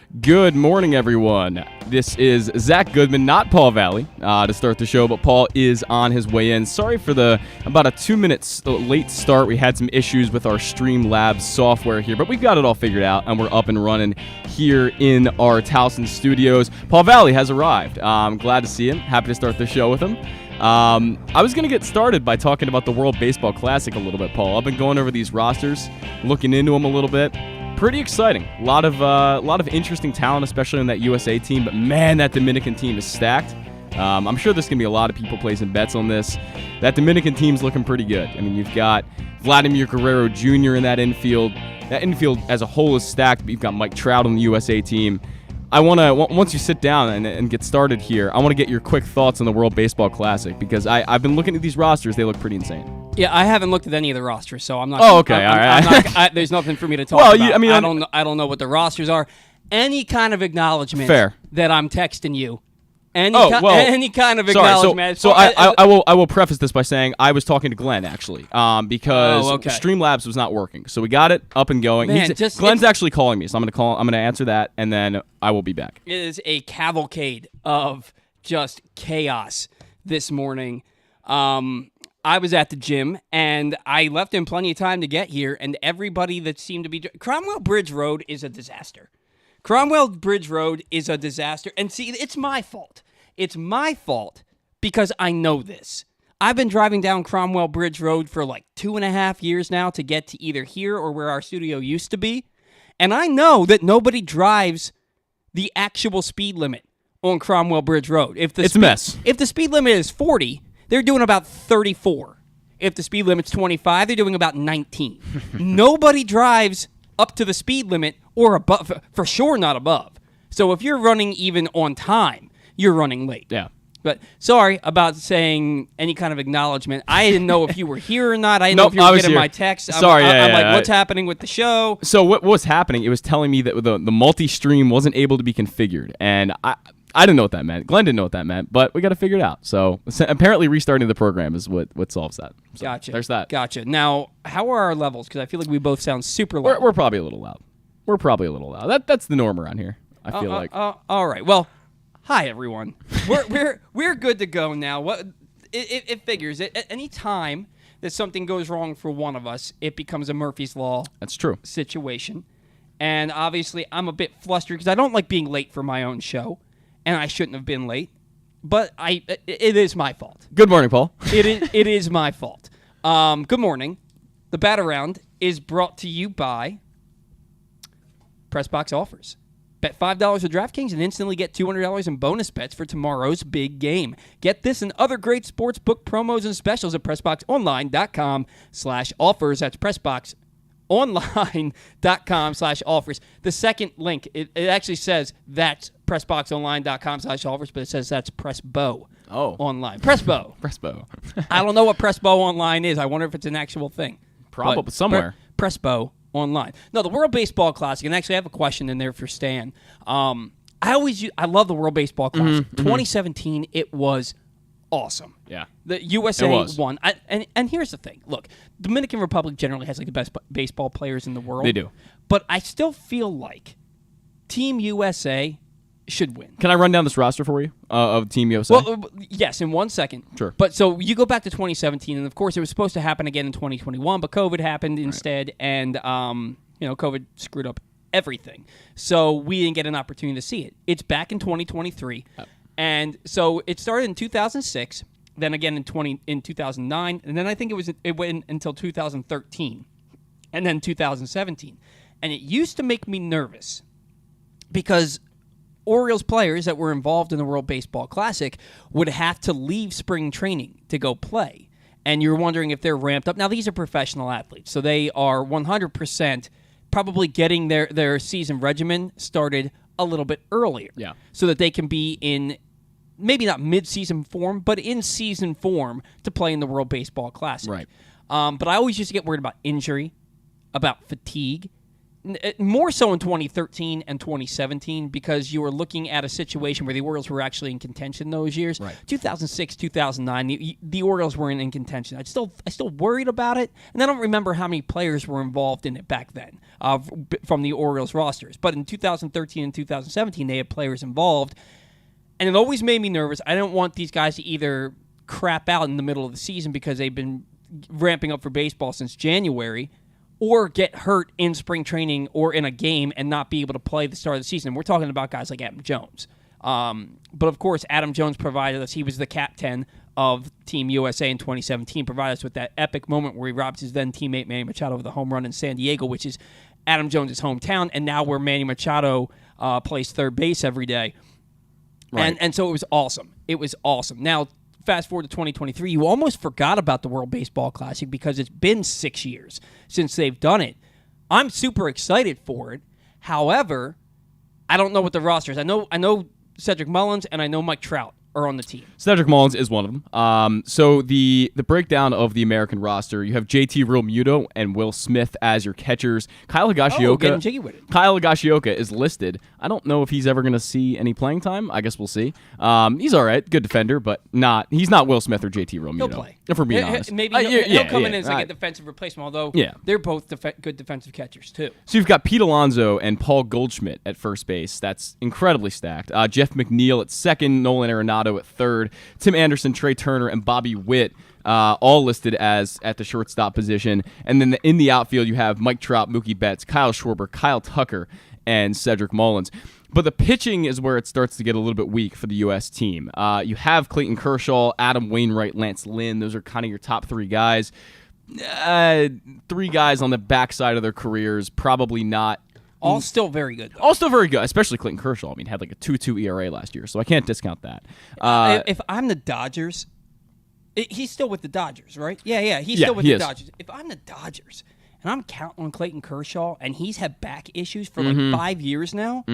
Good morning, everyone. This is Zach Goodman, not Paul Valley, to start the show, but Paul is on his way in. Sorry for about a 2 minutes late start. We had some issues with our Streamlabs software here, but we've got it all figured out, and we're up and running here in our Towson studios. Paul Valley has arrived. I'm glad to see him. Happy to start the show with him. I was going to get started by talking about the World Baseball Classic a little bit, Paul. I've been going over these rosters, looking into them a little bit. Pretty exciting. A lot of interesting talent, especially on that USA team. But man, that Dominican team is stacked. I'm sure there's going to be a lot of people placing bets on this. That Dominican team's looking pretty good. I mean, you've got Vladimir Guerrero Jr. in that infield. That infield as a whole is stacked, but you've got Mike Trout on the USA team. Once you sit down and get started here, I want to get your quick thoughts on the World Baseball Classic because I've been looking at these rosters. They look pretty insane. Yeah, I haven't looked at any of the rosters, so I'm not. Oh, okay, all right. There's nothing for me to talk about. I don't know what the rosters are. Any kind of acknowledgement that I'm texting you. Any kind of acknowledgement. Sorry, I will preface this by saying I was talking to Glenn actually, because Streamlabs was not working. So we got it up and going. Man, Glenn's actually calling me, so I'm gonna answer that, and then I will be back. It is a cavalcade of just chaos this morning. I was at the gym, and I left him plenty of time to get here, and everybody that seemed to be... Cromwell Bridge Road is a disaster. Cromwell Bridge Road is a disaster. And see, it's my fault. It's my fault because I know this. I've been driving down Cromwell Bridge Road for like 2.5 years now to get to either here or where our studio used to be, and I know that nobody drives the actual speed limit on Cromwell Bridge Road. It's a mess. If the speed limit is 40... they're doing about 34. If the speed limit's 25, they're doing about 19. Nobody drives up to the speed limit or above, for sure not above. So if you're running even on time, you're running late. Yeah. But sorry about saying any kind of acknowledgement. I didn't know if you were here or not. I didn't know if you were getting my text. I'm what's happening with the show? So what was happening? It was telling me that the multi-stream wasn't able to be configured, and I didn't know what that meant. Glenn didn't know what that meant, but we got to figure it out. So apparently restarting the program is what solves that. So gotcha. There's that. Gotcha. Now, how are our levels? Because I feel like we both sound super loud. We're probably a little loud. That's the norm around here, I feel like. All right. Well, hi, everyone. We're good to go now. It figures. Any time that something goes wrong for one of us, it becomes a Murphy's Law That's true. situation. And obviously, I'm a bit flustered because I don't like being late for my own show. And I shouldn't have been late, but it is my fault. Good morning, Paul. It is my fault. Good morning. The Bat Around is brought to you by PressBox Offers. Bet $5 with DraftKings and instantly get $200 in bonus bets for tomorrow's big game. Get this and other great sportsbook promos and specials at PressBoxOnline.com/offers. That's PressBoxOnline.com/offers. The second link, it actually says that's PressBoxOnline.com/offers, but it says that's Pressbo online. Pressbo. Pressbo. I don't know what Pressbo Online is. I wonder if it's an actual thing. Probably somewhere. Pressbo Online. No, the World Baseball Classic, and actually I have a question in there for Stan. I love the World Baseball Classic. 2017, it was awesome. Yeah. The USA won. And here's the thing. Look, Dominican Republic generally has like the best baseball players in the world. They do. But I still feel like Team USA should win. Can I run down this roster for you of Team USA? Well, yes, in 1 second. Sure. But so you go back to 2017, and of course it was supposed to happen again in 2021, but COVID happened instead, and COVID screwed up everything. So we didn't get an opportunity to see it. It's back in 2023. And so it started in 2006, then again in 2009, and then I think it went until 2013, and then 2017. And it used to make me nervous because Orioles players that were involved in the World Baseball Classic would have to leave spring training to go play. And you're wondering if they're ramped up. Now, these are professional athletes, so they are 100% probably getting their season regimen started a little bit earlier. Yeah. So that they can be in maybe not mid-season form, but in season form to play in the World Baseball Classic. Right. But I always used to get worried about injury, about fatigue, more so in 2013 and 2017 because you were looking at a situation where the Orioles were actually in contention those years. Right. 2006, 2009, the Orioles weren't in contention. I still worried about it, and I don't remember how many players were involved in it back then from the Orioles rosters. But in 2013 and 2017, they had players involved, and it always made me nervous. I don't want these guys to either crap out in the middle of the season because they've been ramping up for baseball since January, or get hurt in spring training or in a game and not be able to play the start of the season. We're talking about guys like Adam Jones. But, of course, Adam Jones provided us. He was the captain of Team USA in 2017, provided us with that epic moment where he robbed his then teammate Manny Machado with a home run in San Diego, which is Adam Jones' hometown, and now where Manny Machado plays third base every day. Right. And so it was awesome. It was awesome. Now, fast forward to 2023, you almost forgot about the World Baseball Classic because it's been 6 years since they've done it. I'm super excited for it. However, I don't know what the roster is. I know Cedric Mullins and I know Mike Trout are on the team. Cedric Mullins is one of them. So the breakdown of the American roster, you have JT Realmuto and Will Smith as your catchers. Kyle Higashioka. Getting jiggy with it. Kyle Higashioka is listed. I don't know if he's ever going to see any playing time. I guess we'll see. He's all right, good defender, but he's not Will Smith or JT Realmuto. He'll play. If we're being honest. Maybe he'll come in as like a defensive replacement, although they're both good defensive catchers too. So you've got Pete Alonso and Paul Goldschmidt at first base. That's incredibly stacked. Jeff McNeil at second, Nolan Arenado at third, Tim Anderson, Trey Turner, and Bobby Witt all listed as at the shortstop position. And then in the outfield, you have Mike Trout, Mookie Betts, Kyle Schwarber, Kyle Tucker, and Cedric Mullins. But the pitching is where it starts to get a little bit weak for the U.S. team. You have Clayton Kershaw, Adam Wainwright, Lance Lynn. Those are kind of your top three guys. Three guys on the backside of their careers, probably not. All still very good, though. All still very good, especially Clayton Kershaw. I mean, had like a 2.2 ERA last year, so I can't discount that. If I'm the Dodgers, he's still with the Dodgers, right? Yeah, he's still with the Dodgers. If I'm the Dodgers and I'm counting on Clayton Kershaw and he's had back issues for like 5 years now,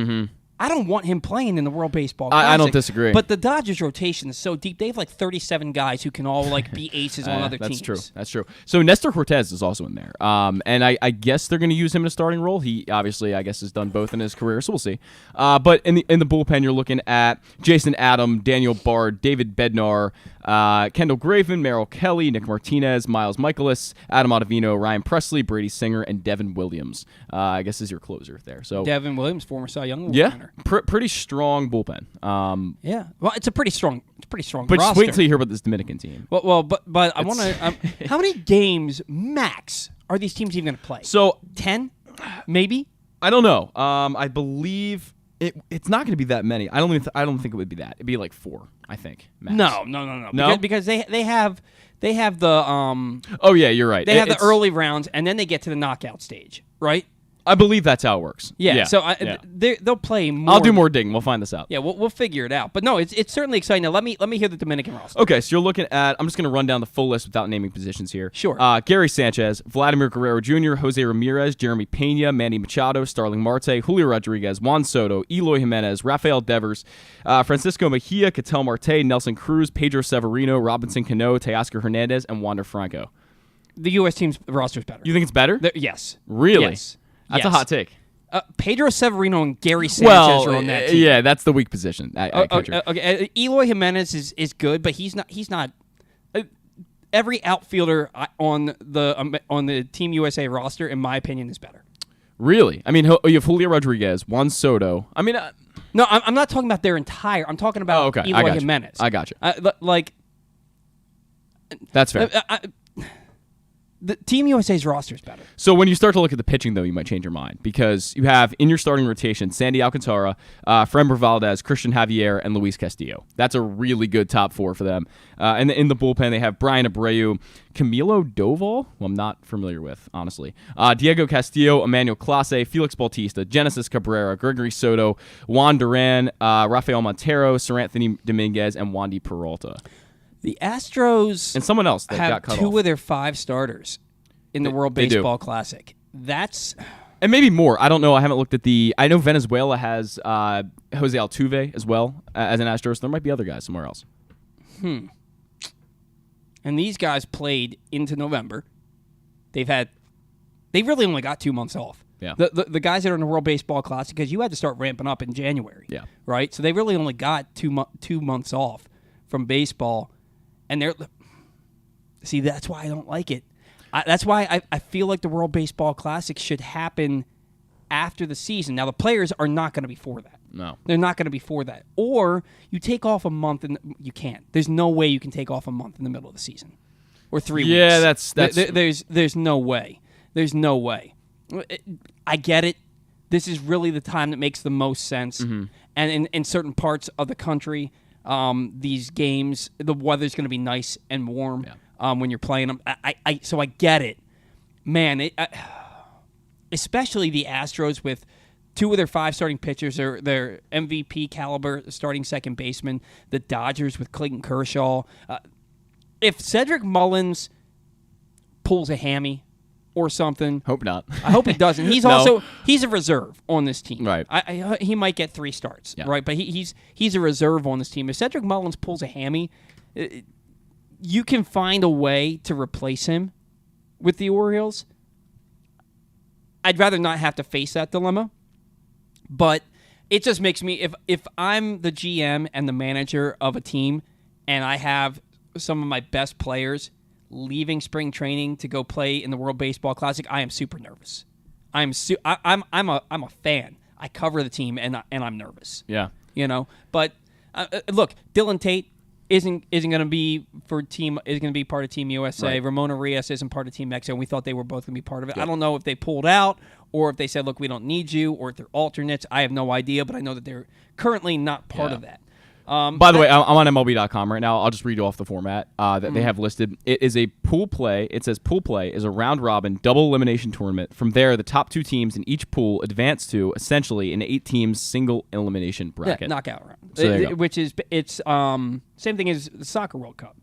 I don't want him playing in the World Baseball Classic. I don't disagree. But the Dodgers' rotation is so deep. They have like 37 guys who can all like be aces on other teams. That's true. So Nestor Cortez is also in there. And I guess they're going to use him in a starting role. He obviously, I guess, has done both in his career, so we'll see. But in the bullpen, you're looking at Jason Adam, Daniel Bard, David Bednar, Kendall Graven, Merrill Kelly, Nick Martinez, Miles Michaelis, Adam Ottavino, Ryan Presley, Brady Singer, and Devin Williams. I guess is your closer there. So Devin Williams, former Cy Young Award winner. Pretty strong bullpen. Well, it's a pretty strong but roster. just wait until you hear about this Dominican team. Well, but I want to. How many games max are these teams even going to play? So 10, maybe. I don't know. I believe it's not going to be that many. I don't think it would be that. It'd be like 4. I think. Max. No. Because they have the Oh yeah, you're right. They have the early rounds and then they get to the knockout stage, right? I believe that's how it works. Yeah. So they'll play more. I'll do more digging. We'll find this out. Yeah, we'll figure it out. But no, it's certainly exciting. Now let me hear the Dominican roster. Okay, so you're looking at. I'm just going to run down the full list without naming positions here. Sure. Gary Sanchez, Vladimir Guerrero Jr., Jose Ramirez, Jeremy Pena, Manny Machado, Starling Marte, Julio Rodriguez, Juan Soto, Eloy Jimenez, Rafael Devers, Francisco Mejia, Ketel Marte, Nelson Cruz, Pedro Severino, Robinson Cano, Teoscar Hernandez, and Wander Franco. The U.S. team's roster is better. You think it's better? Yes. Really? Yes. That's a hot take. Pedro Severino and Gary Sanchez are on that team. Yeah, that's the weak position. Okay. Eloy Jimenez is good, but he's not. Every outfielder on the Team USA roster, in my opinion, is better. Really? I mean, you have Julio Rodriguez, Juan Soto. I mean, no, I'm not talking about their entire. I'm talking about Eloy Jimenez. I got you. That's fair. The Team USA's roster is better. So when you start to look at the pitching, though, you might change your mind because you have in your starting rotation Sandy Alcantara, Framber Valdez, Christian Javier, and Luis Castillo. That's a really good top 4 for them. And in the bullpen, they have Brian Abreu, Camilo Doval, who I'm not familiar with, honestly, Diego Castillo, Emmanuel Clase, Felix Bautista, Genesis Cabrera, Gregory Soto, Juan Duran, Rafael Montero, Seranthony Dominguez, and Wandy Peralta. The Astros and someone else that have got cut 2 off. of their 5 starters in the World Baseball Classic. That's and maybe more. I don't know. I haven't looked at I know Venezuela has Jose Altuve as well as an Astros. There might be other guys somewhere else. And these guys played into November. They really only got 2 months off. Yeah. The guys that are in the World Baseball Classic, because you had to start ramping up in January. Yeah. Right? So they really only got 2 months off from baseball. And see, that's why I don't like it. That's why I feel like the World Baseball Classic should happen after the season. Now, the players are not going to be for that. No. They're not going to be for that. Or you take off a month, and you can't. There's no way you can take off a month in the middle of the season. Or 3 weeks. Yeah, that's there's no way. There's no way. I get it. This is really the time that makes the most sense. Mm-hmm. And in certain parts of the country, these games, the weather's going to be nice and warm when you're playing them. So I get it. Man, especially the Astros with 2 of their 5 starting pitchers, their MVP caliber starting second baseman. The Dodgers with Clayton Kershaw. If Cedric Mullins pulls a hammy or something, hope not. I hope he doesn't. He's he's a reserve on this team. Right. He might get 3 starts. Yeah. Right. But he's a reserve on this team. If Cedric Mullins pulls a hammy, you can find a way to replace him with the Orioles. I'd rather not have to face that dilemma. But it just makes me, if I'm the GM and the manager of a team and I have some of my best players leaving spring training to go play in the World Baseball Classic, I am super nervous. I'm a fan. I cover the team and I'm nervous. Yeah. But look, Dylan Tate isn't going to be part of Team USA. Right. Ramon Arias isn't part of Team Mexico, and we thought they were both going to be part of it. Good. I don't know if they pulled out or if they said, look, we don't need you, or if they're alternates. I have no idea, but I know that they're currently not part of that. By the way, I'm on MLB.com right now. I'll just read you off the format that they have listed. It is a pool play. It says pool play is a round-robin double elimination tournament. From there, the top 2 teams in each pool advance to, essentially, an 8-team single elimination bracket. Yeah, knockout round. So which is, it's same thing as the Soccer World Cup,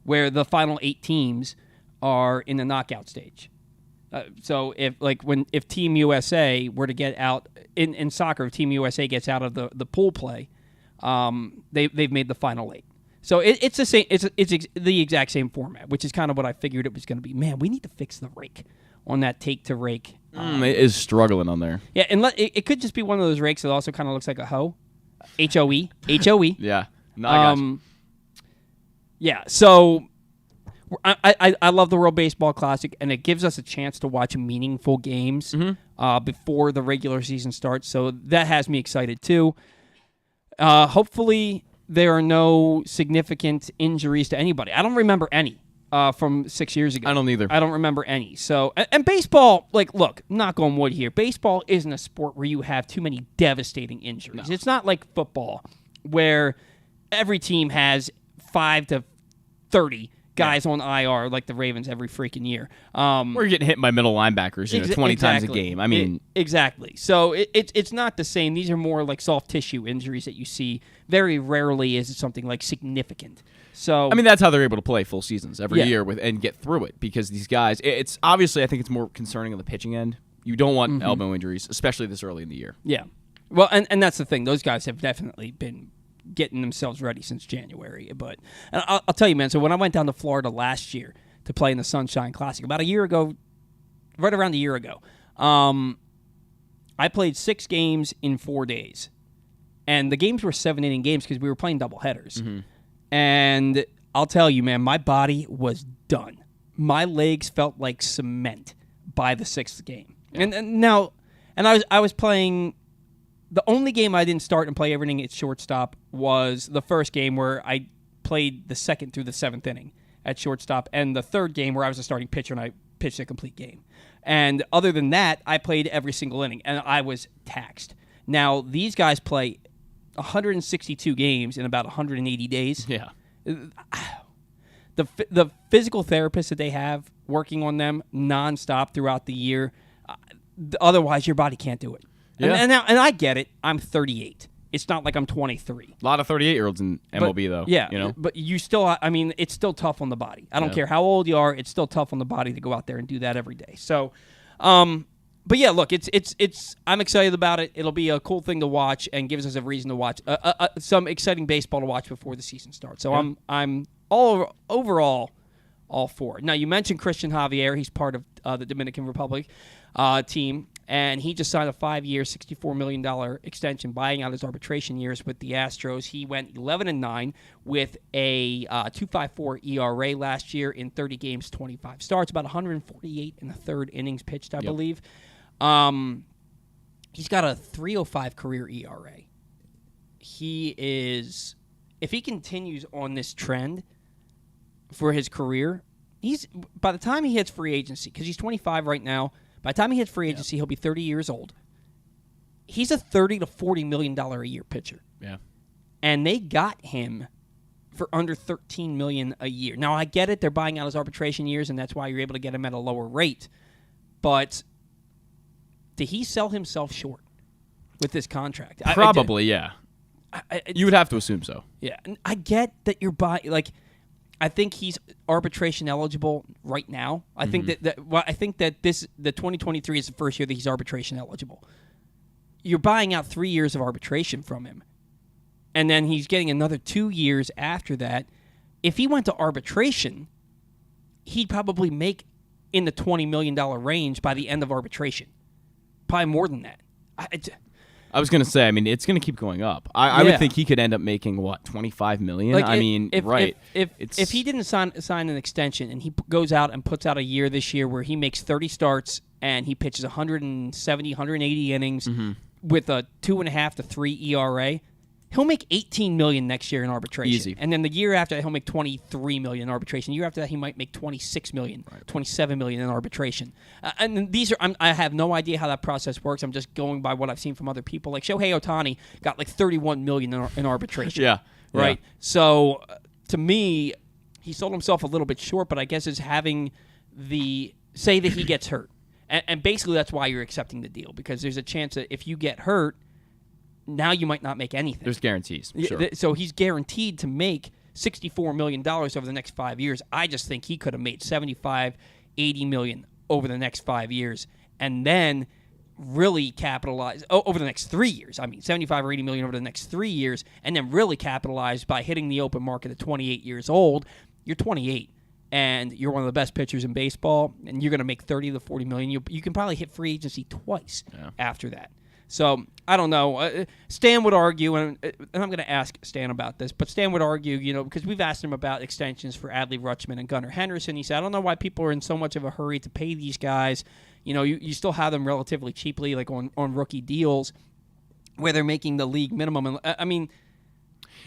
where the final 8 teams are in the knockout stage. So if Team USA were to get out, in soccer, if Team USA gets out of the pool play, they've made the final 8. So it's the same. It's the exact same format, which is kind of what I figured it was going to be. Man, we need to fix the rake on that take to rake. It is struggling on there. Yeah, and it could just be one of those rakes that also kind of looks like a hoe. HOE. Yeah. No, I got you. Yeah. So I love the World Baseball Classic, and it gives us a chance to watch meaningful games before the regular season starts. So that has me excited too. Hopefully there are no significant injuries to anybody. I don't remember any from 6 years ago. I don't either. I don't remember any. So, and baseball, look, knock on wood here. Baseball isn't a sport where you have too many devastating injuries. No. It's not like football where every team has 5 to 30 guys on IR like the Ravens every freaking year. We're getting hit by middle linebackers 20 times a game. I mean... Exactly. So it's not the same. These are more like soft tissue injuries that you see. Very rarely is it something like significant. So I mean, that's how they're able to play full seasons every year and get through it, because these guys, it's obviously, I think it's more concerning on the pitching end. You don't want elbow injuries, especially this early in the year. Yeah. Well, and that's the thing. Those guys have definitely been getting themselves ready since January. But and I'll tell you, man, so when I went down to Florida last year to play in the Sunshine Classic, about a year ago, right around a year ago, I played 6 games in 4 days. And the games were 7-inning games because we were playing doubleheaders. Mm-hmm. And I'll tell you, man, my body was done. My legs felt like cement by the 6th game. Yeah. And I was playing. The only game I didn't start and play everything at shortstop was the first game where I played the 2nd through the 7th inning at shortstop, and the 3rd game where I was a starting pitcher and I pitched a complete game. And other than that, I played every single inning, and I was taxed. Now, these guys play 162 games in about 180 days. Yeah. The physical therapists that they have working on them nonstop throughout the year, otherwise your body can't do it. Yeah. And I get it. I'm 38. It's not like I'm 23. A lot of 38-years-olds in MLB, though. Yeah, but you still, I mean, it's still tough on the body. I don't care how old you are. It's still tough on the body to go out there and do that every day. So, but yeah, look, it's. I'm excited about it. It'll be a cool thing to watch and gives us a reason to watch some exciting baseball to watch before the season starts. So I'm overall all for it. Now, you mentioned Christian Javier. He's part of the Dominican Republic team. And he just signed a 5-year, $64 million extension, buying out his arbitration years with the Astros. He went 11-9 with a 2.54 ERA last year in 30 games, 25 starts, about 148 in the third innings pitched, I believe. He's got a 3.05 career ERA. He is, if he continues on this trend for his career, by the time he hits free agency, because he's 25 right now, by the time he hits free agency, he'll be 30 years old. He's a $30 to $40 million a year pitcher. Yeah. And they got him for under $13 million a year. Now, I get it. They're buying out his arbitration years, and that's why you're able to get him at a lower rate. But did he sell himself short with this contract? Probably, yeah. You would have to assume so. Yeah. And I get that you're buying, I think he's arbitration eligible right now. I think that the 2023 is the first year that he's arbitration eligible. You're buying out 3 years of arbitration from him, and then he's getting another 2 years after that. If he went to arbitration, he'd probably make in the $20 million range by the end of arbitration. Probably more than that. I was going to say, I mean, it's going to keep going up. I would think he could end up making, what, $25 million? If he didn't sign an extension and he goes out and puts out a year this year where he makes 30 starts and he pitches 170, 180 innings with a 2.5 to 3 ERA, he'll make $18 million next year in arbitration. Easy. And then the year after that, he'll make $23 million in arbitration. The year after that, he might make $26 million, $27 million in arbitration. And these are, I have no idea how that process works. I'm just going by what I've seen from other people. Like Shohei Ohtani got like $31 million in arbitration. Yeah. Right? Yeah. So, to me, he sold himself a little bit short, but I guess it's having say that he gets hurt. And basically that's why you're accepting the deal, because there's a chance that if you get hurt, now you might not make anything. There's guarantees. Sure. So he's guaranteed to make $64 million over the next 5 years. I just think he could have made $75, $80 million over the next 5 years, and then really capitalize over the next 3 years. I mean, $75 or $80 million over the next 3 years, and then really capitalize by hitting the open market at 28 years old. You're 28, and you're one of the best pitchers in baseball, and you're going to make $30 to $40 million. You can probably hit free agency twice after that. So, I don't know. Stan would argue, and I'm going to ask Stan about this, but Stan would argue, because we've asked him about extensions for Adley Rutschman and Gunnar Henderson. He said, I don't know why people are in so much of a hurry to pay these guys. You still have them relatively cheaply, like on rookie deals, where they're making the league minimum. And I mean,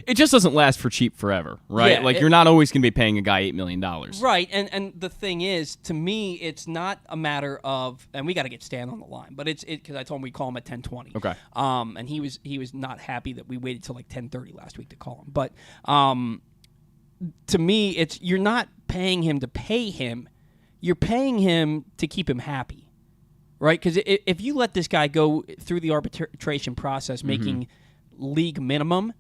it just doesn't last for cheap forever, right? Yeah, you're not always going to be paying a guy $8 million. Right, and the thing is, to me, it's not a matter of, and we got to get Stan on the line, but it's because I told him we'd call him at 10:20. Okay. And he was not happy that we waited till like 10:30 last week to call him. But to me, it's you're not paying him to pay him, you're paying him to keep him happy, right? Because if you let this guy go through the arbitration process making league minimum,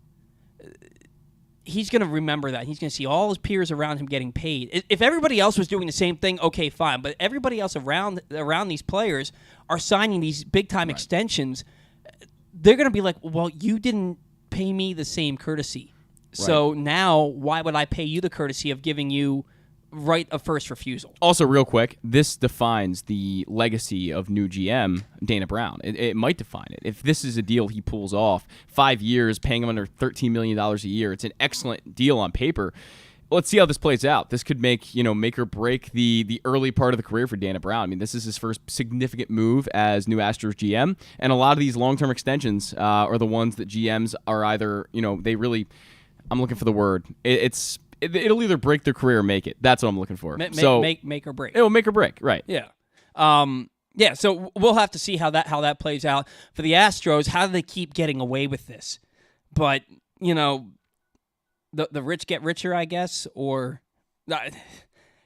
he's going to remember that. He's going to see all his peers around him getting paid. If everybody else was doing the same thing, okay, fine. But everybody else around these players are signing these big-time extensions. They're going to be like, well, you didn't pay me the same courtesy. Right. So now why would I pay you the courtesy of giving you right of first refusal? Also, real quick, this defines the legacy of new GM Dana Brown. It might define it. If this is a deal he pulls off, 5 years, paying him under $13 million a year, it's an excellent deal on paper. Let's see how this plays out. This could make or break the early part of the career for Dana Brown. I mean, this is his first significant move as new Astros GM, and a lot of these long-term extensions are the ones that GMs are either, they really, I'm looking for the word. It'll either break their career or make it. That's what I'm looking for. Make or break. It will make or break, right? Yeah. So we'll have to see how that plays out for the Astros. How do they keep getting away with this? But the rich get richer, I guess, or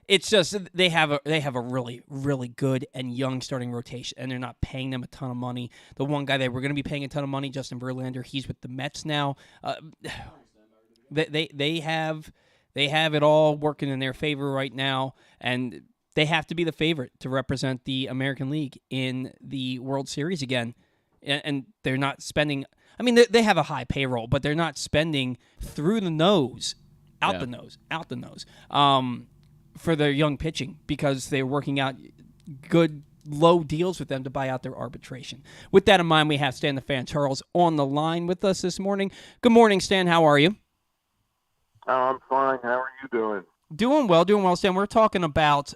it's just they have a really, really good and young starting rotation, and they're not paying them a ton of money. The one guy they were going to be paying a ton of money, Justin Verlander, he's with the Mets now. They have it all working in their favor right now, and they have to be the favorite to represent the American League in the World Series again. And they're not spending. I mean, they have a high payroll, but they're not spending through the nose, out the nose, for their young pitching, because they're working out good low deals with them to buy out their arbitration. With that in mind, we have Stan the Fan Charles on the line with us this morning. Good morning, Stan. How are you? I'm fine. How are you doing? Doing well, Stan. We're talking about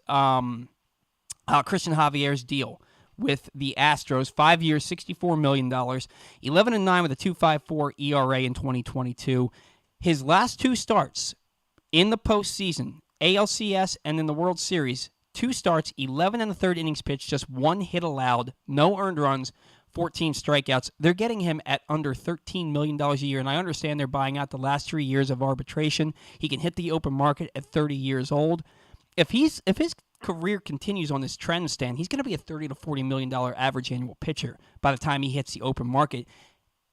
Christian Javier's deal with the Astros, 5 years, $64 million, 11-9 with a 2.54 ERA in 2022. His last two starts in the postseason, ALCS and in the World Series, 2 starts, 11 and a third innings pitched, just 1 hit allowed, no earned runs, 14 strikeouts. They're getting him at under $13 million a year, and I understand they're buying out the last 3 years of arbitration. He can hit the open market at 30 years old. If his career continues on this trend, Stan, he's going to be a $30 to $40 million average annual pitcher by the time he hits the open market.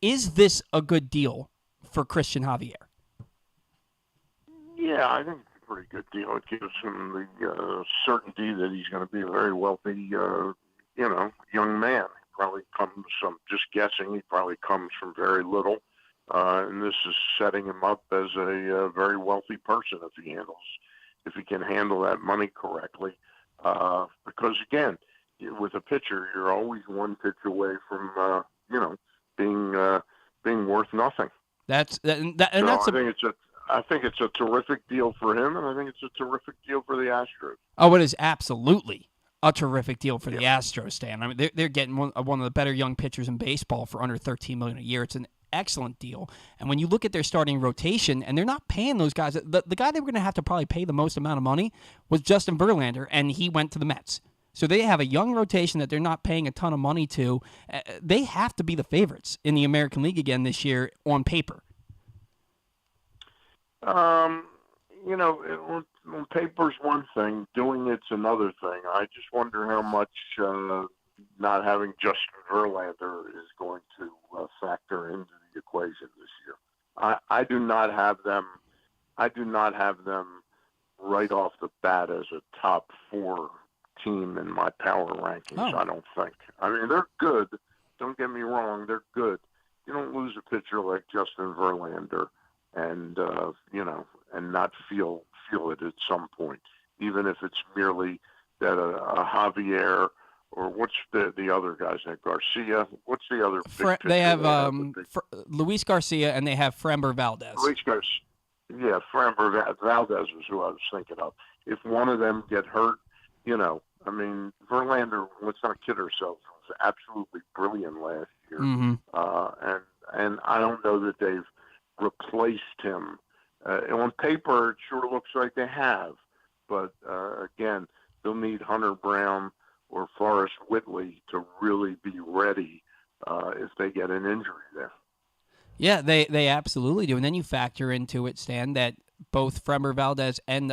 Is this a good deal for Christian Javier? Yeah, I think it's a pretty good deal. It gives him the certainty that he's going to be a very wealthy, young man. He probably comes, I'm just guessing, he probably comes from very little. And this is setting him up as a very wealthy person if he can handle that money correctly. Because again, with a pitcher, you're always one pitch away from, being worth nothing. I think it's a terrific deal for him, and I think it's a terrific deal for the Astros. Oh, it is absolutely a terrific deal for the Astros, Stan. I mean, they're getting one of the better young pitchers in baseball for under $13 million a year. It's an excellent deal. And when you look at their starting rotation, and they're not paying those guys, the guy they were going to have to probably pay the most amount of money was Justin Verlander, and he went to the Mets. So they have a young rotation that they're not paying a ton of money to. They have to be the favorites in the American League again this year on paper. On paper's one thing, doing it's another thing. I just wonder how much not having Justin Verlander is going to factor into the equation this year. I do not have them right off the bat as a top 4 team in my power rankings. I don't think. I mean, they're good. Don't get me wrong, they're good. You don't lose a pitcher like Justin Verlander and not feel it at some point, even if it's merely that a Javier or what's the other guy's name, Garcia? What's the other big pitcher? They have Luis Garcia, and they have Framber Valdez. Luis Garcia, yeah, Framber Valdez was who I was thinking of. If one of them get hurt, Verlander, let's not kid ourselves, was absolutely brilliant last year. Mm-hmm. And I don't know that they've replaced him. On paper, it sure looks like they have. But, again, they'll need Hunter Brown or Forrest Whitley to really be ready if they get an injury there. Yeah, they absolutely do. And then you factor into it, Stan, that both Framber Valdez and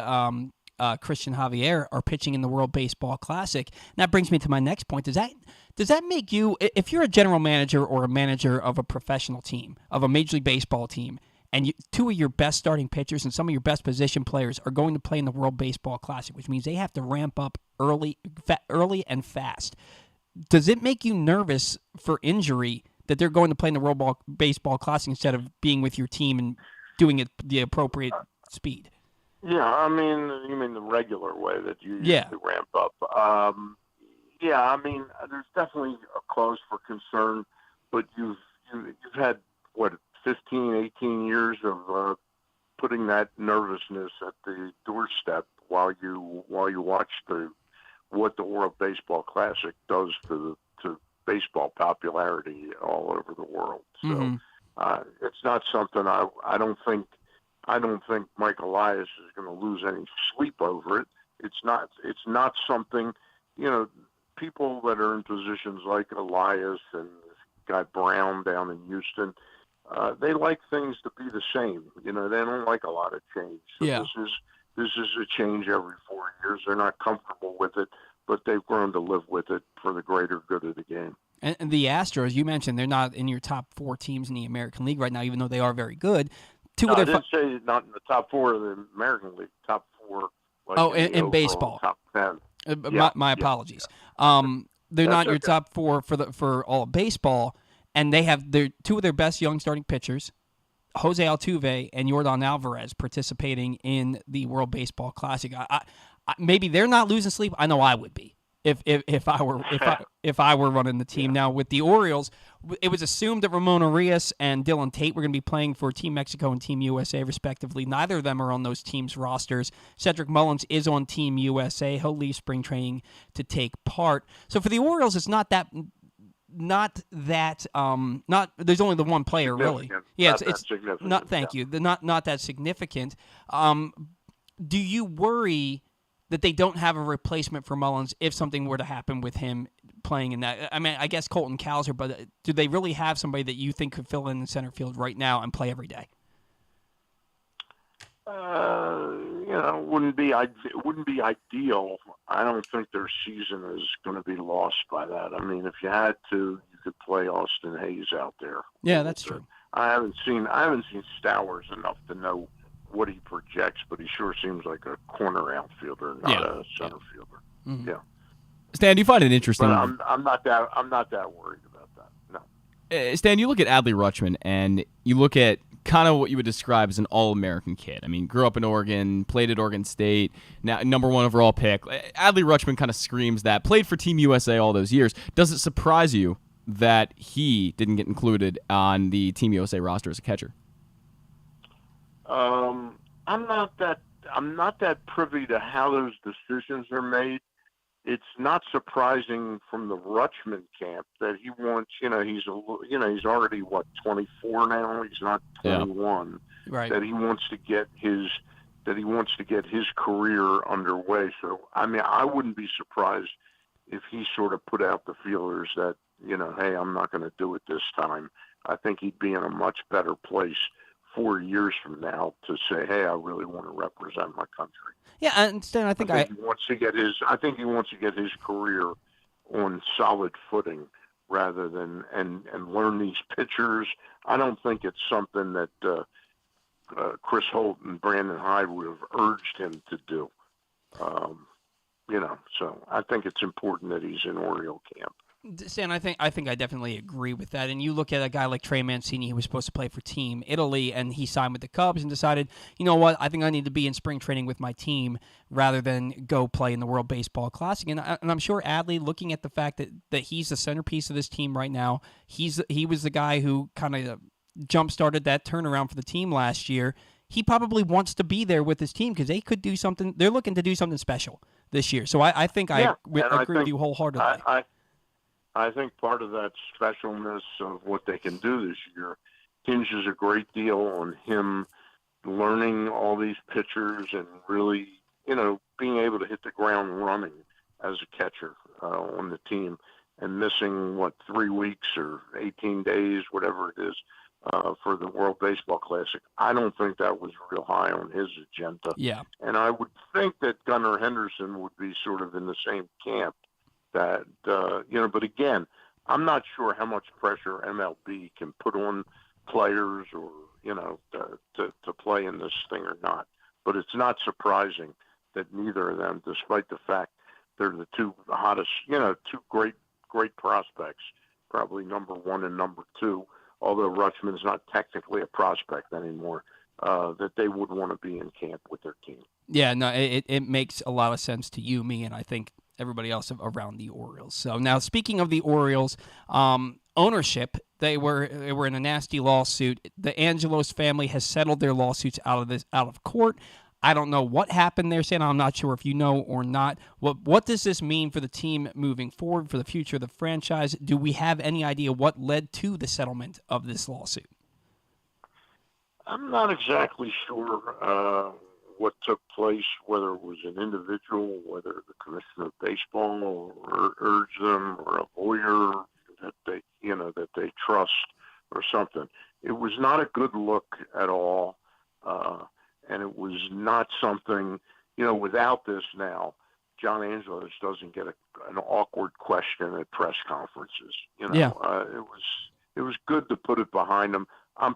Christian Javier are pitching in the World Baseball Classic. And that brings me to my next point. Does that make you, if you're a general manager or a manager of a professional team, of a Major League Baseball team, and 2 of your best starting pitchers and some of your best position players are going to play in the World Baseball Classic, which means they have to ramp up early and fast. Does it make you nervous for injury that they're going to play in the World Baseball Classic instead of being with your team and doing it the appropriate speed? Yeah, you mean the regular way that you usually ramp up. There's definitely a cause for concern, but you've had, 15, 18 years of putting that nervousness at the doorstep while you watch what the World Baseball Classic does to baseball popularity all over the world. So it's not something I don't think Mike Elias is going to lose any sleep over it. It's not something, people that are in positions like Elias and this guy Brown down in Houston, they like things to be the same. They don't like a lot of change. So this is a change every 4 years. They're not comfortable with it, but they've grown to live with it for the greater good of the game. And the Astros, you mentioned, they're not in your top 4 teams in the American League right now, even though they are very good. I didn't say not in the top 4 of the American League. Top 4. In baseball. Top 10. My apologies. They're not your top 4 for all of baseball, and they have 2 of their best young starting pitchers, Jose Altuve and Yordan Alvarez, participating in the World Baseball Classic. Maybe they're not losing sleep. I know I would be if I were running the team. Now with the Orioles, it was assumed that Ramon Arias and Dylan Tate were going to be playing for Team Mexico and Team USA respectively. Neither of them are on those teams' rosters. Cedric Mullins is on Team USA. He'll leave spring training to take part. So for the Orioles, it's not there's only the one player really. Yeah, it's not. Thank you. Not that significant. Do you worry that they don't have a replacement for Mullins if something were to happen with him playing in that? I mean, I guess Colton Cowser, but do they really have somebody that you think could fill in center field right now and play every day? It wouldn't be ideal. I don't think their season is going to be lost by that. I mean, if you had to, you could play Austin Hayes out there. Yeah, that's true. I haven't seen Stowers enough to know what he projects, but he sure seems like a corner outfielder, not a center fielder. Mm-hmm. Yeah. Stan, do you find it interesting? But I'm not that worried about that. No. Stan, you look at Adley Rutschman, and you look at kind of what you would describe as an all-American kid. I mean, grew up in Oregon, played at Oregon State, now number 1 overall pick. Adley Rutschman kind of screams that. Played for Team USA all those years. Does it surprise you that he didn't get included on the Team USA roster as a catcher? I'm not that privy to how those decisions are made. It's not surprising from the Rutschman camp that he wants, he's already 24 now. He's not 21. Yeah. Right. That he wants to get his career underway. So I mean, I wouldn't be surprised if he sort of put out the feelers that, hey, I'm not going to do it this time. I think he'd be in a much better place 4 years from now to say, hey, I really want to represent my country. Yeah, and Stan, I think he wants to get his career on solid footing rather than and learn these pitchers. I don't think it's something that Chris Holt and Brandon Hyde would have urged him to do. So I think it's important that he's in Oriole camp. Stan, I think I definitely agree with that. And you look at a guy like Trey Mancini, who was supposed to play for Team Italy, and he signed with the Cubs and decided, you know what, I think I need to be in spring training with my team rather than go play in the World Baseball Classic. And I'm sure Adley, looking at the fact that he's the centerpiece of this team right now, he was the guy who kind of jump-started that turnaround for the team last year. He probably wants to be there with his team because they could do something. They're looking to do something special this year. So I think I agree with you wholeheartedly. I think part of that specialness of what they can do this year hinges a great deal on him learning all these pitchers and really, being able to hit the ground running as a catcher on the team and missing, 3 weeks or 18 days, whatever it is, for the World Baseball Classic. I don't think that was real high on his agenda. Yeah. And I would think that Gunnar Henderson would be sort of in the same camp. That but again, I'm not sure how much pressure MLB can put on players or to play in this thing or not. But it's not surprising that neither of them, despite the fact they're the two hottest, two great prospects, probably number 1 and number 2. Although Rutschman's not technically a prospect anymore, that they would want to be in camp with their team. Yeah, no, it makes a lot of sense to you, me, and I think everybody else around the Orioles. So now, speaking of the Orioles, ownership, they were in a nasty lawsuit. The Angelos family has settled their lawsuits out of court. I don't know what happened there, Santa. I'm not sure if you know or not. What does this mean for the team moving forward, for the future of the franchise? Do we have any idea what led to the settlement of this lawsuit? I'm not exactly sure what took place, whether it was an individual, whether the commissioner of baseball urged them, or a lawyer that they trust or something. It was not a good look at all, and it was not something, without this now, John Angelos doesn't get an awkward question at press conferences. Yeah. It was good to put it behind him. I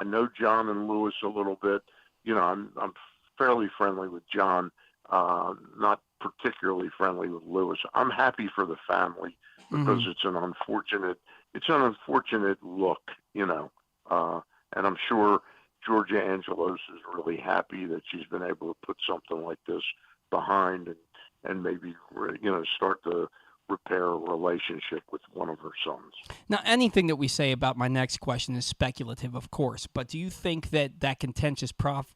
know John and Lewis a little bit. I'm fairly friendly with John, not particularly friendly with Lewis. I'm happy for the family because it's an unfortunate look, and I'm sure Georgia Angelos is really happy that she's been able to put something like this behind and and maybe start to repair a relationship with one of her sons. Now, anything that we say about my next question is speculative, of course, but do you think that contentious press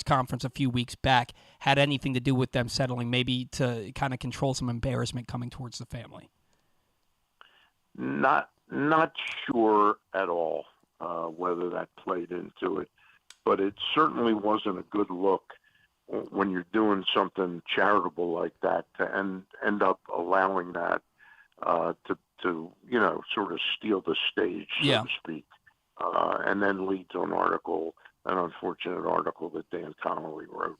conference a few weeks back had anything to do with them settling, maybe to kind of control some embarrassment coming towards the family? Not sure at all whether that played into it, but it certainly wasn't a good look when you're doing something charitable like that to end up allowing that to sort of steal the stage, so to speak, and then lead to an unfortunate article that Dan Connolly wrote.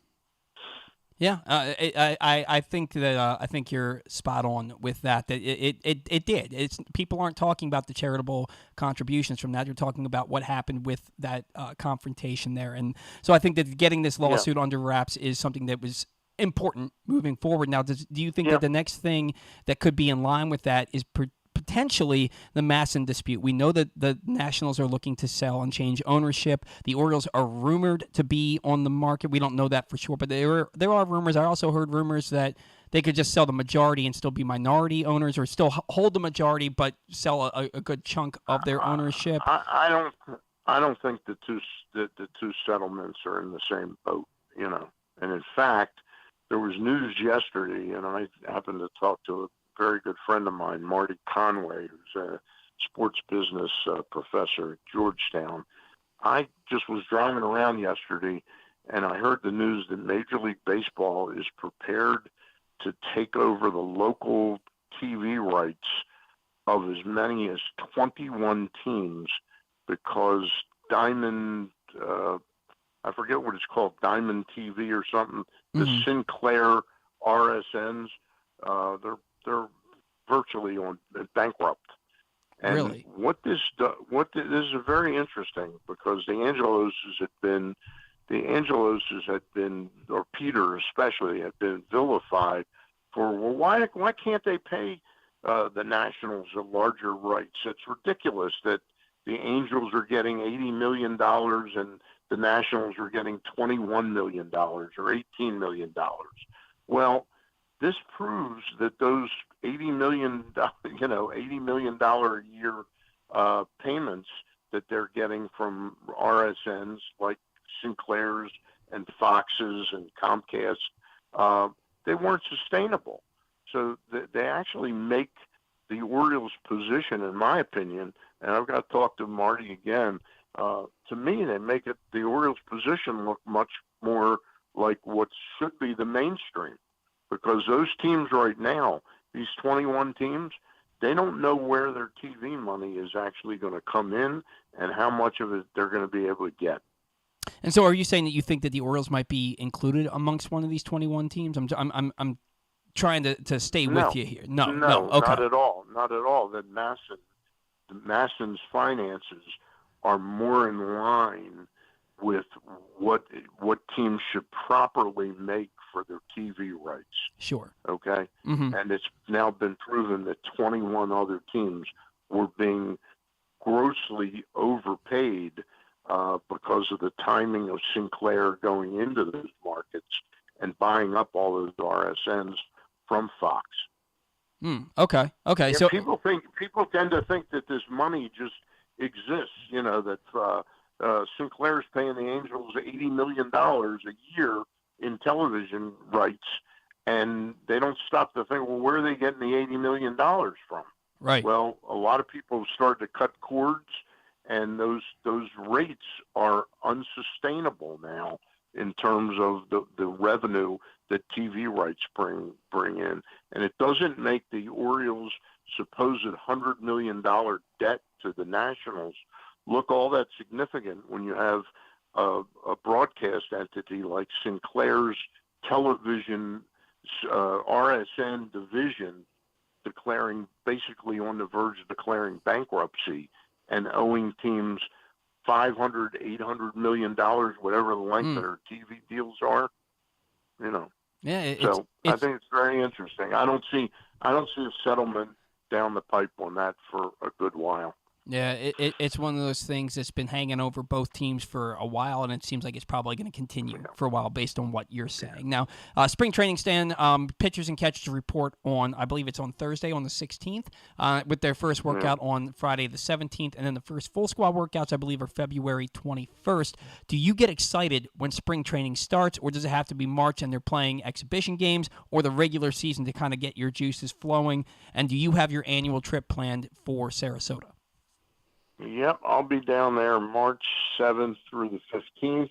Yeah, I think that I think you're spot on with that. That it did. It's people aren't talking about the charitable contributions from that. You're talking about what happened with that confrontation there, and so I think that getting this lawsuit under wraps is something that was important moving forward. Now, do you think that the next thing that could be in line with that is potentially the Masson dispute? We know that the Nationals are looking to sell and change ownership. The Orioles are rumored to be on the market. We don't know that for sure, but there are rumors. I also heard rumors that they could just sell the majority and still be minority owners, or still hold the majority but sell a good chunk of their ownership. I don't think the two settlements are in the same boat. And in fact, there was news yesterday, and I happened to talk to a very good friend of mine, Marty Conway, who's a sports business professor at Georgetown. I just was driving around yesterday, and I heard the news that Major League Baseball is prepared to take over the local TV rights of as many as 21 teams because Diamond, I forget what it's called, Diamond TV or something, the Sinclair RSNs, they're virtually bankrupt. And really? This is very interesting because the Angeloses had been, or Peter especially, had been vilified for, well, why can't they pay the Nationals the larger rights? It's ridiculous that the Angels are getting $80 million and the Nationals are getting $21 million or $18 million. Well, this proves that those $80 million a year payments that they're getting from RSNs like Sinclair's and Fox's and Comcast, they weren't sustainable. So they actually make the Orioles' position, in my opinion, and I've got to talk to Marty again, to me they make the Orioles' position look much more like what should be the mainstream. Because those teams right now, these 21 teams, they don't know where their TV money is actually going to come in and how much of it they're going to be able to get. And so, are you saying that you think that the Orioles might be included amongst one of these 21 teams? I'm trying to stay with you here. No, okay. Not at all. Not at all. That Masson's finances are more in line with what teams should properly make for their TV rights. Sure. Okay? Mm-hmm. And it's now been proven that 21 other teams were being grossly overpaid because of the timing of Sinclair going into those markets and buying up all those RSNs from Fox. Okay. Yeah, so people tend to think that this money just exists, that Sinclair's paying the Angels $80 million a year in television rights, and they don't stop to think, well, where are they getting the $80 million from? Right. Well, a lot of people have started to cut cords, and those rates are unsustainable now in terms of the revenue that TV rights bring in. And it doesn't make the Orioles' supposed $100 million debt to the Nationals look all that significant when you have a broadcast entity like Sinclair's television RSN division basically on the verge of declaring bankruptcy and owing teams $500, $800 million, whatever the length of their TV deals are. Yeah. I think it's very interesting. I don't see a settlement down the pipe on that for a good while. Yeah, it's one of those things that's been hanging over both teams for a while, and it seems like it's probably going to continue for a while based on what you're saying. Now, spring training, Stan, pitchers and catchers report on, I believe it's on Thursday on the 16th, with their first workout on Friday the 17th, and then the first full squad workouts, I believe, are February 21st. Do you get excited when spring training starts, or does it have to be March and they're playing exhibition games, or the regular season to kind of get your juices flowing? And do you have your annual trip planned for Sarasota? Yep, I'll be down there March 7th through the 15th.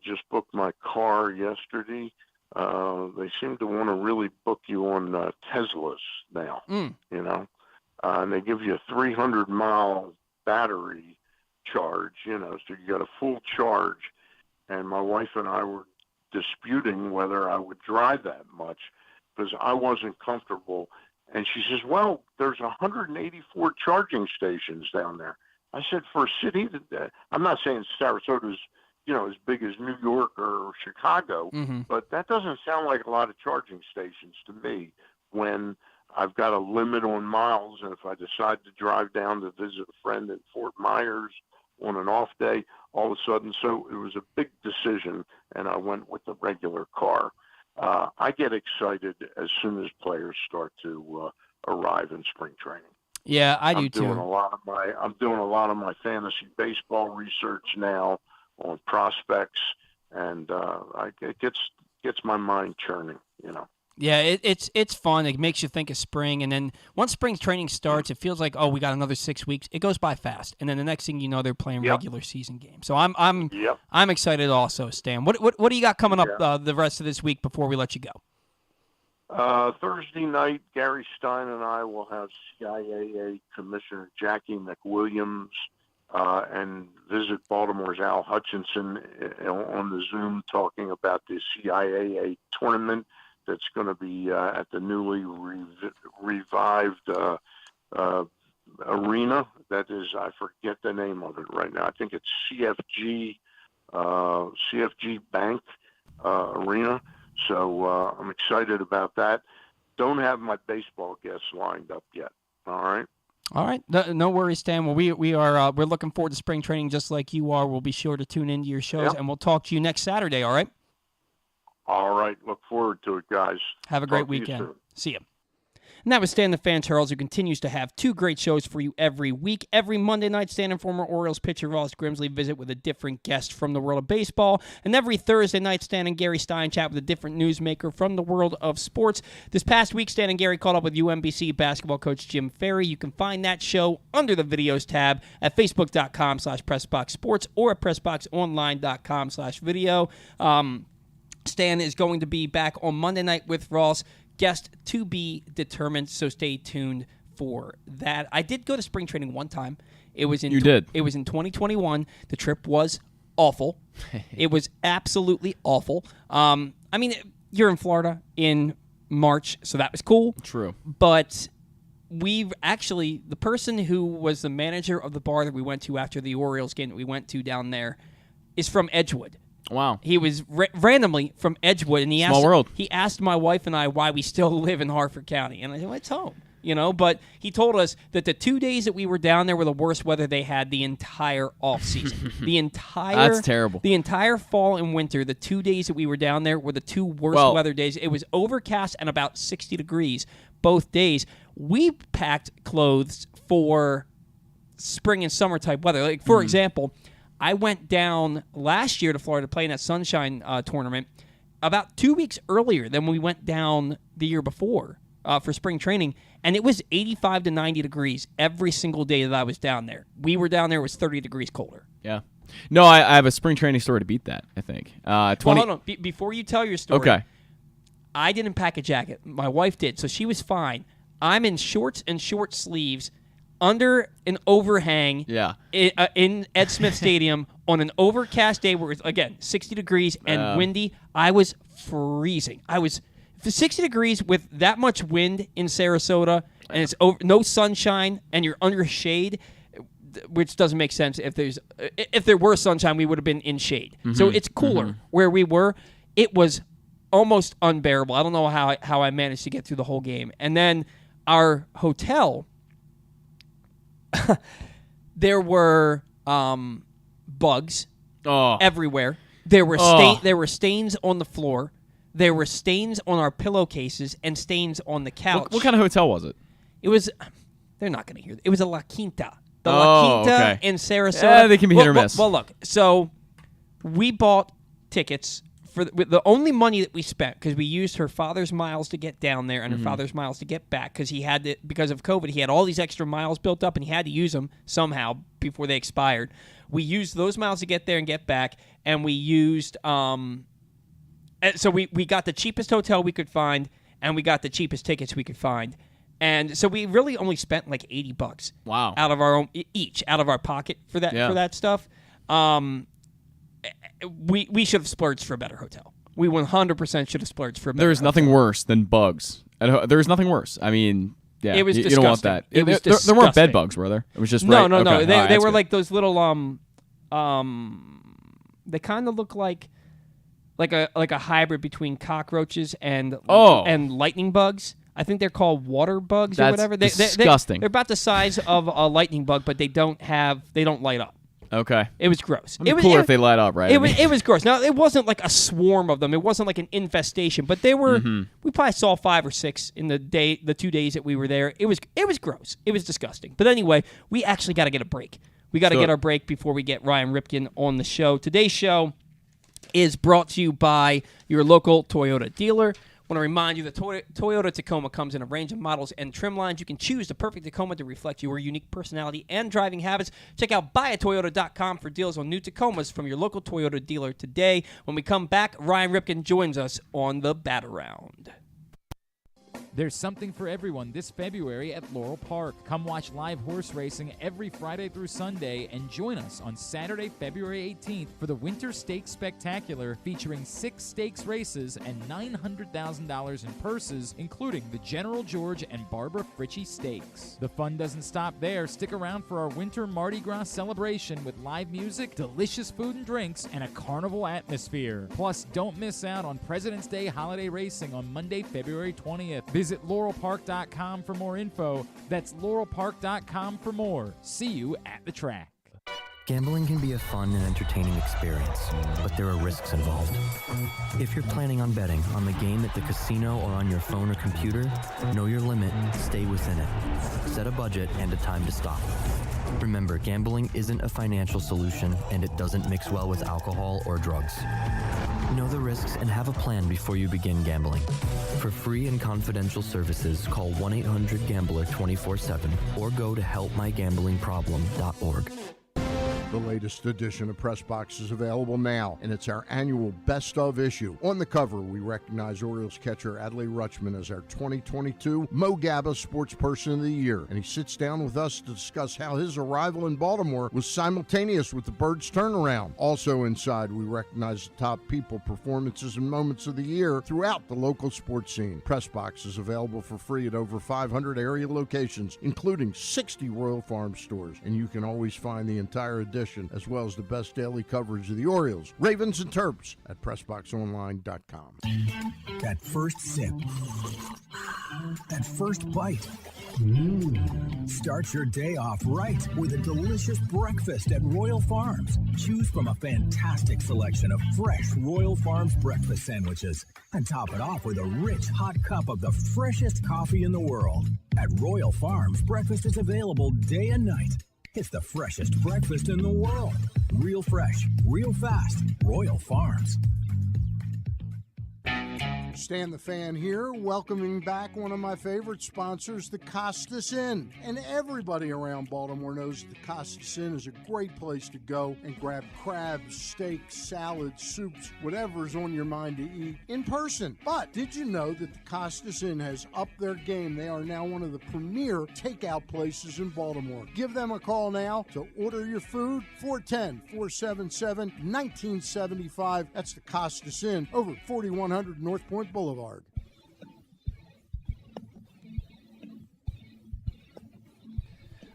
Just booked my car yesterday. They seem to want to really book you on Teslas now, you know. And they give you a 300-mile battery charge, you know, so you got a full charge. And my wife and I were disputing whether I would drive that much because I wasn't comfortable. And she says, well, there's 184 charging stations down there. I said, for a city that I'm not saying Sarasota's, you know, as big as New York or Chicago, but that doesn't sound like a lot of charging stations to me when I've got a limit on miles. And if I decide to drive down to visit a friend in Fort Myers on an off day, all of a sudden, so it was a big decision, and I went with the regular car. I get excited as soon as players start to arrive in spring training. Yeah, I do too. I'm doing a lot of my fantasy baseball research now on prospects, and it gets my mind churning, you know. Yeah, it's fun. It makes you think of spring, and then once spring training starts, it feels like, oh, we got another 6 weeks. It goes by fast, and then the next thing you know, they're playing regular season games. So I'm excited also, Stan. What do you got coming up the rest of this week before we let you go? Thursday night, Gary Stein and I will have CIAA Commissioner Jackie McWilliams and visit Baltimore's Al Hutchinson on the Zoom talking about the CIAA tournament that's going to be at the newly revived arena. That is, I forget the name of it right now. I think it's CFG Bank Arena. So I'm excited about that. Don't have my baseball guests lined up yet. All right. All right, no worries, Stan. Well, we're looking forward to spring training just like you are. We'll be sure to tune into your shows, and we'll talk to you next Saturday. All right. All right. Look forward to it, guys. Have a great weekend. See you. And that was Stan the Fan Charles, who continues to have two great shows for you every week. Every Monday night, Stan and former Orioles pitcher Ross Grimsley visit with a different guest from the world of baseball. And every Thursday night, Stan and Gary Stein chat with a different newsmaker from the world of sports. This past week, Stan and Gary caught up with UMBC basketball coach Jim Ferry. You can find that show under the videos tab at facebook.com/PressBoxSports or at PressBoxOnline.com/video. Stan is going to be back on Monday night with Ross. Guest to be determined, so stay tuned for that. I did go to spring training one time. It was in It was in 2021. The trip was awful. It was absolutely awful. I mean, you're in Florida in March, so that was cool. True. But the person who was the manager of the bar that we went to after the Orioles game that we went to down there is from Edgewood. Wow. He was randomly from Edgewood, and he asked my wife and I why we still live in Harford County. And I said, well, it's home, you know. But he told us that the 2 days that we were down there were the worst weather they had the entire offseason. That's terrible. The entire fall and winter, the 2 days that we were down there were the two worst weather days. It was overcast and about 60 degrees both days. We packed clothes for spring and summer type weather. Like, for example, I went down last year to Florida to play in that Sunshine tournament about 2 weeks earlier than we went down the year before for spring training, and it was 85 to 90 degrees every single day that I was down there. We were down there, it was 30 degrees colder. Yeah. No, I have a spring training story to beat that, I think. Well, hold on. Before you tell your story, okay. I didn't pack a jacket. My wife did, so she was fine. I'm in shorts and short sleeves under an overhang in Ed Smith Stadium on an overcast day where it's, again, 60 degrees and windy. I was freezing. I was 60 degrees with that much wind in Sarasota, and it's no sunshine, and you're under shade, which doesn't make sense. If there were sunshine, we would have been in shade. Mm-hmm. So it's cooler where we were. It was almost unbearable. I don't know how I managed to get through the whole game. And then our hotel, there were bugs everywhere. There were there were stains on the floor. There were stains on our pillowcases and stains on the couch. What kind of hotel was it? It was. They're not going to hear. It was a La Quinta. The La Quinta in Sarasota. Yeah, they can be hit or miss. Well, look. So we bought tickets for the only money that we spent, because we used her father's miles to get down there and her father's miles to get back, because because of COVID, he had all these extra miles built up and he had to use them somehow before they expired. We used those miles to get there and get back, and we used so we got the cheapest hotel we could find, and we got the cheapest tickets we could find. And so we really only spent like $80. Wow. Out of our own out of our pocket for that stuff. We should have splurged for a better hotel. We 100% should have splurged for a better hotel. There's nothing worse than bugs. There's nothing worse. I mean, yeah, it was you don't want that. It was there weren't bed bugs, were there? It was just no. Okay. They were like those little they kind of look like a hybrid between cockroaches and lightning bugs. I think they're called water bugs or whatever. Disgusting. They're about the size of a lightning bug, but they don't light up. Okay. It was gross. It'd be cooler if they light up, right? It was gross. Now, it wasn't like a swarm of them. It wasn't like an infestation, but they were. We probably saw 5 or 6 in the 2 days that we were there. It was gross. It was disgusting. But anyway, we actually got to get a break. We got to get our break before we get Ryan Ripken on the show. Today's show is brought to you by your local Toyota dealer. I want to remind you that Toyota Tacoma comes in a range of models and trim lines. You can choose the perfect Tacoma to reflect your unique personality and driving habits. Check out buyatoyota.com for deals on new Tacomas from your local Toyota dealer today. When we come back, Ryan Ripken joins us on the Bat Around. There's something for everyone this February at Laurel Park. Come watch live horse racing every Friday through Sunday and join us on Saturday, February 18th for the Winter Stakes Spectacular, featuring 6 stakes races and $900,000 in purses, including the General George and Barbara Fritchie Stakes. The fun doesn't stop there. Stick around for our Winter Mardi Gras celebration with live music, delicious food and drinks, and a carnival atmosphere. Plus, don't miss out on President's Day holiday racing on Monday, February 20th. Visit laurelpark.com for more info. That's laurelpark.com for more. See you at the track. Gambling can be a fun and entertaining experience, but there are risks involved. If you're planning on betting on the game at the casino or on your phone or computer, know your limit, stay within it. Set a budget and a time to stop. Remember, gambling isn't a financial solution, and it doesn't mix well with alcohol or drugs. Know the risks and have a plan before you begin gambling. For free and confidential services, call 1-800-GAMBLER 24/7 or go to helpmygamblingproblem.org. The latest edition of PressBox is available now, and it's our annual Best Of issue. On the cover, we recognize Orioles catcher Adley Rutschman as our 2022 Mo Gabba Sports Person of the Year, and he sits down with us to discuss how his arrival in Baltimore was simultaneous with the Birds' turnaround. Also inside, we recognize the top people, performances, and moments of the year throughout the local sports scene. PressBox is available for free at over 500 area locations, including 60 Royal Farm stores, and you can always find the entire edition as well as the best daily coverage of the Orioles, Ravens, and Terps at PressBoxOnline.com. That first sip. That first bite. Start your day off right with a delicious breakfast at Royal Farms. Choose from a fantastic selection of fresh Royal Farms breakfast sandwiches and top it off with a rich hot cup of the freshest coffee in the world. At Royal Farms, breakfast is available day and night. It's the freshest breakfast in the world. Real fresh, real fast. Royal Farms. Stan the Fan here, welcoming back one of my favorite sponsors, the Costas Inn. And everybody around Baltimore knows the Costas Inn is a great place to go and grab crabs, steaks, salads, soups, whatever's on your mind to eat in person. But did you know that the Costas Inn has upped their game? They are now one of the premier takeout places in Baltimore. Give them a call now to order your food, 410-477-1975. That's the Costas Inn, over 4100 North Point Boulevard.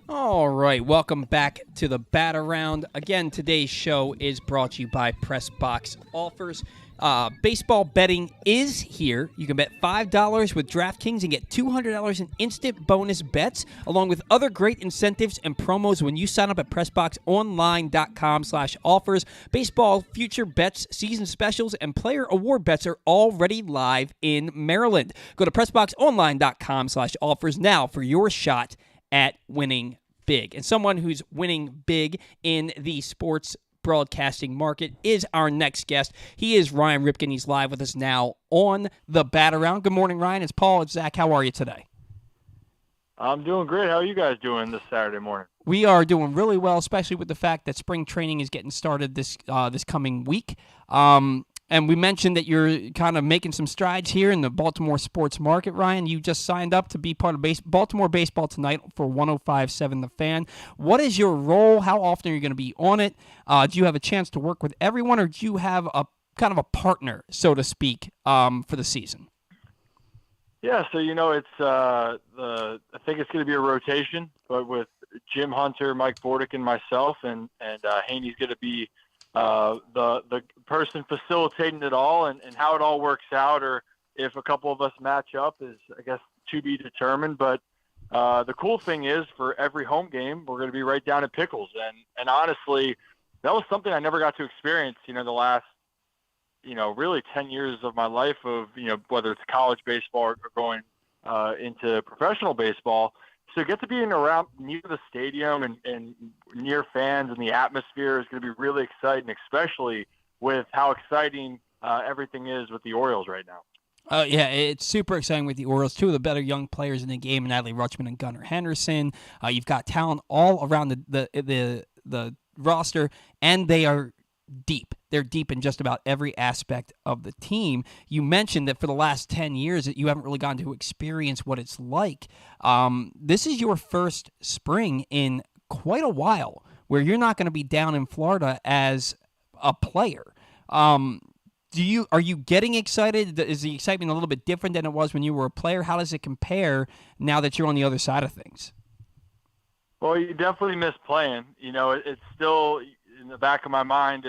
All right, welcome back to the Bat Around. Again, today's show is brought to you by PressBox Offers. Baseball betting is here. You can bet $5 with DraftKings and get $200 in instant bonus bets, along with other great incentives and promos when you sign up at PressBoxOnline.com/offers. Baseball future bets, season specials, and player award bets are already live in Maryland. Go to PressBoxOnline.com/offers now for your shot at winning big. And someone who's winning big in the sports broadcasting market is our next guest. He is Ryan Ripken. He's live with us now on the Bat Around. Good morning, Ryan. It's Paul. It's Zach. How are you today? I'm doing great. How are you guys doing this Saturday morning? We are doing really well, especially with the fact that spring training is getting started this coming week. And we mentioned that you're kind of making some strides here in the Baltimore sports market, Ryan. You just signed up to be part of Baltimore Baseball Tonight for 105.7 The Fan. What is your role? How often are you going to be on it? Do you have a chance to work with everyone, or do you have a kind of a partner, so to speak, for the season? Yeah, so it's I think it's going to be a rotation, but with Jim Hunter, Mike Bordick, and myself, and Haney's going to be the person facilitating it all, and how it all works out, or if a couple of us match up is, I guess, to be determined. But the cool thing is, for every home game, we're going to be right down at Pickles. And honestly, that was something I never got to experience, the last, really 10 years of my life of, whether it's college baseball or going into professional baseball. So get to be around near the stadium and near fans, and the atmosphere is going to be really exciting, especially with how exciting everything is with the Orioles right now. Yeah, it's super exciting with the Orioles. Two of the better young players in the game, Adley Rutschman and Gunnar Henderson. You've got talent all around the roster, and they are deep. They're deep in just about every aspect of the team. You mentioned that for the last 10 years that you haven't really gotten to experience what it's like. This is your first spring in quite a while where you're not going to be down in Florida as a player. Are you getting excited? Is the excitement a little bit different than it was when you were a player? How does it compare now that you're on the other side of things? Well, you definitely miss playing. It's still in the back of my mind.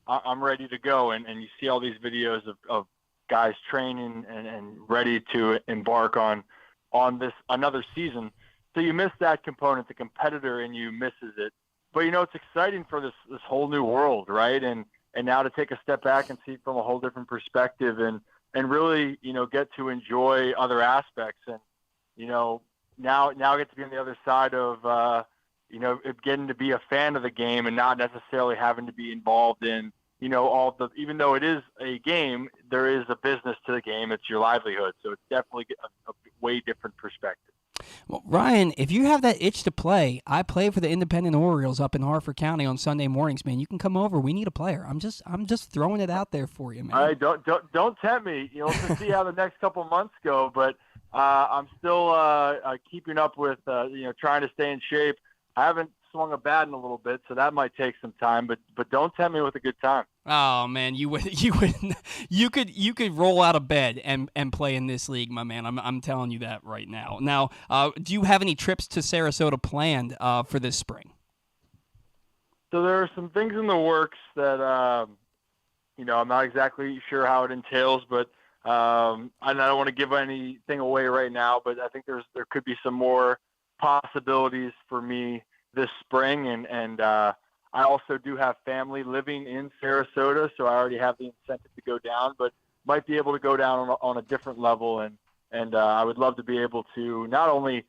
I'm ready to go, and you see all these videos of guys training and ready to embark on this another season. So you miss that component. The competitor in you misses it. But it's exciting for this whole new world, right? And now to take a step back and see it from a whole different perspective, and really get to enjoy other aspects, and now I get to be on the other side of getting to be a fan of the game and not necessarily having to be involved in even though it is a game, there is a business to the game. It's your livelihood. So it's definitely a way different perspective. Well, Ryan, if you have that itch to play, I play for the Independent Orioles up in Harford County on Sunday mornings, man. You can come over. We need a player. I'm just throwing it out there for you, man. All right, don't tempt me. Let's see how the next couple months go. But I'm still keeping up with trying to stay in shape. I haven't swung a bat in a little bit, so that might take some time. But don't tempt me with a good time. Oh man, you could roll out of bed and play in this league, my man. I'm telling you that right now. Now, do you have any trips to Sarasota planned for this spring? So there are some things in the works that I'm not exactly sure how it entails, but I don't want to give anything away right now. But I think there could be some more possibilities for me this spring, and I also do have family living in Sarasota, so I already have the incentive to go down, but might be able to go down on a different level, and I would love to be able to not only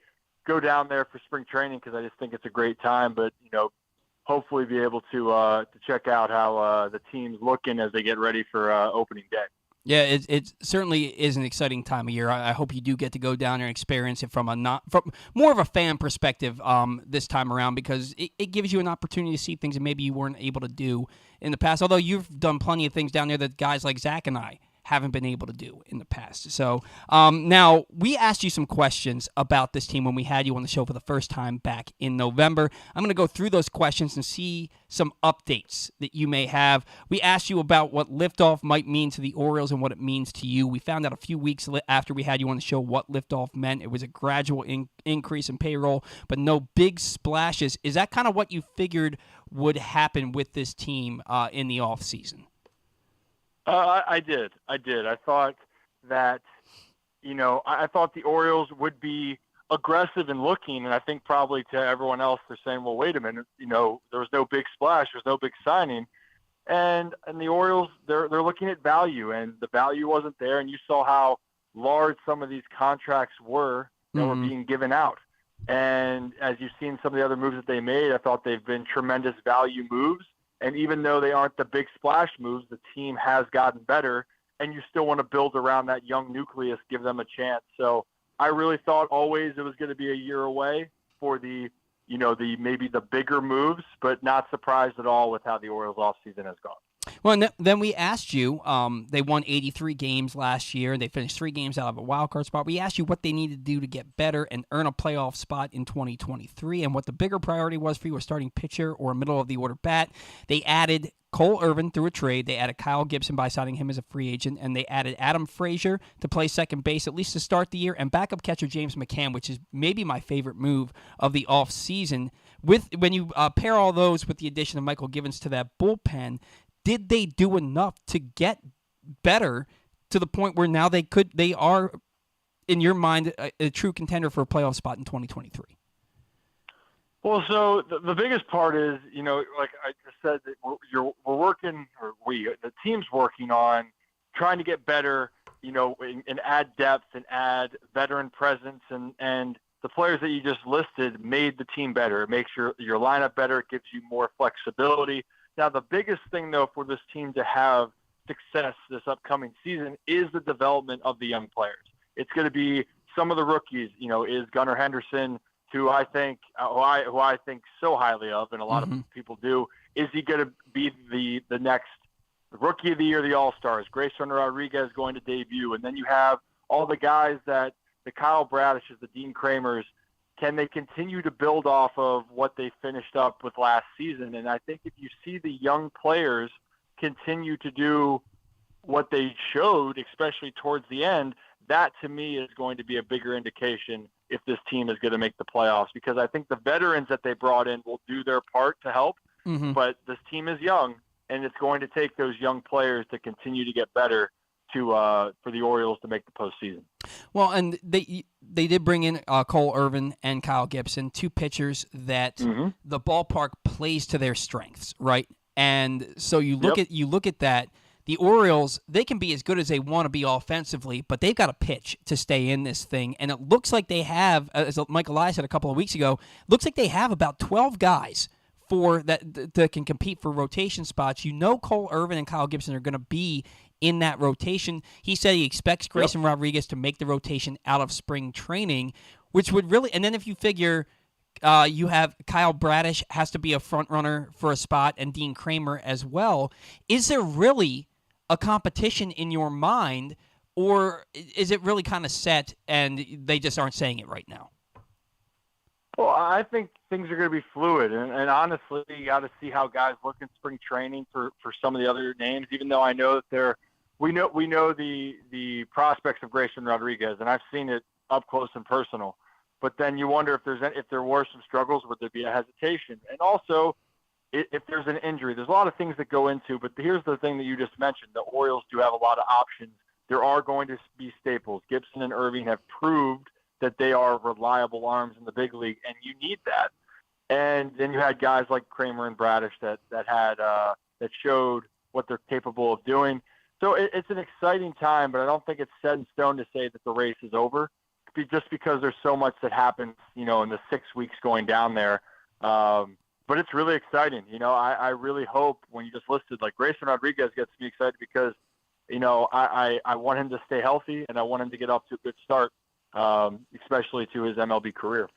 go down there for spring training because I just think it's a great time, but hopefully be able to check out how the team's looking as they get ready for opening day. Yeah, it certainly is an exciting time of year. I hope you do get to go down there and experience it from more of a fan perspective this time around, because it gives you an opportunity to see things that maybe you weren't able to do in the past. Although you've done plenty of things down there that guys like Zach and I haven't been able to do in the past. So now we asked you some questions about this team when we had you on the show for the first time back in November. I'm going to go through those questions and see some updates that you may have. We asked you about what liftoff might mean to the Orioles and what it means to you. We found out a few weeks after we had you on the show what liftoff meant. It was a gradual increase in payroll, but no big splashes. Is that kind of what you figured would happen with this team in the offseason? I did. I thought that, I thought the Orioles would be aggressive in looking, and I think probably to everyone else they're saying, well, wait a minute, there was no big splash, there's no big signing. And the Orioles, they're looking at value, and the value wasn't there, and you saw how large some of these contracts were that were being given out. And as you've seen some of the other moves that they made, I thought they've been tremendous value moves. And even though they aren't the big splash moves, the team has gotten better, and you still want to build around that young nucleus, give them a chance. So I really thought always it was going to be a year away for maybe the bigger moves, but not surprised at all with how the Orioles offseason has gone. Well, and then we asked you, they won 83 games last year, and they finished 3 games out of a wild card spot. We asked you what they needed to do to get better and earn a playoff spot in 2023, and what the bigger priority was for you, a starting pitcher or a middle-of-the-order bat. They added Cole Irvin through a trade. They added Kyle Gibson by signing him as a free agent, and they added Adam Frazier to play second base, at least to start the year, and backup catcher James McCann, which is maybe my favorite move of the offseason. When you pair all those with the addition of Michael Givens to that bullpen, did they do enough to get better to the point where now they are, in your mind, a true contender for a playoff spot in 2023? Well, so the biggest part is, like I just said, that we're working, or the team's working on trying to get better, and add depth and add veteran presence, and the players that you just listed made the team better. It makes your lineup better. It gives you more flexibility. Now, the biggest thing, though, for this team to have success this upcoming season is the development of the young players. It's going to be some of the rookies. Is Gunnar Henderson, who I think so highly of, and a lot of people do. Is he going to be the next rookie of the year, the All-Stars? Grayson Rodriguez going to debut, and then you have all the guys that the Kyle Bradishes, the Dean Kramers. Can they continue to build off of what they finished up with last season? And I think if you see the young players continue to do what they showed, especially towards the end, that to me is going to be a bigger indication if this team is going to make the playoffs, because I think the veterans that they brought in will do their part to help, but this team is young, and it's going to take those young players to continue to get better for the Orioles to make the postseason. Well, and they did bring in Cole Irvin and Kyle Gibson, 2 pitchers that the ballpark plays to their strengths, right? And so you look at that. The Orioles, they can be as good as they want to be offensively, but they've got to pitch to stay in this thing. And it looks like they have, as Mike Elias said a couple of weeks ago, looks like they have about 12 guys for that can compete for rotation spots. Cole Irvin and Kyle Gibson are going to be in that rotation. He said he expects Grayson Rodriguez to make the rotation out of spring training, which would really, and then if you figure you have Kyle Bradish has to be a front runner for a spot, and Dean Kramer as well. Is there really a competition in your mind, or is it really kind of set and they just aren't saying it right now? Well, I think things are going to be fluid, and honestly, you got to see how guys look in spring training for some of the other names. Even though I know that we know the prospects of Grayson Rodriguez, and I've seen it up close and personal. But then you wonder if there were some struggles, would there be a hesitation? And also, if there's an injury, there's a lot of things that go into. But here's the thing that you just mentioned: the Orioles do have a lot of options. There are going to be staples. Gibson and Irving have proved that they are reliable arms in the big league, and you need that. And then you had guys like Kramer and Bradish that showed what they're capable of doing. So it's an exciting time, but I don't think it's set in stone to say that the race is over, just because there's so much that happens, in the 6 weeks going down there. But it's really exciting. I really hope, when you just listed, like, Grayson Rodriguez gets me excited because, I want him to stay healthy, and I want him to get off to a good start, especially to his MLB career.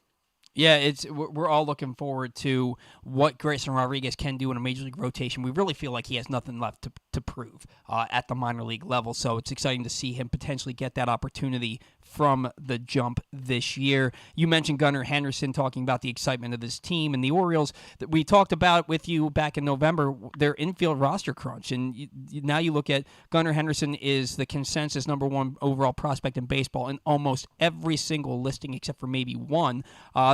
Yeah, we're all looking forward to what Grayson Rodriguez can do in a major league rotation. We really feel like he has nothing left to prove at the minor league level, so it's exciting to see him potentially get that opportunity from the jump this year. You mentioned Gunnar Henderson talking about the excitement of this team and the Orioles that we talked about with you back in November, their infield roster crunch, and now you look at Gunnar Henderson is the consensus number one overall prospect in baseball in almost every single listing except for maybe one.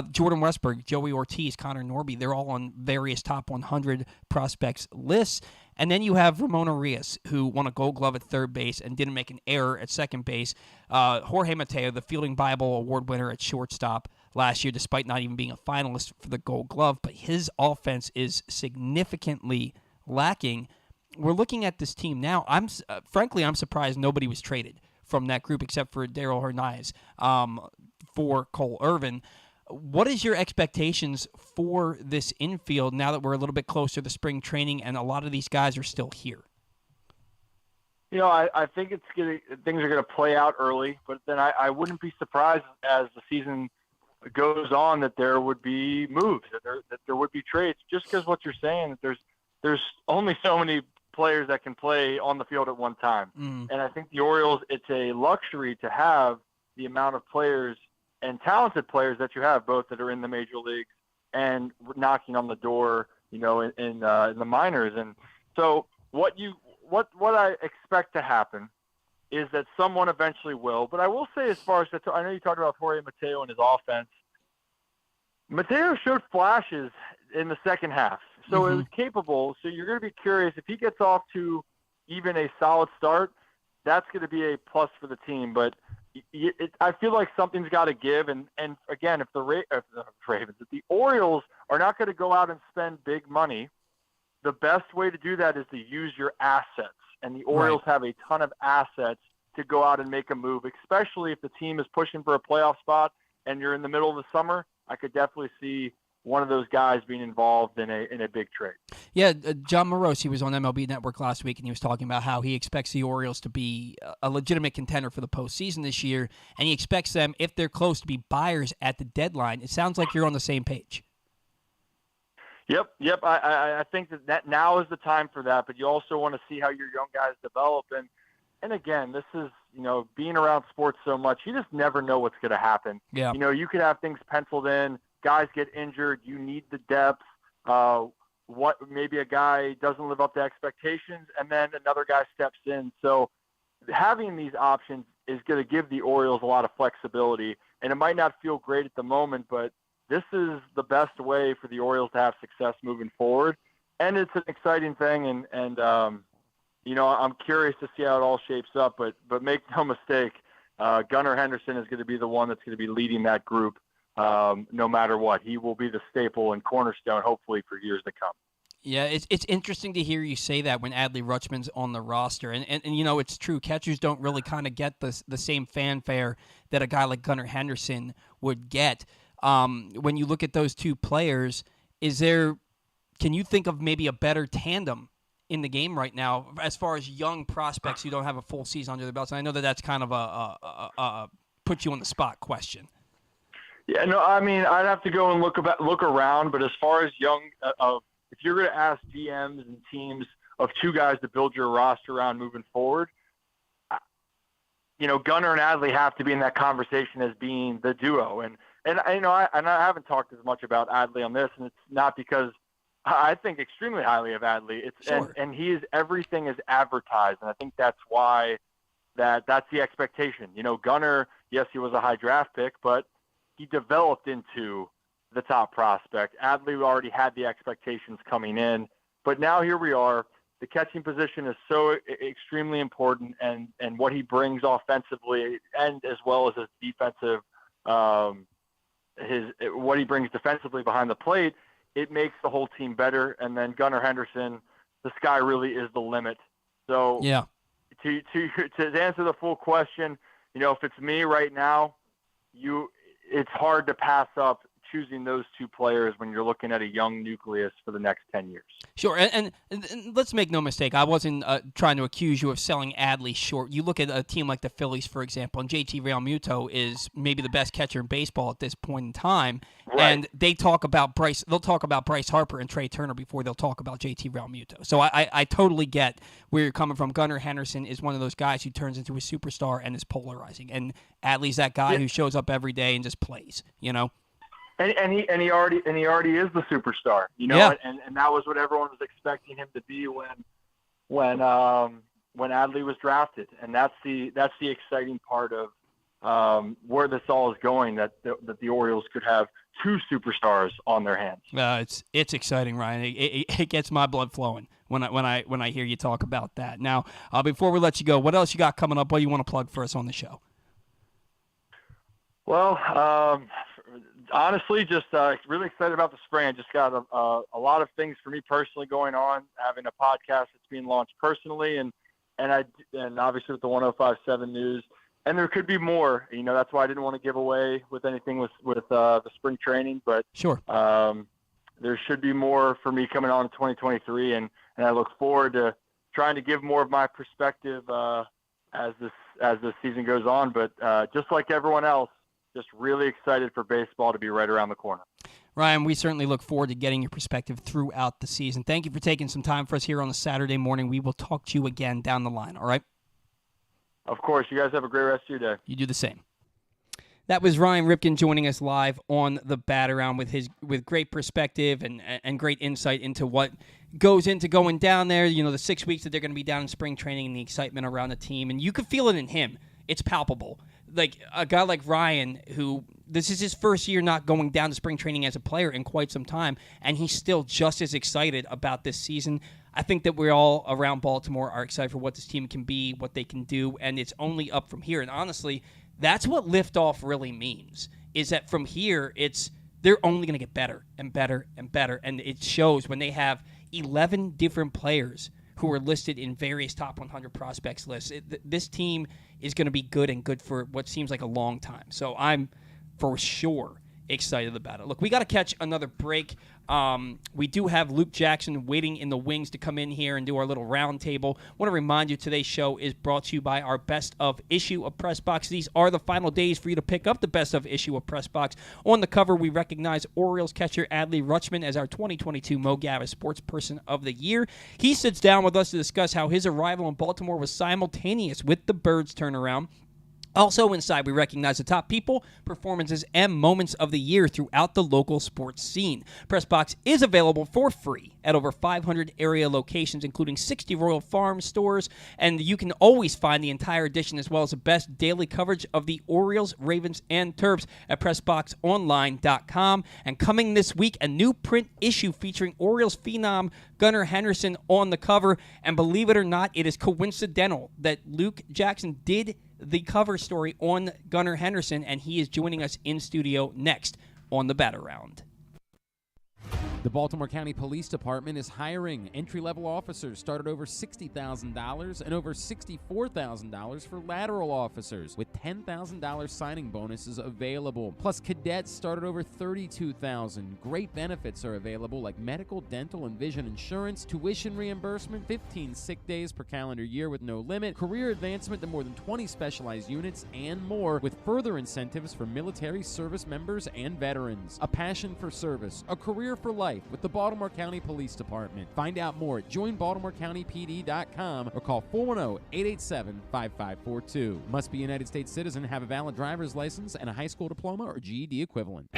Jordan Westburg, Joey Ortiz, Connor Norby, they're all on various top 100 prospects lists. And then you have Ramon Arias, who won a Gold Glove at third base and didn't make an error at second base. Jorge Mateo, the Fielding Bible Award winner at shortstop last year, despite not even being a finalist for the Gold Glove. But his offense is significantly lacking. We're looking at this team now. Frankly, I'm surprised nobody was traded from that group except for Darell Hernandez for Cole Irvin. What is your expectations for this infield now that we're a little bit closer to spring training and a lot of these guys are still here? I think things are gonna play out early, but then I wouldn't be surprised as the season goes on that there would be moves, that there would be trades. Just because what you're saying, that there's only so many players that can play on the field at one time, and I think the Orioles, it's a luxury to have the amount of players and talented players that you have, both that are in the major leagues and knocking on the door, in the minors. And so what I expect to happen is that someone eventually will. But I will say, as far as I know you talked about Jorge Mateo and his offense. Mateo showed flashes in the second half, so it was capable. So you're going to be curious if he gets off to even a solid start. That's going to be a plus for the team, but I feel like something's got to give, and again, if the Orioles are not going to go out and spend big money, the best way to do that is to use your assets, and the Orioles have a ton of assets to go out and make a move, especially if the team is pushing for a playoff spot and you're in the middle of the summer. I could definitely see one of those guys being involved in a big trade. Yeah, John Morosi was on MLB Network last week, and he was talking about how he expects the Orioles to be a legitimate contender for the postseason this year, and he expects them, if they're close, to be buyers at the deadline. It sounds like you're on the same page. Yep. I think that now is the time for that, but you also want to see how your young guys develop. And again, this is, being around sports so much, you just never know what's going to happen. Yeah. You could have things penciled in, guys get injured, you need the depth. Maybe a guy doesn't live up to expectations, and then another guy steps in. So having these options is going to give the Orioles a lot of flexibility, and it might not feel great at the moment, but this is the best way for the Orioles to have success moving forward. And it's an exciting thing, and I'm curious to see how it all shapes up, but make no mistake, Gunnar Henderson is going to be the one that's going to be leading that group. No matter what, he will be the staple and cornerstone, hopefully, for years to come. Yeah, it's interesting to hear you say that when Adley Rutschman's on the roster, and it's true. Catchers don't really kind of get the same fanfare that a guy like Gunnar Henderson would get. When you look at those two players, can you think of maybe a better tandem in the game right now as far as young prospects who don't have a full season under their belts? And I know that's kind of a put you on the spot question. Yeah, no, I mean, I'd have to go and look around, but as far as young, if you're going to ask GMs and teams of two guys to build your roster around moving forward, Gunnar and Adley have to be in that conversation as being the duo. And I haven't talked as much about Adley on this, and it's not because I think extremely highly of Adley. And he is everything is advertised, and I think that's why that's the expectation. Gunnar, yes, he was a high draft pick, but he developed into the top prospect. Adley already had the expectations coming in, but now here we are. The catching position is so extremely important, and what he brings offensively and as well as his defensive, what he brings defensively behind the plate, it makes the whole team better. And then Gunnar Henderson, the sky really is the limit. So yeah, to answer the full question, if it's me right now, it's hard to pass up choosing those two players when you're looking at a young nucleus for the next 10 years. Sure, and let's make no mistake. I wasn't trying to accuse you of selling Adley short. You look at a team like the Phillies, for example, and JT Realmuto is maybe the best catcher in baseball at this point in time. Right. And they talk about Bryce. They'll talk about Bryce Harper and Trey Turner before they'll talk about JT Realmuto. So I totally get where you're coming from. Gunnar Henderson is one of those guys who turns into a superstar and is polarizing. And Adley's that guy who shows up every day and just plays. You know. And he already is the superstar, you know, Yeah. and that was what everyone was expecting him to be when Adley was drafted, and that's the exciting part of where this all is going. That the Orioles could have two superstars on their hands. It's exciting, Ryan. It gets my blood flowing when I hear you talk about that. Now, before we let you go, what else you got coming up? What do you want to plug for us on the show? Well, honestly, just really excited about the spring. I just got a lot of things for me personally going on. Having a podcast that's being launched personally, and obviously with the 105.7 News. And there could be more. You know, that's why I didn't want to give away with anything with the spring training. But sure, there should be more for me coming on in 2023, and I look forward to trying to give more of my perspective as this season goes on. But just like everyone else, just really excited for baseball to be right around the corner. Ryan, we certainly look forward to getting your perspective throughout the season. Thank you for taking some time for us here on a Saturday morning. We will talk to you again down the line, all right? Of course. You guys have a great rest of your day. You do the same. That was Ryan Ripken joining us live on the Bat Around with great perspective and great insight into what goes into going down there. You know, the 6 weeks that they're going to be down in spring training and the excitement around the team. And you can feel it in him. It's palpable. Like a guy like Ryan, who this is his first year not going down to spring training as a player in quite some time, and he's still just as excited about this season. I think that we're all around Baltimore are excited for what this team can be, what they can do, and it's only up from here. And honestly, that's what liftoff really means, is that from here, they're only going to get better and better and better. And it shows when they have 11 different players who are listed in various top 100 prospects lists. This team is going to be good and good for what seems like a long time. So I'm for sure excited about it. Look, we got to catch another break. We do have Luke Jackson waiting in the wings to come in here and do our little round table. I want to remind you today's show is brought to you by our Best of issue of PressBox. These are the final days for you to pick up the Best of issue of PressBox. On the cover, we recognize Orioles catcher Adley Rutschman as our 2022 Mo Gabba Sports Person of the Year. He sits down with us to discuss how his arrival in Baltimore was simultaneous with the Birds' turnaround. Also inside, we recognize the top people, performances, and moments of the year throughout the local sports scene. PressBox is available for free at over 500 area locations, including 60 Royal Farm stores, and you can always find the entire edition as well as the best daily coverage of the Orioles, Ravens, and Terps at PressBoxOnline.com. And coming this week, a new print issue featuring Orioles phenom Gunnar Henderson on the cover. And believe it or not, it is coincidental that Luke Jackson did the cover story on Gunnar Henderson, and he is joining us in studio next on the Bat Around. The Baltimore County Police Department is hiring. Entry-level officers start at over $60,000 and over $64,000 for lateral officers, with $10,000 signing bonuses available. Plus, cadets start at over $32,000. Great benefits are available like medical, dental, and vision insurance, tuition reimbursement, 15 sick days per calendar year with no limit, career advancement to more than 20 specialized units, and more, with further incentives for military service members and veterans. A passion for service, a career for life with the Baltimore County Police Department. Find out more at joinbaltimorecountypd.com or call 410-887-5542. Must be a United States citizen, have a valid driver's license, and a high school diploma or GED equivalent.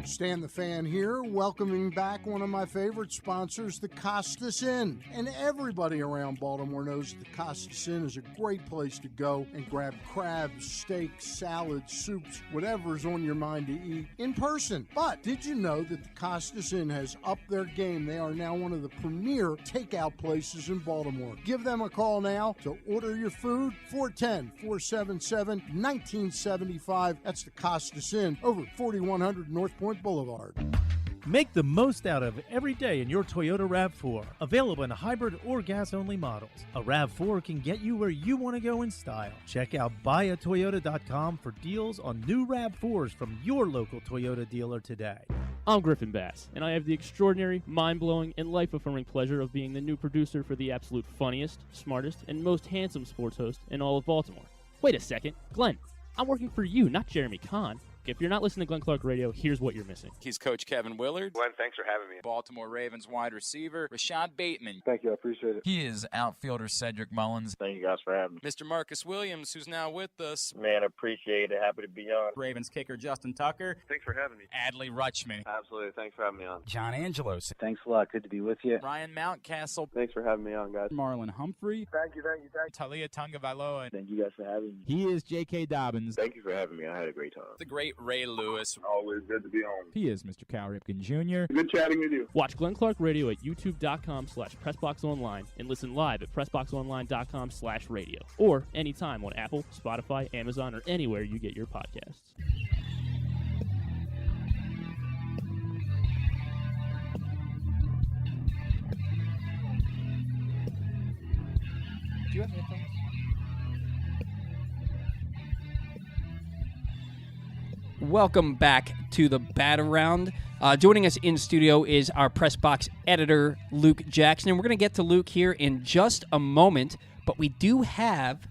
Stan the Fan here, welcoming back one of my favorite sponsors, the Costas Inn. And everybody around Baltimore knows the Costas Inn is a great place to go and grab crabs, steaks, salads, soups, whatever's on your mind to eat in person. But did you know that the Costas Inn has upped their game? They are now one of the premier takeout places in Baltimore. Give them a call now to order your food, 410-477-1975. That's the Costas Inn over 4100 North Point Boulevard. Make the most out of every day in your Toyota RAV4. Available in hybrid or gas-only models. A RAV4 can get you where you want to go in style. Check out buyatoyota.com for deals on new RAV4s from your local Toyota dealer today. I'm Griffin Bass, and I have the extraordinary, mind-blowing, and life-affirming pleasure of being the new producer for the absolute funniest, smartest, and most handsome sports host in all of Baltimore. Wait a second, Glenn, I'm working for you, not Jeremy Kahn. If you're not listening to Glenn Clark Radio, here's what you're missing. He's Coach Kevin Willard. Glenn, thanks for having me. Baltimore Ravens wide receiver, Rashad Bateman. Thank you, I appreciate it. He is outfielder Cedric Mullins. Thank you guys for having me. Mr. Marcus Williams, who's now with us. Man, appreciate it. Happy to be on. Ravens kicker Justin Tucker. Thanks for having me. Adley Rutschman. Absolutely, thanks for having me on. John Angelos. Thanks a lot. Good to be with you. Ryan Mountcastle. Thanks for having me on, guys. Marlon Humphrey. Thank you. Talia Tungavailoa. Thank you guys for having me. He is J.K. Dobbins. Thank you for having me. I had a great time. The great Ray Lewis. Always good to be on. He is Mr. Cal Ripken Jr. Good chatting with you. Watch Glenn Clark Radio at youtube.com/PressBoxOnline and listen live at PressBoxOnline.com/radio or anytime on Apple, Spotify, Amazon, or anywhere you get your podcasts. Do you have headphones? Welcome back to the Bat Around. Joining us in studio is our PressBox editor, Luke Jackson. And we're going to get to Luke here in just a moment, but we do have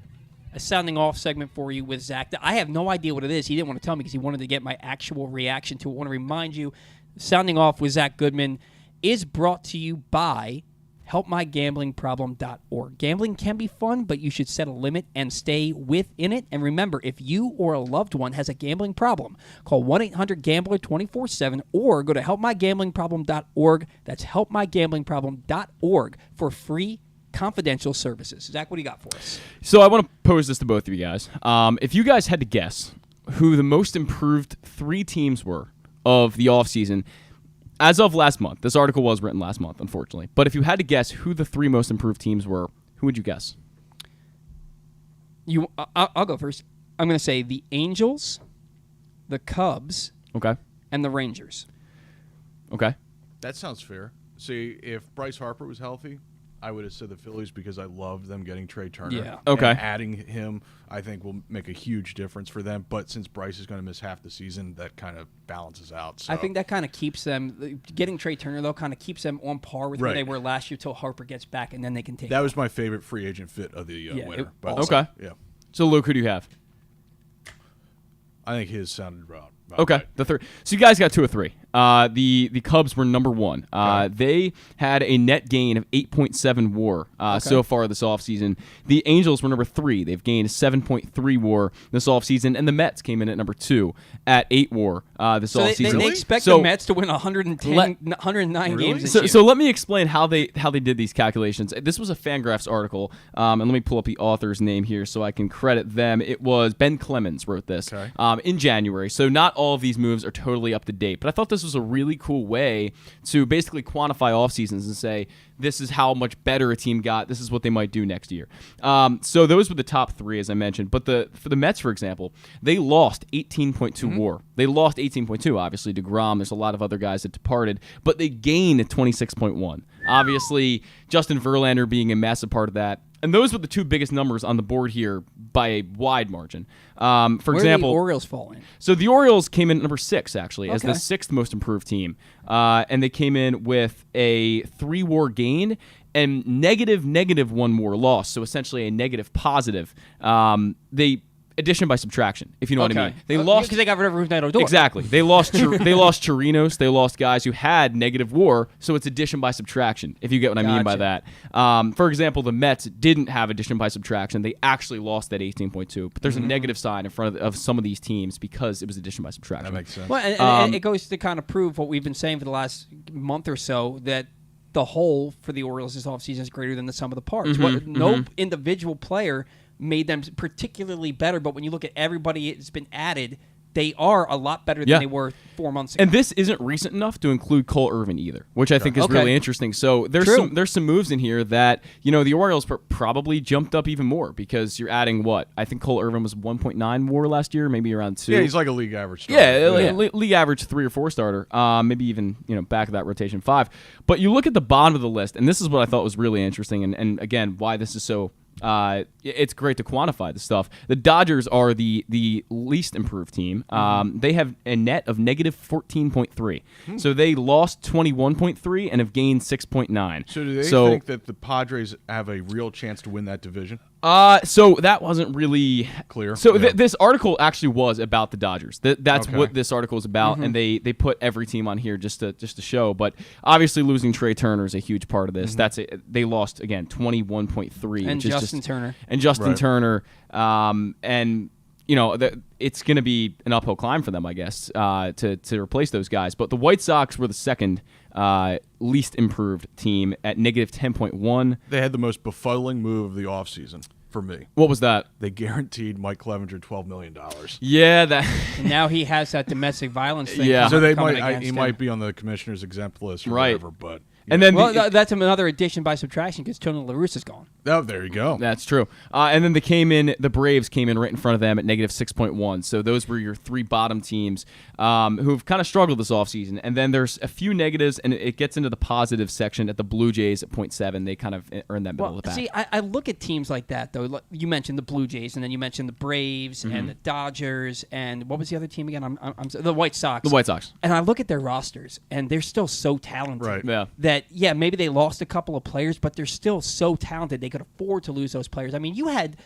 a sounding off segment for you with Zach. I have no idea what it is. He didn't want to tell me because he wanted to get my actual reaction to it. I want to remind you, Sounding Off with Zach Goodman is brought to you by helpmygamblingproblem.org. Gambling can be fun, but you should set a limit and stay within it. And remember, if you or a loved one has a gambling problem, call 1-800-GAMBLER 24/7 or go to helpmygamblingproblem.org. That's helpmygamblingproblem.org for free confidential services. Zach, what do you got for us? So I want to pose this to both of you guys. If you guys had to guess who the most improved 3 teams were of the offseason, as of last month, this article was written last month, unfortunately, but if you had to guess who the 3 most improved teams were, who would you guess? I'll go first. I'm going to say the Angels, the Cubs, and the Rangers. Okay. That sounds fair. See, if Bryce Harper was healthy, I would have said the Phillies because I loved them getting Trey Turner. Yeah. Okay. And adding him, I think, will make a huge difference for them. But since Bryce is going to miss half the season, that kind of balances out. So. I think that kind of keeps them, getting Trey Turner, though, kind of keeps them on par with where they were last year till Harper gets back, and then they can take That was my favorite free agent fit of the winter. Okay. Yeah. So, Luke, who do you have? I think his sounded right. Okay, the 3rd. So you guys got 2 or 3. The Cubs were number 1. They had a net gain of 8.7 WAR so far this offseason. The Angels were number 3. They've gained 7.3 WAR this offseason, and the Mets came in at number 2 at 8 WAR this offseason. They expect the Mets to win 109 games this year. So let me explain how they did these calculations. This was a Fangraphs article, and let me pull up the author's name here so I can credit them. It was Ben Clemens wrote this in January. So not all of these moves are totally up to date, but I thought this was a really cool way to basically quantify off seasons and say this is how much better a team got. This is what they might do next year. So those were the top 3, as I mentioned. But for the Mets, for example, they lost 18.2 WAR. They lost 18.2. Obviously, DeGrom. There's a lot of other guys that departed, but they gained 26.1. Obviously, Justin Verlander being a massive part of that. And those were the 2 biggest numbers on the board here by a wide margin. For example, where did the Orioles fall in? So the Orioles came in at number 6, actually, as the 6th most improved team. And they came in with a 3 WAR gain and -1 WAR loss, so essentially a negative positive. They addition by subtraction, if you know what I mean. They lost because they got rid of Rougned Odor. Exactly. They lost Chirinos. They lost guys who had negative WAR, so it's addition by subtraction, if you get what I mean by that. For example, the Mets didn't have addition by subtraction. They actually lost that 18.2, but there's a negative sign in front of some of these teams because it was addition by subtraction. That makes sense. Well, and it goes to kind of prove what we've been saying for the last month or so, that the whole for the Orioles this offseason is greater than the sum of the parts. No individual player made them particularly better, but when you look at everybody that's been added, they are a lot better than Yeah. they were 4 months ago. And this isn't recent enough to include Cole Irvin either, which I think is really interesting. So there's some moves in here that, the Orioles probably jumped up even more because you're adding what? I think Cole Irvin was 1.9 WAR last year, maybe around 2. Yeah, he's like a league average starter. Yeah, league average 3 or 4 starter. Maybe even, back of that rotation 5. But you look at the bottom of the list, and this is what I thought was really interesting, and again, why this is so it's great to quantify this stuff. The Dodgers are the least improved team. They have a net of negative 14.3. So they lost 21.3 and have gained 6.9. So do they think that the Padres have a real chance to win that division? So that wasn't really clear. So this article actually was about the Dodgers. That's what this article is about, and they put every team on here just to show. But obviously, losing Trey Turner is a huge part of this. They lost again 21.3, and Justin Turner, and it's going to be an uphill climb for them, I guess, to replace those guys. But the White Sox were the second least improved team at negative 10.1. They had the most befuddling move of the offseason for me. What was that? They guaranteed Mike Clevenger $12 million. Yeah, and now he has that domestic violence thing. Yeah, so he might be on the commissioner's exempt list or whatever, but. And then that's another addition by subtraction because Tony La Russa is gone. Oh, there you go. That's true. And then the Braves came in right in front of them at negative 6.1. So those were your 3 bottom teams who've kind of struggled this offseason. And then there's a few negatives, and it gets into the positive section at the Blue Jays at 0.7. They kind of earn that middle of the pack. See, I look at teams like that, though. You mentioned the Blue Jays, and then you mentioned the Braves and the Dodgers, and what was the other team again? I'm the White Sox. The White Sox. And I look at their rosters, and they're still so talented. Right. Yeah. That, maybe they lost a couple of players, but they're still so talented they could afford to lose those players. I mean, you had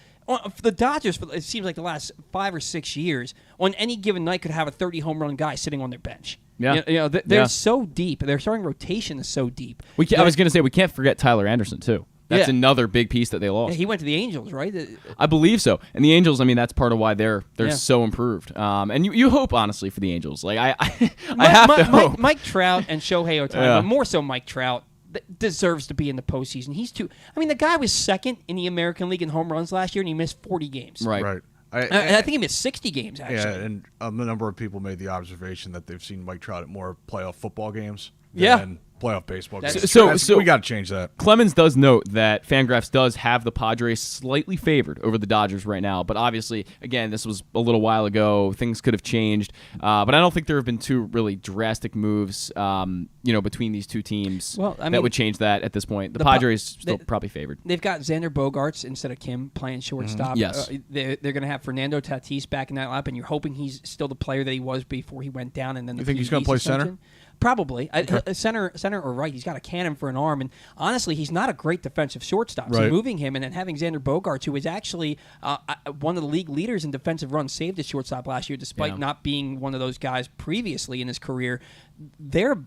the Dodgers, it seems like the last 5 or 6 years, on any given night could have a 30 home run guy sitting on their bench. Yeah. They're so deep. Their starting rotation is so deep. I was going to say, we can't forget Tyler Anderson, too. That's another big piece that they lost. Yeah, he went to the Angels, right? I believe so. And the Angels, I mean, that's part of why they're so improved. And you hope, honestly, for the Angels. Like I have to hope. Mike Trout and Shohei Ohtani, but more so Mike Trout, deserves to be in the postseason. The guy was second in the American League in home runs last year, and he missed 40 games. Right. I think he missed 60 games, actually. Yeah, and a number of people made the observation that they've seen Mike Trout at more playoff football games than playoff baseball games. So we got to change that. Clemens does note that Fangraphs does have the Padres slightly favored over the Dodgers right now, but obviously, again, this was a little while ago. Things could have changed, but I don't think there have been 2 really drastic moves, between these 2 teams that would change that at this point. The Padres still probably favored. They've got Xander Bogaerts instead of Kim playing shortstop. Yes. They're going to have Fernando Tatis back in that lineup, and you're hoping he's still the player that he was before he went down. And then you think he's going to play center? Probably. Center or right. He's got a cannon for an arm. And honestly, he's not a great defensive shortstop. Right. So moving him and then having Xander Bogaerts, who is actually one of the league leaders in defensive runs saved at shortstop last year, despite not being one of those guys previously in his career, they're a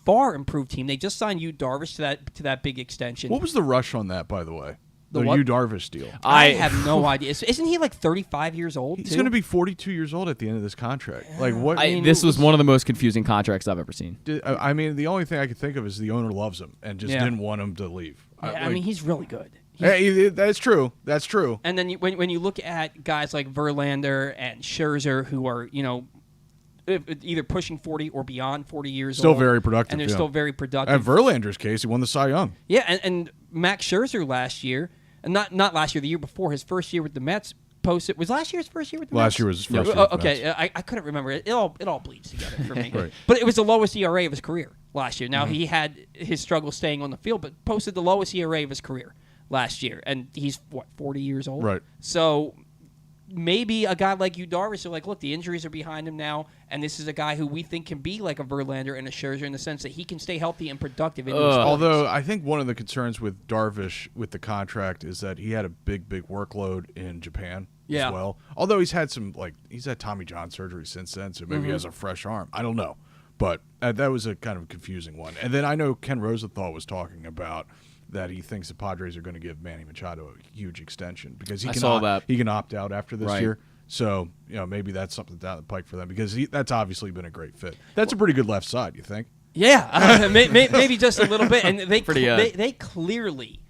far improved team. They just signed Yu Darvish to that big extension. What was the rush on that, by the way? The what? Yu Darvish deal. I have no idea. Isn't he like 35 years old? He's going to be 42 years old at the end of this contract. Like what? This was one of the most confusing contracts I've ever seen. I mean, the only thing I could think of is the owner loves him and just didn't want him to leave. I mean, he's really good. That's true. That's true. And then when you look at guys like Verlander and Scherzer, who are either pushing 40 or beyond 40 years still old. very productive. And they're still very productive. At Verlander's case, he won the Cy Young. Yeah, and Max Scherzer last year, and not last year, the year before, his first year with the Mets, posted. Was last year his first year with the Mets? Last year was his first year with the okay, I couldn't remember. It all bleeds together for me. Right. But it was the lowest ERA of his career last year. Now, he had his struggle staying on the field, but posted the lowest ERA of his career last year. And he's, 40 years old? Right. So maybe a guy like Yu Darvish, like, look, the injuries are behind him now, and this is a guy who we think can be like a Verlander and a Scherzer in the sense that he can stay healthy and productive. Although I think one of the concerns with Darvish with the contract is that he had a big workload in Japan as well. Although he's had Tommy John surgery since then, so maybe he has a fresh arm. I don't know. But that was a kind of confusing one. And then I know Ken Rosenthal was talking about that he thinks the Padres are going to give Manny Machado a huge extension because he can opt out after this year. So maybe that's something down the pike for them because that's obviously been a great fit. That's a pretty good left side, you think? Yeah, maybe just a little bit. And they clearly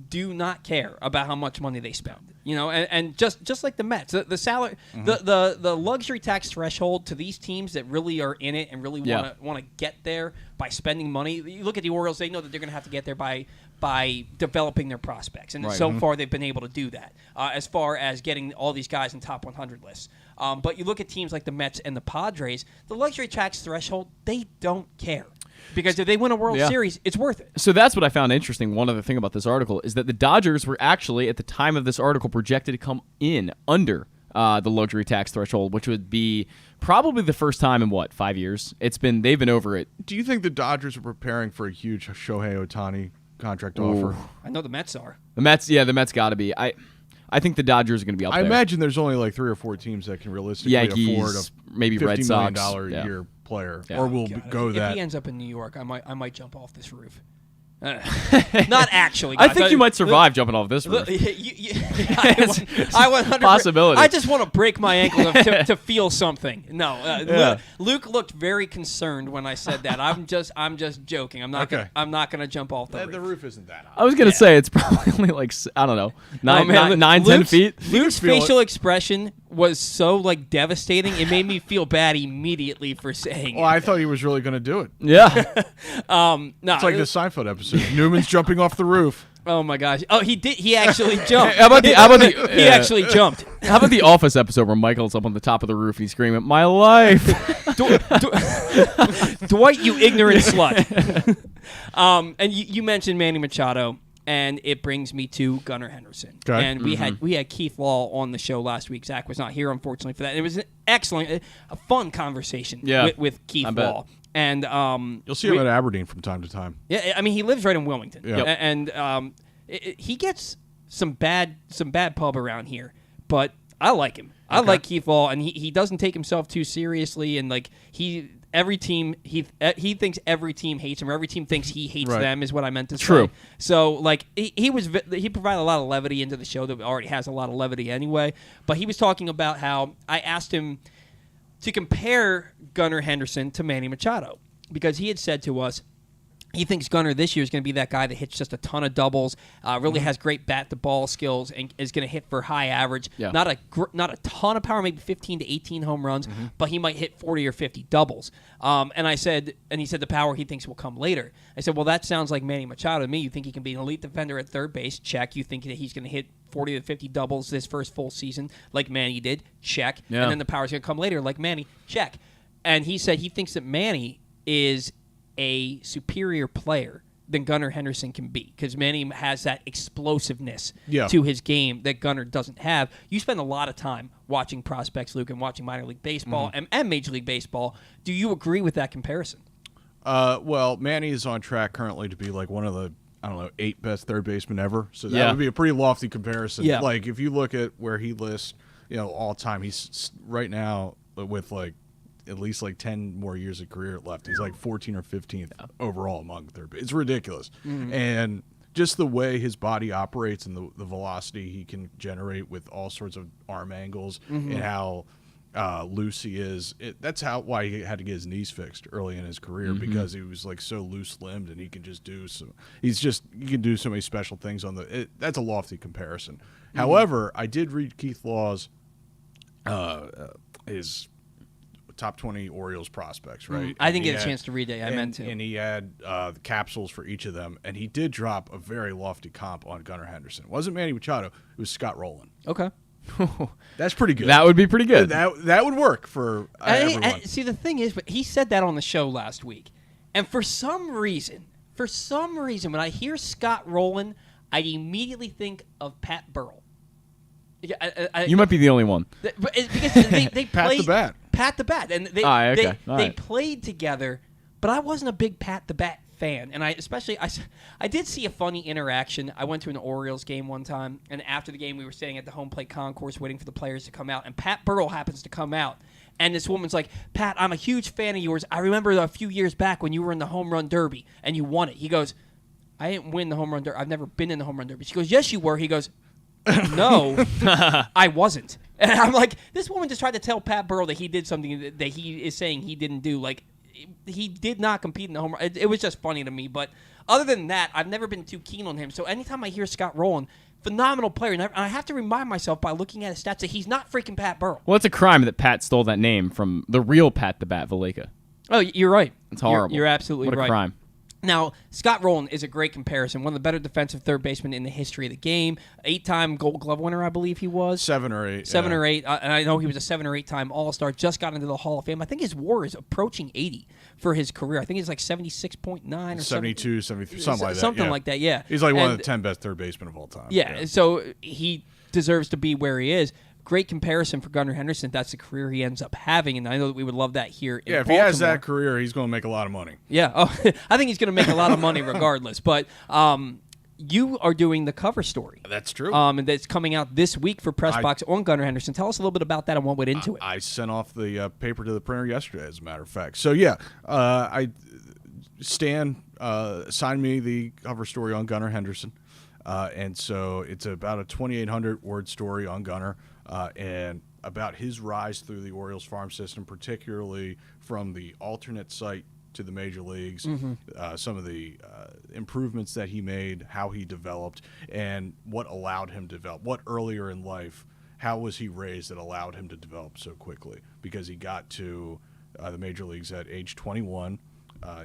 do not care about how much money they spend. And just like the Mets, the salary, the luxury tax threshold to these teams that really are in it and really want to get there by spending money. You look at the Orioles; they know that they're going to have to get there by developing their prospects, and so far they've been able to do that. As far as getting all these guys in top 100 lists, but you look at teams like the Mets and the Padres, the luxury tax threshold, they don't care. Because if they win a World Series, it's worth it. So that's what I found interesting. One other thing about this article is that the Dodgers were actually, at the time of this article, projected to come in under the luxury tax threshold, which would be probably the first time in, 5 years? They've been over it. Do you think the Dodgers are preparing for a huge Shohei Ohtani contract offer? I know the Mets are. The Mets got to be. I think the Dodgers are going to be up there. I imagine there's only like 3 or 4 teams that can realistically Yankees, afford a maybe Red Sox, $50 million a year player, Yeah. or will God, go if that. If he ends up in New York, I might jump off this roof. Not actually. I think you might survive jumping off this roof. I 100%. Possibility. I just want to break my ankle to feel something. No, Luke looked very concerned when I said that. I'm just joking. I'm not gonna jump off the roof. The roof isn't that high. I was going to say it's probably only like, I don't know, 10 feet. Luke's facial expression was so devastating. It made me feel bad immediately for saying Well, I thought he was really going to do it. Yeah. No, It's like the Seinfeld episode. Newman's jumping off the roof. Oh my gosh! Oh, he did. He actually jumped. How about the? He actually jumped. How about the Office episode where Michael's up on the top of the roof and he's screaming, "My life!" Dwight, you ignorant slut. And you mentioned Manny Machado, and it brings me to Gunnar Henderson. Okay. And we had Keith Law on the show last week. Zach was not here, unfortunately, for that. It was an excellent, a fun conversation with Keith Law. And you'll see him at Aberdeen from time to time. Yeah, I mean he lives right in Wilmington. Yeah. And he gets some bad pub around here, but I like him. I like Keith Law, and he doesn't take himself too seriously, and he thinks every team hates him, or every team thinks he hates them, is what I meant to say. True. So he provided a lot of levity into the show that already has a lot of levity anyway. But he was talking about how I asked him to compare Gunnar Henderson to Manny Machado, because he had said to us he thinks Gunnar this year is going to be that guy that hits just a ton of doubles, really has great bat-to-ball skills, and is going to hit for high average. Yeah. Not a ton of power, maybe 15 to 18 home runs, but he might hit 40 or 50 doubles. And he said the power he thinks will come later. I said, well, that sounds like Manny Machado to me. You think he can be an elite defender at third base? Check. You think that he's going to hit 40 to 50 doubles this first full season like Manny did? Check. Yeah. And then the power's going to come later like Manny? Check. And he said he thinks that Manny is a superior player than Gunnar Henderson can be, because Manny has that explosiveness to his game that Gunnar doesn't have. You spend a lot of time watching prospects, Luke, and watching minor league baseball and Major League Baseball. Do you agree with that comparison? Well, Manny is on track currently to be like one of the 8 best third basemen ever. So that would be a pretty lofty comparison. Yeah. Like if you look at where he lists, all time, he's right now with at least 10 more years of career left. He's 14 or 15th overall among third base. It's ridiculous. And just the way his body operates and the velocity he can generate with all sorts of arm angles and how loose he is. That's why he had to get his knees fixed early in his career, because he was so loose-limbed, and he can just do he can do so many special things that's a lofty comparison. However, I did read Keith Law's his top 20 Orioles prospects, right? I didn't get a chance to read that. I meant to. And he had the capsules for each of them, and he did drop a very lofty comp on Gunnar Henderson. It wasn't Manny Machado. It was Scott Rowland. Okay. That's pretty good. That would be pretty good. That would work for everyone. See, the thing is, but he said that on the show last week, and for some reason, when I hear Scott Rowland, I immediately think of Pat Burrell. You might be the only one. Because they played Pat the Bat, and they played together. But I wasn't a big Pat the Bat fan, and I did see a funny interaction. I went to an Orioles game one time, and after the game, we were standing at the home plate concourse waiting for the players to come out, and Pat Burrell happens to come out. And this woman's like, Pat, I'm a huge fan of yours. I remember a few years back when you were in the home run derby and you won it. He goes, I didn't win the home run derby. I've never been in the home run derby. She goes, yes, you were. He goes, no, I wasn't. And I'm like, this woman just tried to tell Pat Burrell that he did something that he is saying he didn't do. He did not compete in the home run. It was just funny to me. But other than that, I've never been too keen on him. So anytime I hear Scott Rowland, phenomenal player, and I have to remind myself by looking at his stats that he's not freaking Pat Burrell. Well, it's a crime that Pat stole that name from the real Pat the Bat Valaika. Oh, you're right. It's horrible. You're absolutely right. What a crime. Now, Scott Rowland is a great comparison. One of the better defensive third basemen in the history of the game. 8-time Gold Glove winner, I believe he was. 7 or 8. 7 or 8. And I know he was a 7 or 8-time All-Star. Just got into the Hall of Fame. I think his WAR is approaching 80 for his career. I think he's like 76.9 or 72, 73, something like that. Something like that, yeah. He's like one of the 10 best third basemen of all time. Yeah, so he deserves to be where he is. Great comparison for Gunnar Henderson. That's the career he ends up having, and I know that we would love that here in if Baltimore. he has that career, he's going to make a lot of money. Yeah, I think he's going to make a lot of money regardless. But you are doing the cover story. That's true. And that's coming out this week for PressBox on Gunnar Henderson. Tell us a little bit about that and what went into it. I sent off the paper to the printer yesterday, as a matter of fact. So, yeah, Stan signed me the cover story on Gunnar Henderson. And so it's about a 2,800-word story on Gunnar. And about his rise through the Orioles farm system, particularly from the alternate site to the major leagues, some of the improvements that he made, how he developed, and what allowed him to develop. What earlier in life, how was he raised that allowed him to develop so quickly? Because he got to the major leagues at age 21.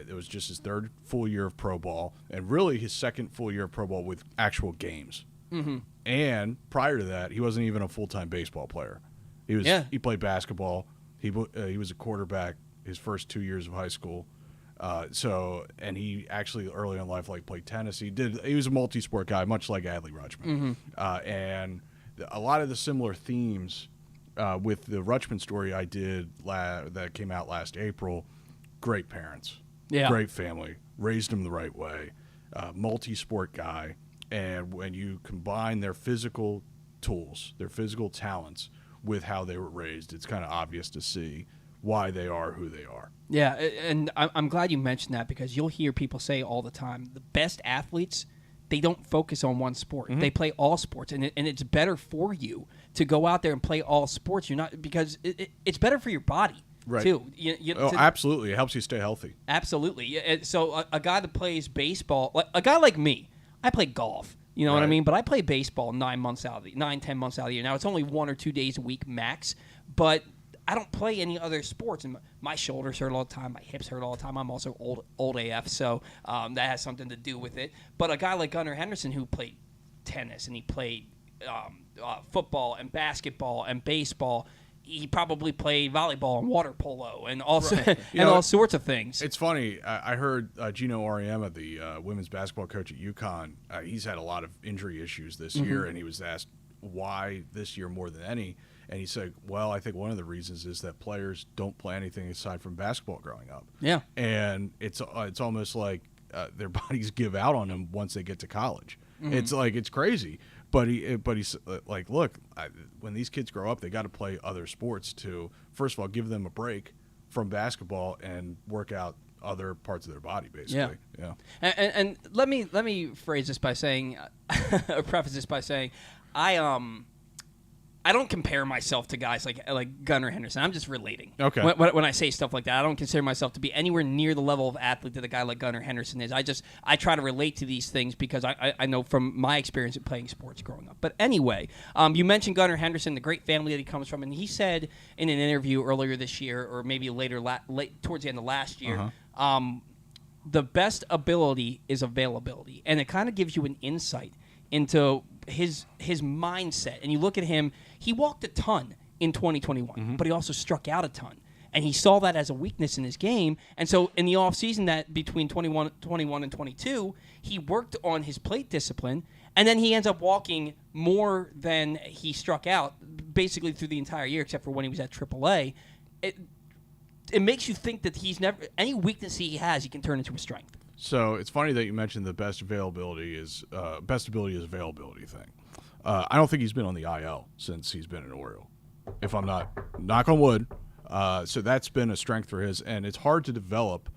It was just his third full year of pro ball, and really his second full year of pro ball with actual games. Mm-hmm. And prior to that, he wasn't even a full-time baseball player. He played basketball. He was a quarterback his first 2 years of high school. And he actually early in life played tennis. He was a multi-sport guy, much like Adley Rutschman. And a lot of the similar themes with the Rutschman story I did that came out last April. Great parents, great family, raised him the right way, multi-sport guy. And when you combine their physical tools, their physical talents with how they were raised, it's kind of obvious to see why they are who they are. Yeah, and I'm glad you mentioned that because you'll hear people say all the time, the best athletes, they don't focus on one sport. They play all sports, and it's better for you to go out there and play all sports. Because it's better for your body. Right. Too. Absolutely. It helps you stay healthy. Absolutely. So a guy that plays baseball, a guy like me, I play golf. You know what I mean? But I play baseball 10 months out of the year. Now, it's only 1 or 2 days a week max, but I don't play any other sports. And my shoulders hurt all the time. My hips hurt all the time. I'm also old AF, so that has something to do with it. But a guy like Gunnar Henderson who played tennis and he played football and basketball and baseball, he probably played volleyball and water polo and also all sorts of things. It's funny. I heard Gino Auriemma, the women's basketball coach at UConn, he's had a lot of injury issues this year, and he was asked why this year more than any. And he said, well, I think one of the reasons is that players don't play anything aside from basketball growing up. Yeah. And it's almost like their bodies give out on them once they get to college. It's crazy. But he's like, look, when these kids grow up, they got to play other sports to, first of all, give them a break from basketball and work out other parts of their body, basically. Yeah. And let me phrase this by saying, or preface this by saying, I don't compare myself to guys like Gunnar Henderson. I'm just relating. Okay. When I say stuff like that, I don't consider myself to be anywhere near the level of athlete that a guy like Gunnar Henderson is. I try to relate to these things because I know from my experience at playing sports growing up. But anyway, you mentioned Gunnar Henderson, the great family that he comes from, and he said in an interview earlier this year, or maybe later, late towards the end of last year, the best ability is availability, and it kind of gives you an insight into his mindset. And you look at him, he walked a ton in 2021, but he also struck out a ton. And he saw that as a weakness in his game. And so in the offseason that between 21 and 22, he worked on his plate discipline, and then he ends up walking more than he struck out basically through the entire year, except for when he was at AAA. It makes you think that he's never – any weakness he has, he can turn into a strength. So it's funny that you mentioned the best ability is availability thing. I don't think he's been on the IL since he's been an Oriole, if I'm not, knock on wood. So that's been a strength for his, and it's hard to develop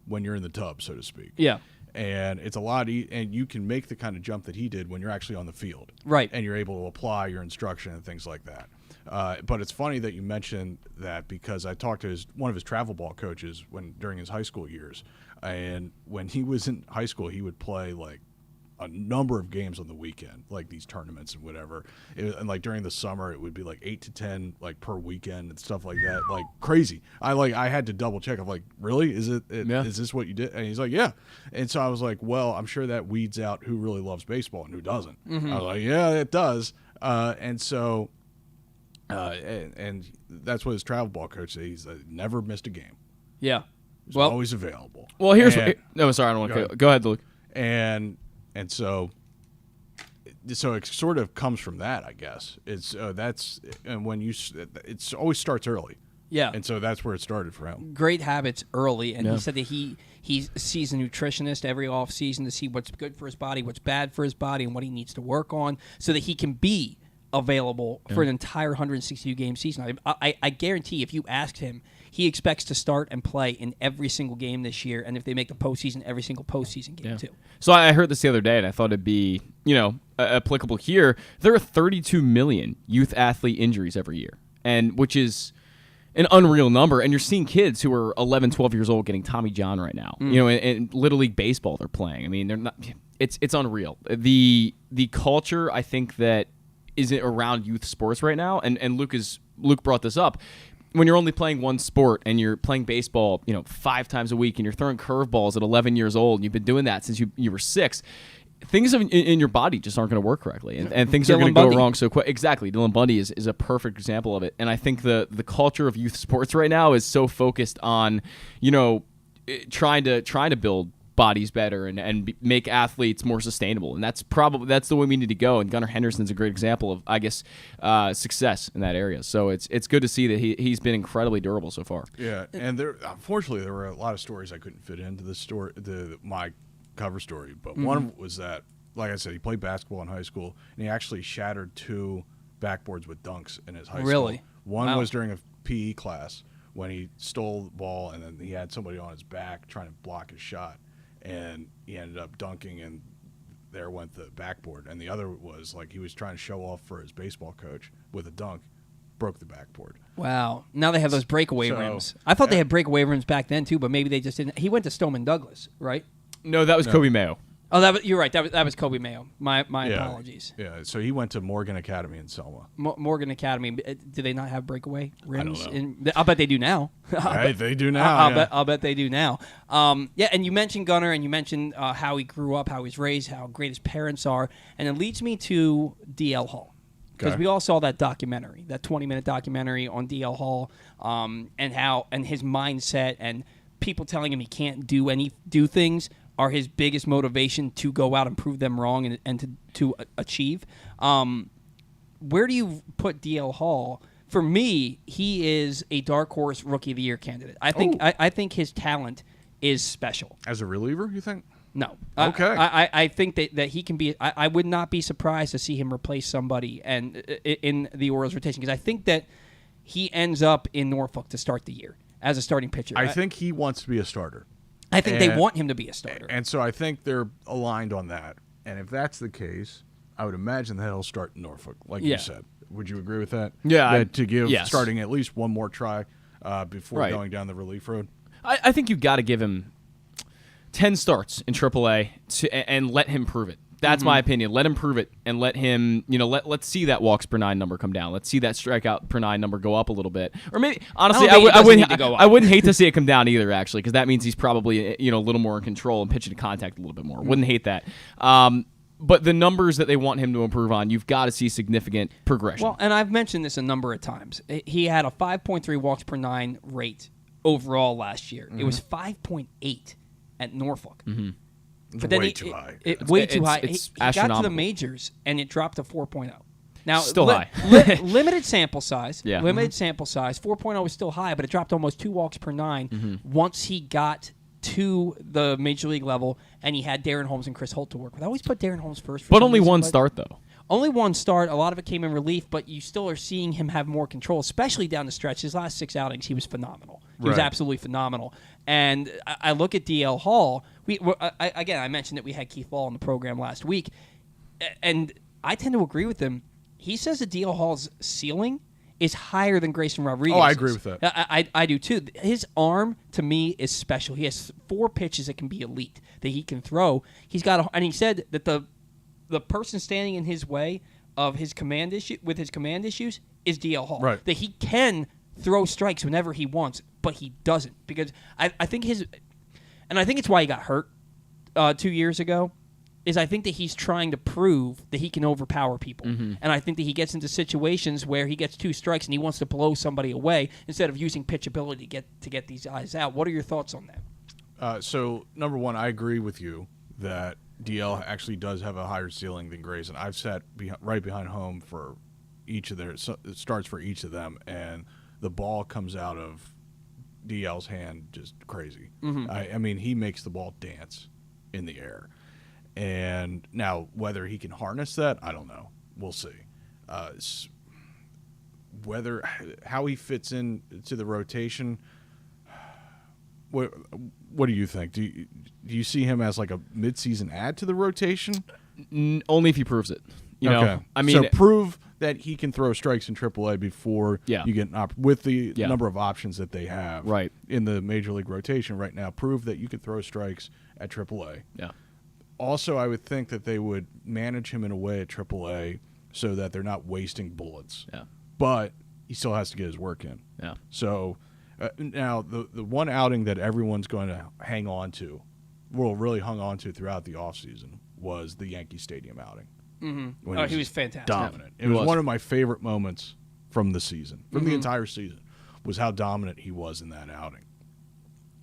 when you're in the tub, so to speak. Yeah. And it's a lot, and you can make the kind of jump that he did when you're actually on the field. Right. And you're able to apply your instruction and things like that. But it's funny that you mentioned that because I talked to one of his travel ball coaches during his high school years, and when he was in high school, he would play like a number of games on the weekend, like these tournaments and whatever. And like during the summer, it would be like 8 to 10 like per weekend and stuff like that, like crazy. I had to double check. I'm like, really? Is this what you did? And he's like, yeah. And so I was like, well, I'm sure that weeds out who really loves baseball and who doesn't. Mm-hmm. I was like, yeah, it does. And so, and that's what his travel ball coach said. He's never missed a game. Yeah. He's always available. Well, here's no, sorry, I don't want to go ahead, Luke. And so it sort of comes from that, I guess. It's and when it always starts early. Yeah. And so that's where it started for him. Great habits early, and he said that he sees a nutritionist every off season to see what's good for his body, what's bad for his body, and what he needs to work on, so that he can be available for an entire 162 game season. I guarantee if you asked him, he expects to start and play in every single game this year, and if they make the postseason, every single postseason game too. So I heard this the other day, and I thought it'd be applicable here. There are 32 million youth athlete injuries every year, and which is an unreal number. And you're seeing kids who are 11, 12 years old getting Tommy John right now. In Little League Baseball they're playing. I mean, they're not. It's unreal. The culture, I think, that is around youth sports right now, and Luke brought this up. When you're only playing one sport and you're playing baseball, 5 times a week, and you're throwing curveballs at 11 years old, and you've been doing that since you were 6, things in your body just aren't going to work correctly, and things are going to go wrong so quick. Exactly. Dylan Bundy is a perfect example of it. And I think the culture of youth sports right now is so focused on, trying to build bodies better and make athletes more sustainable, and that's the way we need to go. And Gunnar Henderson's a great example of, I guess, success in that area. So it's good to see that he's been incredibly durable so far. Yeah, and unfortunately there were a lot of stories I couldn't fit into this story, my cover story, but one was that, like I said, he played basketball in high school, and he actually shattered 2 backboards with dunks in his high school. Really? One was during a PE class when he stole the ball, and then he had somebody on his back trying to block his shot. And he ended up dunking, and there went the backboard. And the other was like he was trying to show off for his baseball coach with a dunk, broke the backboard. Wow. Now they have those breakaway rims. I thought they had breakaway rims back then too, but maybe they just didn't. He went to Stoneman Douglas, right? No, that was Kobe Mayo. Oh, you're right. That was Kobe Mayo. My apologies. Yeah, so he went to Morgan Academy in Selma. Morgan Academy. Do they not have breakaway rims? I don't know. I'll bet they do now. Right, they do now. I'll bet they do now. And you mentioned Gunnar, and you mentioned how he grew up, how he was raised, how great his parents are, and it leads me to D.L. Hall. Because we all saw that documentary, that 20-minute documentary on D.L. Hall, and his mindset, and people telling him he can't do things are his biggest motivation to go out and prove them wrong and to achieve. Where do you put D.L. Hall? For me, he is a dark horse Rookie of the Year candidate. I think his talent is special. As a reliever, you think? No. Okay. I think that he can be. I would not be surprised to see him replace somebody and in the Orioles rotation, because I think that he ends up in Norfolk to start the year as a starting pitcher. I think he wants to be a starter. I think they want him to be a starter. And so I think they're aligned on that. And if that's the case, I would imagine that he'll start in Norfolk, like you said. Would you agree with that? Yeah. To give starting at least one more try before going down the relief road? I think you've got to give him 10 starts in AAA and let him prove it. That's my opinion. Let him prove it, and let him, let's see that walks per 9 number come down. Let's see that strikeout per 9 number go up a little bit. Or maybe, honestly, I wouldn't hate to see it come down either, actually, because that means he's probably, a little more in control and pitching to contact a little bit more. Wouldn't hate that. But the numbers that they want him to improve on, you've got to see significant progression. Well, and I've mentioned this a number of times. He had a 5.3 walks per 9 rate overall last year. It was 5.8 at Norfolk. It's way too high. Way too high. It's he got to the majors, and it dropped to 4.0. Now, still high. Limited sample size. Yeah. Limited sample size. 4.0 is still high, but it dropped almost 2 walks per 9 once he got to the major league level, and he had Darren Holmes and Chris Holt to work with. I always put Darren Holmes first. But only one start, though. Only one start. A lot of it came in relief, but you still are seeing him have more control, especially down the stretch. His last 6 outings, he was phenomenal. He was absolutely phenomenal. And I look at D.L. Hall. I mentioned that we had Keith Law on the program last week, and I tend to agree with him. He says that D.L. Hall's ceiling is higher than Grayson Rodriguez. Oh, I agree with that. I do too. His arm, to me, is special. He has 4 pitches that can be elite, that he can throw. And he said that the person standing in his way of his command issues is DL Hall. Right. That he can throw strikes whenever he wants, but he doesn't. Because I think I think it's why he got hurt 2 years ago, is I think that he's trying to prove that he can overpower people. Mm-hmm. And I think that he gets into situations where he gets 2 strikes and he wants to blow somebody away instead of using pitchability to get these guys out. What are your thoughts on that? So, number one, I agree with you that DL actually does have a higher ceiling than Grayson. I've sat right behind home for each of their starts for each of them, and the ball comes out of DL's hand just crazy. Mm-hmm. I mean, he makes the ball dance in the air. And now, whether he can harness that, I don't know. We'll see. How he fits in to the rotation. What do you think? Do you see him as like a midseason add to the rotation? Only if he proves it. You know, I mean, so prove that he can throw strikes in AAA before you get with the number of options that they have in the major league rotation right now. Prove that you can throw strikes at AAA. Yeah. Also, I would think that they would manage him in a way at AAA so that they're not wasting bullets. Yeah. But he still has to get his work in. Yeah. So now the one outing that everyone's going to hang on to, really hung on to throughout the offseason, was the Yankee Stadium outing. Mm-hmm. He was fantastic. Dominant. It was one of my favorite moments from the season, from the entire season, was how dominant he was in that outing.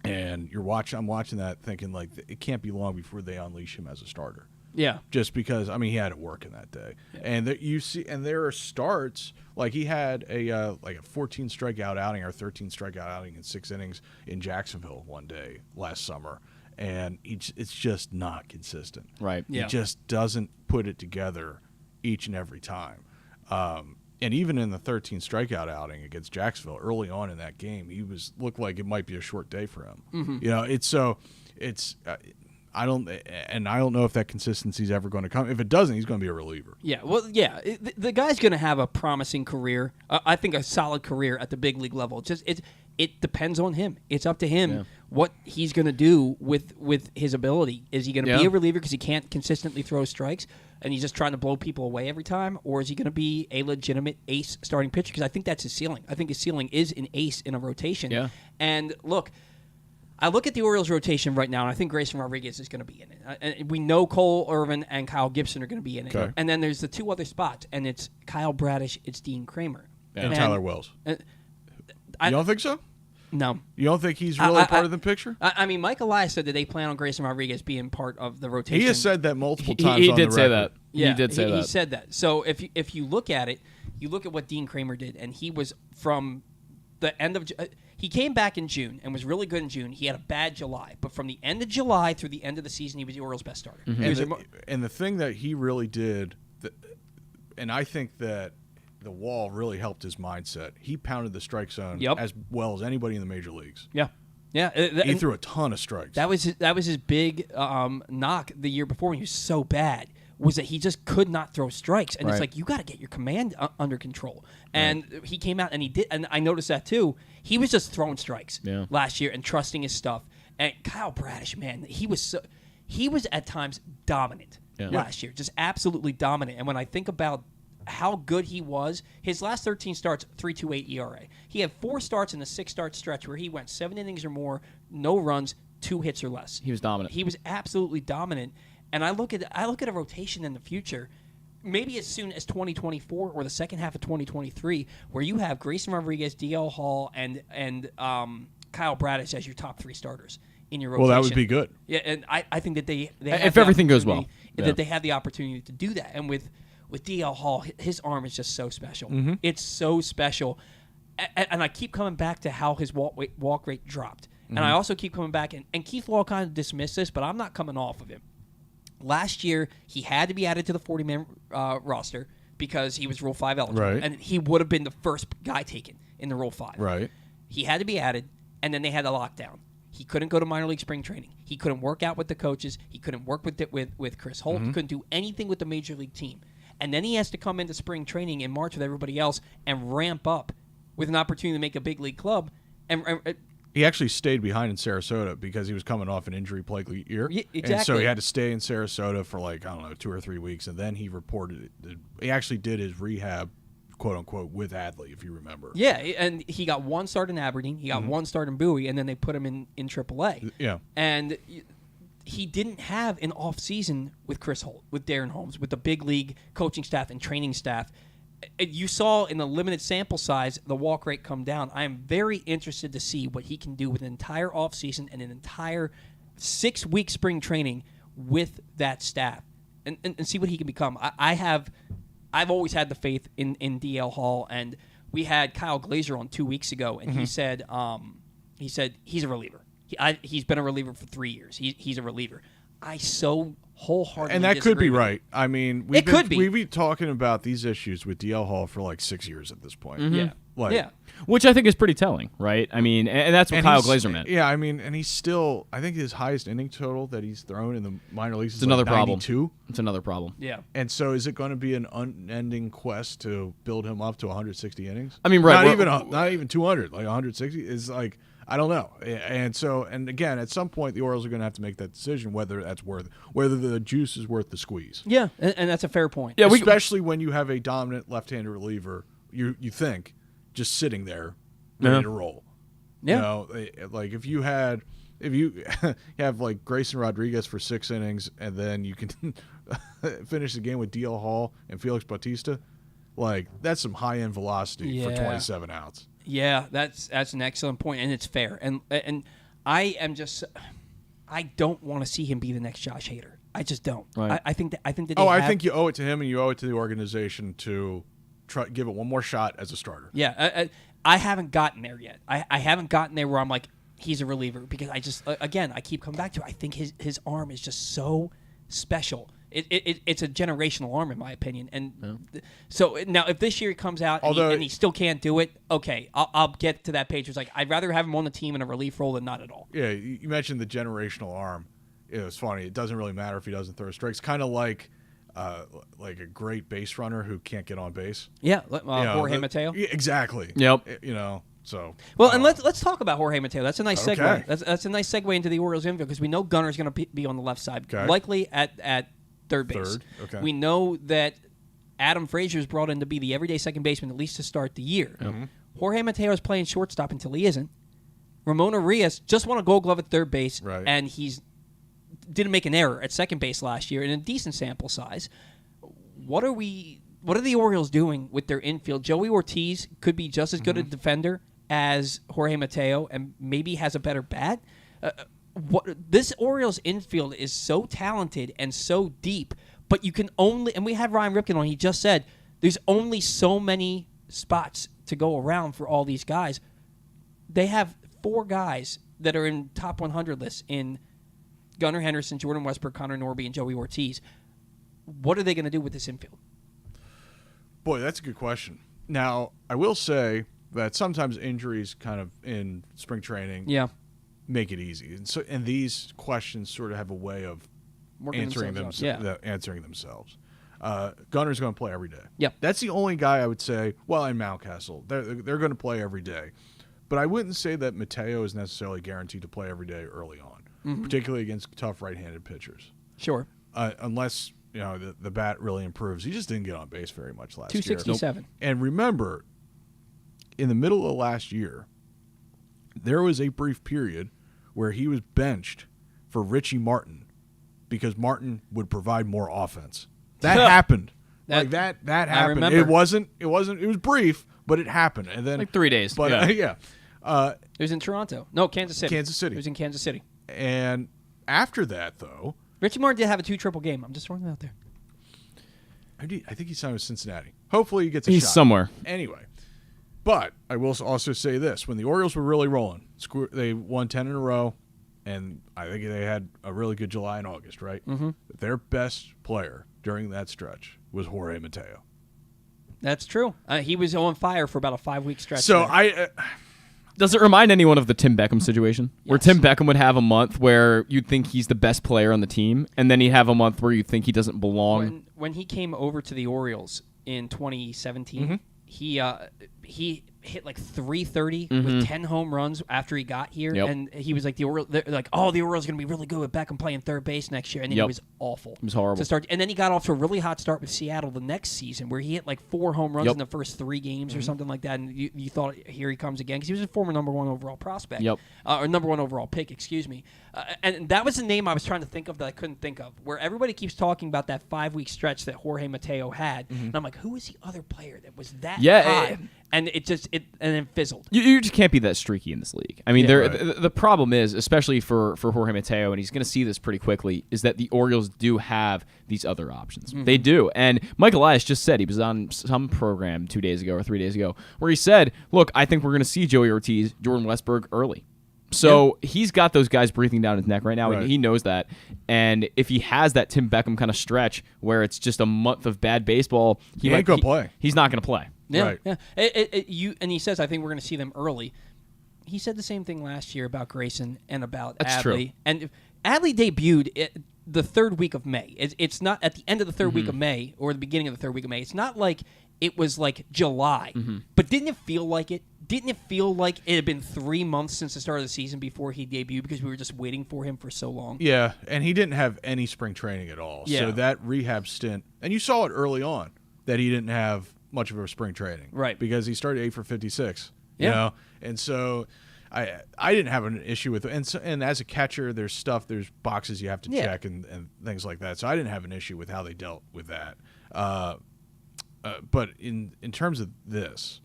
And I'm watching that thinking, like, it can't be long before they unleash him as a starter. Yeah. Just because, I mean, he had it working that day. Yeah. And there are starts, like he had a 14 strikeout outing or 13 strikeout outing in 6 innings in Jacksonville one day last summer. And it's just not consistent. Right. He just doesn't put it together each and every time. And even in the 13 strikeout outing against Jacksonville early on in that game, looked like it might be a short day for him. Mm-hmm. You know, I don't know if that consistency is ever going to come. If it doesn't, he's going to be a reliever. Yeah, well, yeah, the guy's going to have a promising career. I think a solid career at the big league level. It depends on him. It's up to him what he's going to do with his ability. Is he going to be a reliever because he can't consistently throw strikes and he's just trying to blow people away every time, or is he going to be a legitimate ace starting pitcher? Because I think that's his ceiling. I think his ceiling is an ace in a rotation. Yeah. And look, I look at the Orioles rotation right now, and I think Grayson Rodriguez is going to be in it. And we know Cole Irvin and Kyle Gibson are going to be in it. Okay. And then there's the 2 other spots, and it's Kyle Bradish, it's Dean Kramer. And Tyler Wells. You don't think so? No. You don't think he's really part of the picture? I mean, Mike Elias said that they plan on Grayson Rodriguez being part of the rotation. He has said that multiple times. He on did the say record. that. Yeah, he did say that. He said that. So if you look at it, you look at what Dean Kramer did, and he was from the end of he came back in June and was really good in June. He had a bad July, but from the end of July through the end of the season, he was the Orioles' best starter. Mm-hmm. And the thing that he really did, and I think that the wall really helped his mindset. He pounded the strike zone as well as anybody in the major leagues. Yeah. Yeah, he threw a ton of strikes. That was his big knock the year before when he was so bad, was that he just could not throw strikes. And it's like, you got to get your command under control. And he came out and he did, and I noticed that too. He was just throwing strikes last year and trusting his stuff. And Kyle Bradish, man, he was at times dominant last year, just absolutely dominant. And when I think about how good he was, his last 13 starts, 3.28 ERA. He had 4 starts in a 6-start stretch where he went 7 innings or more, no runs, 2 hits or less. He was dominant. He was absolutely dominant. And I look at a rotation in the future, maybe as soon as 2024 or the second half of 2023, where you have Grayson Rodriguez, DL Hall, and Kyle Bradish as your top 3 starters in your rotation. Well, that would be good. Yeah, and I think that they if everything goes well, that they have the opportunity to do that. And with DL Hall, his arm is just so special. Mm-hmm. It's so special. And I keep coming back to how his walk rate dropped. Mm-hmm. And I also keep coming back, and Keith Law kind of dismissed this, but I'm not coming off of him. Last year, he had to be added to the 40-man roster because he was Rule 5 eligible. Right. And he would have been the first guy taken in the Rule 5. Right. He had to be added, and then they had a lockdown. He couldn't go to minor league spring training. He couldn't work out with the coaches. He couldn't work with Chris Holt. Mm-hmm. He couldn't do anything with the major league team. and then he has to come into spring training in March with everybody else and ramp up with an opportunity to make a big league club. And he actually stayed behind in Sarasota because he was coming off an injury-plagued year. Yeah, exactly. And so he had to stay in Sarasota for 2 or 3 weeks, and then he reported it. He actually did his rehab, quote-unquote, with Adley, if you remember. Yeah, and he got one start in Aberdeen, he got one start in Bowie, and then they put him in AAA. Yeah. And he didn't have an off-season with Chris Holt, with Darren Holmes, with the big league coaching staff and training staff. You saw in the limited sample size the walk rate come down. I am very interested to see what he can do with an entire offseason and an entire 6-week spring training with that staff and see what he can become. I've always had the faith in DL Hall, and we had Kyle Glazer on 2 weeks ago, and he said he's a reliever. He's been a reliever for 3 years. He's a reliever. I so wholeheartedly and that could be disagree with right. I mean, It could be. We've been talking about these issues with DL Hall for 6 years at this point. Yeah. Yeah. Which I think is pretty telling, right? I mean, and that's what Kyle Glazer meant. Yeah, I mean, and he's still, I think his highest inning total that he's thrown in the minor leagues is another problem. 92. It's another problem. Yeah. And so is it going to be an unending quest to build him up to 160 innings? I mean, right. Not even 200, 160 is I don't know. And again, at some point the Orioles are going to have to make that decision whether the juice is worth the squeeze. Yeah, and that's a fair point. Yeah, especially when you have a dominant left-handed reliever, you think just sitting there ready to roll. Yeah. If you have Grayson Rodriguez for 6 innings and then you can finish the game with DL Hall and Felix Bautista, that's some high-end velocity for 27 outs. Yeah, that's an excellent point, and it's fair. And I don't want to see him be the next Josh Hader. I just don't. Right. I think that I think you owe it to him and you owe it to the organization to give it one more shot as a starter. Yeah, I haven't gotten there yet. I haven't gotten there where I'm like, he's a reliever, because I just I keep coming back to it. I think his arm is just so special. It's a generational arm, in my opinion. And so now, if this year he comes out and he still can't do it, okay, I'll get to that page. It's I'd rather have him on the team in a relief role than not at all. Yeah, you mentioned the generational arm. It was funny. It doesn't really matter if he doesn't throw strikes. Kind of like a great base runner who can't get on base. Yeah, Jorge Mateo. Yeah, exactly. Yep. So well, and let's talk about Jorge Mateo. That's a nice Okay. segue. That's a nice segue into the Orioles infield, because we know Gunner's going to be on the left side, likely at third base. Okay. We know that Adam Frazier is brought in to be the everyday second baseman, at least to start the year. Mm-hmm. Jorge Mateo is playing shortstop until he isn't. Ramon Arias just won a Gold Glove at third base, and he's didn't make an error at second base last year in a decent sample size. What are the Orioles doing with their infield? Joey Ortiz could be just as good a defender as Jorge Mateo, and maybe has a better bat. This Orioles infield is so talented and so deep, but you can only, and we had Ryan Ripken on, he just said there's only so many spots to go around for all these guys. They have 4 guys that are in top 100 lists in Gunnar Henderson, Jordan Westbrook, Connor Norby, and Joey Ortiz. What are they going to do with this infield? Boy, that's a good question. Now, I will say that sometimes injuries kind of in spring training make it easy. And these questions sort of have a way of answering themselves. Gunner's going to play every day. Yeah. That's the only guy I would say, well, in Mountcastle, they're going to play every day. But I wouldn't say that Mateo is necessarily guaranteed to play every day early on, particularly against tough right-handed pitchers. Sure. Unless the bat really improves. He just didn't get on base very much last year. 267. Nope. And remember, in the middle of last year, there was a brief period where he was benched for Richie Martin because Martin would provide more offense. That happened. That happened. I remember. It was brief, but it happened. And then 3 days. But it was in Toronto. No, Kansas City. It was in Kansas City. And after that, though, Richie Martin did have a 2-triple game. I'm just throwing it out there. I think he signed with Cincinnati. Hopefully he gets a shot. He's somewhere. Anyway. But I will also say this. When the Orioles were really rolling, they won 10 in a row, and I think they had a really good July and August, right? Mm-hmm. Their best player during that stretch was Jorge Mateo. That's true. He was on fire for about a 5-week stretch. So does it remind anyone of the Tim Beckham situation? Yes. Where Tim Beckham would have a month where you'd think he's the best player on the team, and then he'd have a month where you think he doesn't belong when he came over to the Orioles in 2017, he hit like 330 with 10 home runs after he got here, and he was like the Orioles are going to be really good with Beckham playing third base next year, and then he was awful. It was horrible to start, and then he got off to a really hot start with Seattle the next season, where he hit like 4 home runs in the first 3 games or something like that, and you thought, here he comes again, because he was a former number 1 overall prospect, or number 1 overall pick, excuse me, and that was the name I was trying to think of that I couldn't think of, where everybody keeps talking about that 5-week stretch that Jorge Mateo had, and I'm like, who was the other player that was that high? And it then fizzled. You just can't be that streaky in this league. I mean, the problem is, especially for Jorge Mateo, and he's going to see this pretty quickly, is that the Orioles do have these other options. They do. And Mike Elias just said, he was on some program 2 days ago or 3 days ago, where he said, look, I think we're going to see Joey Ortiz, Jordan Westburg early. So he's got those guys breathing down his neck right now, and he knows that. And if he has that Tim Beckham kind of stretch where it's just a month of bad baseball, he ain't going to play. He's not going to play. Yeah, and he says, I think we're going to see them early. He said the same thing last year about Grayson and about That's Adley. True. And Adley debuted the 3rd week of May. It's not at the end of the 3rd week of May or the beginning of the 3rd week of May. It's not like it was like July. But didn't it feel like it? Didn't it feel like it had been 3 months since the start of the season before he debuted, because we were just waiting for him for so long? Yeah, and he didn't have any spring training at all. Yeah. So that rehab stint, and you saw it early on that he didn't have much of a spring training, right? Because he started 8 for 56, you know, and so I didn't have an issue with it. And as a catcher, there's boxes you have to check and things like that. So I didn't have an issue with how they dealt with that. But in terms of this,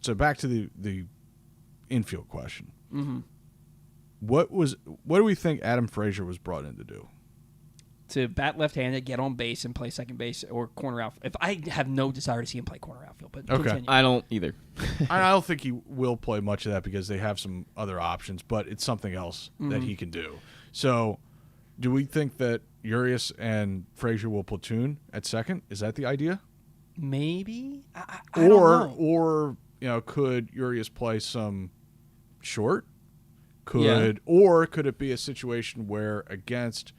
so back to the infield question, what do we think Adam Frazier was brought in to do? To bat left-handed, get on base, and play second base or corner outfield. If I have no desire to see him play corner outfield, but continue. I don't either. I don't think he will play much of that because they have some other options, but it's something else that he can do. So, do we think that Urias and Frazier will platoon at second? Is that the idea? Maybe. I don't know. Or could Urias play some short? Or could it be a situation where against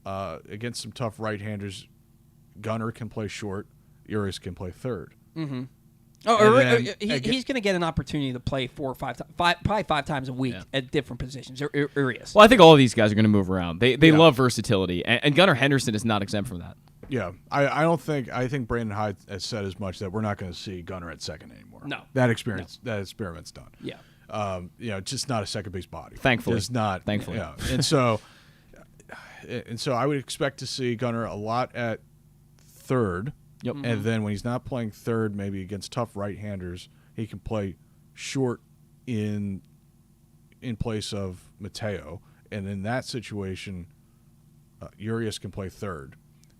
some tough right-handers, Gunnar can play short, Urias can play third. He's going to get an opportunity to play 4 or 5 times, probably 5 times a week at different positions. Urias. Well, I think all of these guys are going to move around. They love versatility, and Gunnar Henderson is not exempt from that. Yeah, I think Brandon Hyde has said as much that we're not going to see Gunnar at second anymore. No, that experiment's done. Yeah, just not a second base body. Thankfully, just not. Thankfully, and so I would expect to see Gunnar a lot at third. Yep. And then when he's not playing third, maybe against tough right-handers, he can play short in place of Mateo. And in that situation, Urias can play third.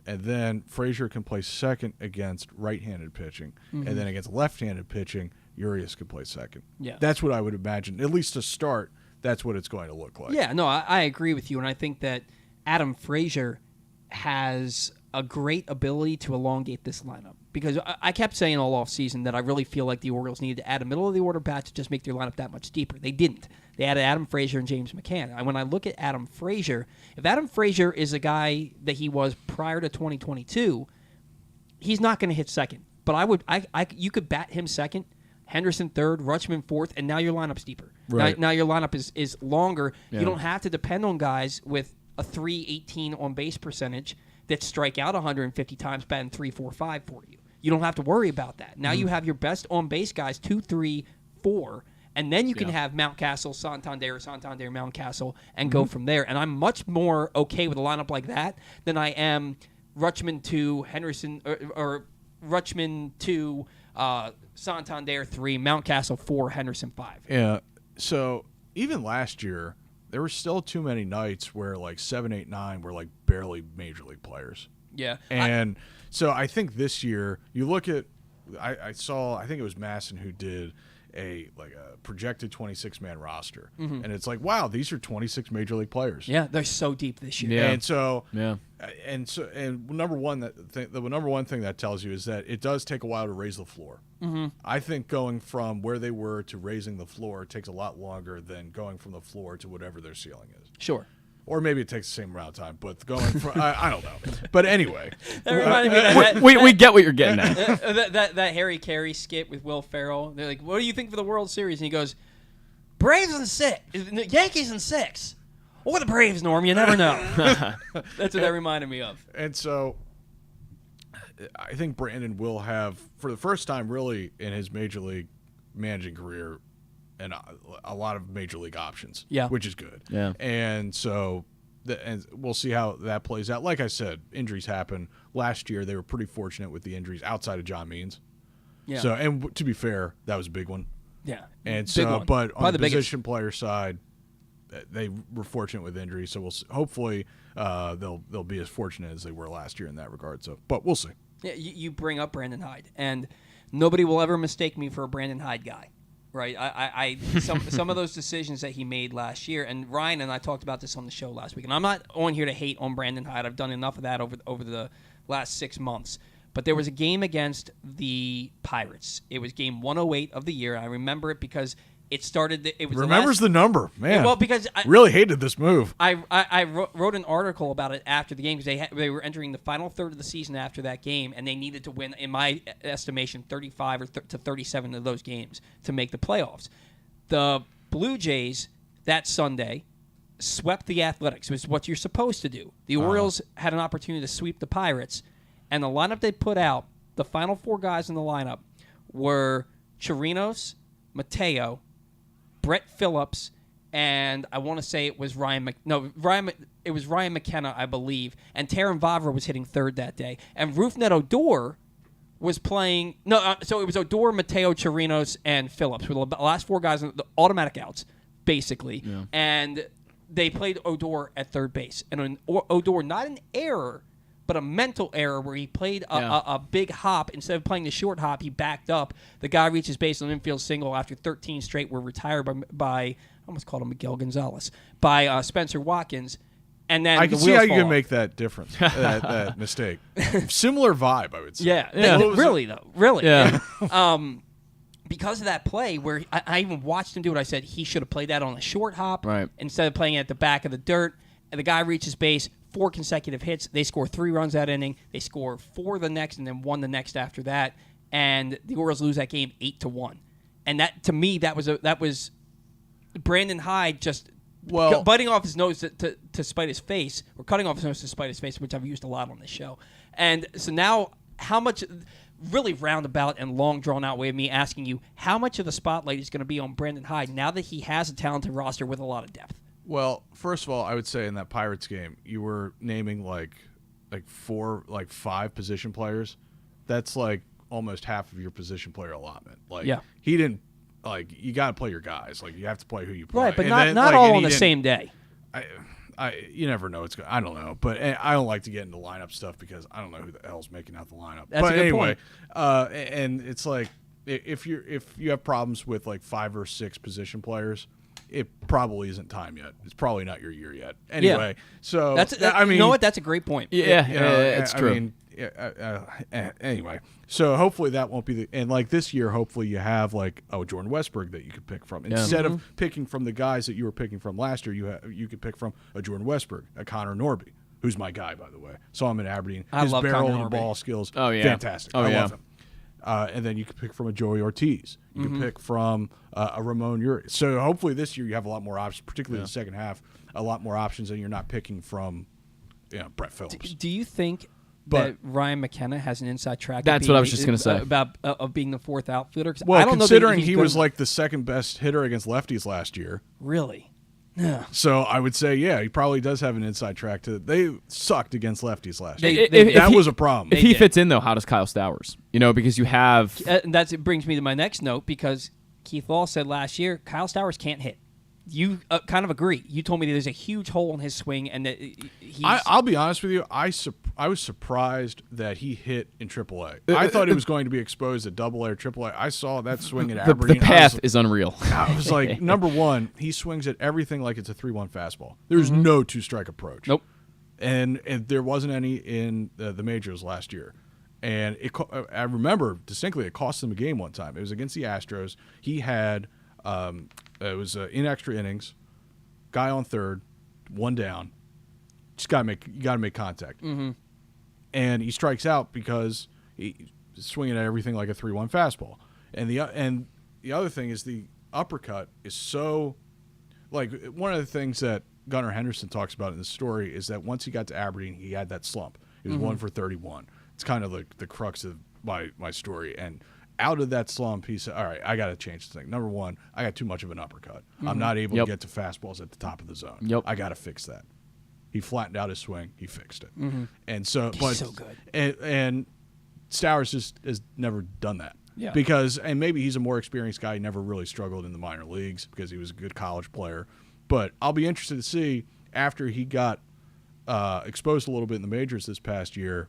And then Frazier can play second against right-handed pitching. And then against left-handed pitching, Urias can play second. Yeah. That's what I would imagine. At least to start, that's what it's going to look like. Yeah, no, I agree with you. And I think that Adam Frazier has a great ability to elongate this lineup, because I kept saying all offseason that I really feel like the Orioles needed to add a middle-of-the-order bat to just make their lineup that much deeper. They didn't. They added Adam Frazier and James McCann. And when I look at Adam Frazier, if Adam Frazier is a guy that he was prior to 2022, he's not going to hit second. But you could bat him second, Henderson third, Rutschman fourth, and now your lineup's deeper. Right. Now your lineup is longer. Yeah. You don't have to depend on guys with a .318 on base percentage that strike out 150 times, batting 3-4-5 for you. You don't have to worry about that. Now you have your best on base guys 2, 3, 4, and then you can have Mountcastle, Santander, Mountcastle, and go from there. And I'm much more okay with a lineup like that than I am Rutschman 2, Henderson, or Rutschman 2, Santander 3, Mountcastle 4, Henderson 5. Yeah. So even last year, there were still too many nights where like 7, 8, 9 were like barely major league players. Yeah. And so I think this year you look at, I think it was Masson who did a projected 26-man roster, and it's like, wow, these are 26 major league players. Yeah, they're so deep this year. Yeah. And the number one thing that tells you is that it does take a while to raise the floor. I think going from where they were to raising the floor takes a lot longer than going from the floor to whatever their ceiling is. Sure. Or maybe it takes the same amount of time, but going from, I don't know. But anyway. That reminded me of we get what you're getting at. that Harry Carey skit with Will Ferrell. They're like, what do you think for the World Series? And he goes, Braves in 6. Yankees in 6. Or the Braves, Norm. You never know. That's what that reminded me of. And so I think Brandon will have, for the first time really in his Major League managing career, and a lot of major league options, which is good. Yeah. And so and we'll see how that plays out. Like I said, injuries happen. Last year they were pretty fortunate with the injuries outside of John Means. Yeah. So, and to be fair, that was a big one. Yeah. And big so, one. but Probably on the biggest. position player side, they were fortunate with injuries. So hopefully they'll be as fortunate as they were last year in that regard. So, but we'll see. Yeah, you bring up Brandon Hyde, and nobody will ever mistake me for a Brandon Hyde guy. Right, some of those decisions that he made last year, and Ryan and I talked about this on the show last week. And I'm not on here to hate on Brandon Hyde. I've done enough of that over the last 6 months. But there was a game against the Pirates. It was game 108 of the year. I remember it because it started. It was remembers the number, man. Well, because I really hated this move. I wrote an article about it after the game because they were entering the final third of the season after that game, and they needed to win, in my estimation, 35 to 37 of those games to make the playoffs. The Blue Jays that Sunday swept the Athletics, which is what you're supposed to do. The Orioles had an opportunity to sweep the Pirates, and the lineup they put out, the final 4 guys in the lineup were Chirinos, Mateo, Brett Phillips, and I want to say it was Ryan McKenna, I believe, and Taron Vavra was hitting third that day, and Rougned Odor was playing. So it was Odor, Mateo, Chirinos, and Phillips were the last 4 guys, the automatic outs, basically, and they played Odor at third base, and Odor, not an error, but a mental error where he played a big hop. Instead of playing the short hop, he backed up. The guy reaches base on an infield single after 13 straight were retired by I almost called him Miguel Gonzalez, by Spencer Watkins. And then I can see how you can make that difference, that mistake. Similar vibe, I would say. Yeah. Really, though. Really. Yeah. And, because of that play where I even watched him do it, I said he should have played that on a short hop instead of playing it at the back of the dirt. And the guy reaches base, 4 consecutive hits. They score 3 runs that inning. They score 4 the next, and then 1 the next after that. And the Orioles lose that game 8-1. And that, to me, that was Brandon Hyde just biting off his nose to spite his face, or cutting off his nose to spite his face, which I've used a lot on this show. And so now, how much, really roundabout and long drawn out way of me asking you, how much of the spotlight is going to be on Brandon Hyde now that he has a talented roster with a lot of depth? Well, first of all, I would say in that Pirates game, you were naming like 5 position players. That's like almost half of your position player allotment. Like, he didn't, like, you got to play your guys. Like, you have to play who you play. Right, but not all on the same day. You never know. I don't know, but I don't like to get into lineup stuff because I don't know who the hell's making out the lineup. That's a good point. And it's like if you have problems with like 5 or 6 position players, it probably isn't time yet. It's probably not your year yet. Anyway, so I mean, you know what? That's a great point. It's true. I mean, anyway, so hopefully that won't be and like this year, hopefully you have like Jordan Westberg that you could pick from instead of picking from the guys that you were picking from last year. You could pick from a Jordan Westberg, a Connor Norby, who's my guy, by the way. Saw him in Aberdeen. I love barrel Connor and Norby. ball skills, fantastic. I love him. And then you could pick from a Joey Ortiz. You could pick from a Ramon Urias. So hopefully this year you have a lot more options, particularly in the second half, a lot more options, and you're not picking from Brett Phillips. Do you think that Ryan McKenna has an inside track? That's what I was just going to say. About being the 4th outfielder? Well, I don't considering know he was like the second best hitter against lefties last year. Really? Yeah. So I would say, he probably does have an inside track to it. They sucked against lefties last year. That was a problem. If he fits in, though, how does Kyle Stowers? Because you have... It brings me to my next note, because Keith Law said last year, Kyle Stowers can't hit. You kind of agree. You told me there's a huge hole in his swing, and that I'll be honest with you. I was surprised that he hit in AAA. I thought he was going to be exposed at AA or AAA. I saw that swing at Aberdeen. The path is unreal. I was like, number one, he swings at everything like it's a 3-1 fastball. There's no 2-strike approach. Nope. And there wasn't any in the majors last year. And I remember distinctly it cost them a game one time. It was against the Astros. He had it was in extra innings, guy on third, one down. You got to make contact. Mm-hmm. And he strikes out because he's swinging at everything like a 3-1 fastball. And the other thing is the uppercut is so, like, one of the things that Gunnar Henderson talks about in the story is that once he got to Aberdeen, he had that slump. He was 1 for 31. It's kind of like the crux of my story. And out of that slump, he said, all right, I got to change the thing. Number one, I got too much of an uppercut. I'm not able to get to fastballs at the top of the zone. I got to fix that. He flattened out his swing. He fixed it. And so, He's so good. And Stowers just has never done that. Yeah. Because, and maybe he's a more experienced guy. He never really struggled in the minor leagues because he was a good college player. But I'll be interested to see after he got exposed a little bit in the majors this past year,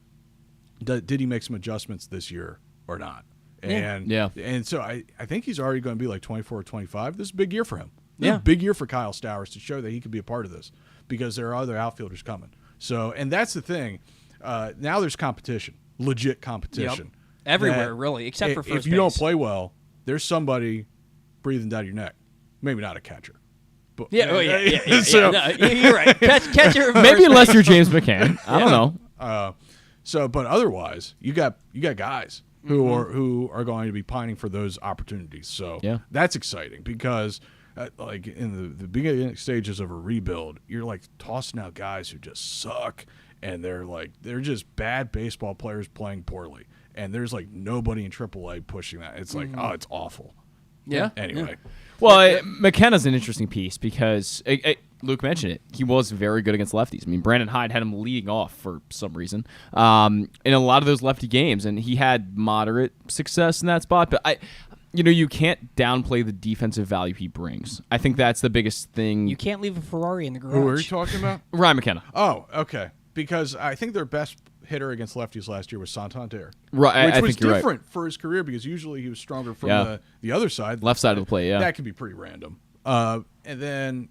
did he make some adjustments this year or not? And so I think he's already going to be like 24 or 25. This is a big year for him. This is a big year for Kyle Stowers to show that he could be a part of this because there are other outfielders coming. So, and that's the thing. Now there's competition, legit competition. Everywhere, really, except for first base. If you don't play well, there's somebody breathing down your neck. Maybe not a catcher. But, Yeah, so, no, you're right. Catcher, Maybe unless you're James McCann. I don't know. But otherwise, you got guys who are going to be pining for those opportunities. So that's exciting because, like in the beginning stages of a rebuild, you're like tossing out guys who just suck, and they're just bad baseball players playing poorly, and there's like nobody in AAA pushing that. It's like, oh, it's awful. Yeah. Anyway. Well, McKenna's an interesting piece because Luke mentioned it. He was very good against lefties. I mean, Brandon Hyde had him leading off for some reason in a lot of those lefty games, and he had moderate success in that spot. But you can't downplay the defensive value he brings. I think that's the biggest thing. You can't leave a Ferrari in the garage. Who are you talking about? Ryan McKenna. Oh, okay. Because I think their best hitter against lefties last year was Santander. Right, which I was think you're different right. for his career because usually he was stronger from the other side. Left side of the plate, That can be pretty random. And then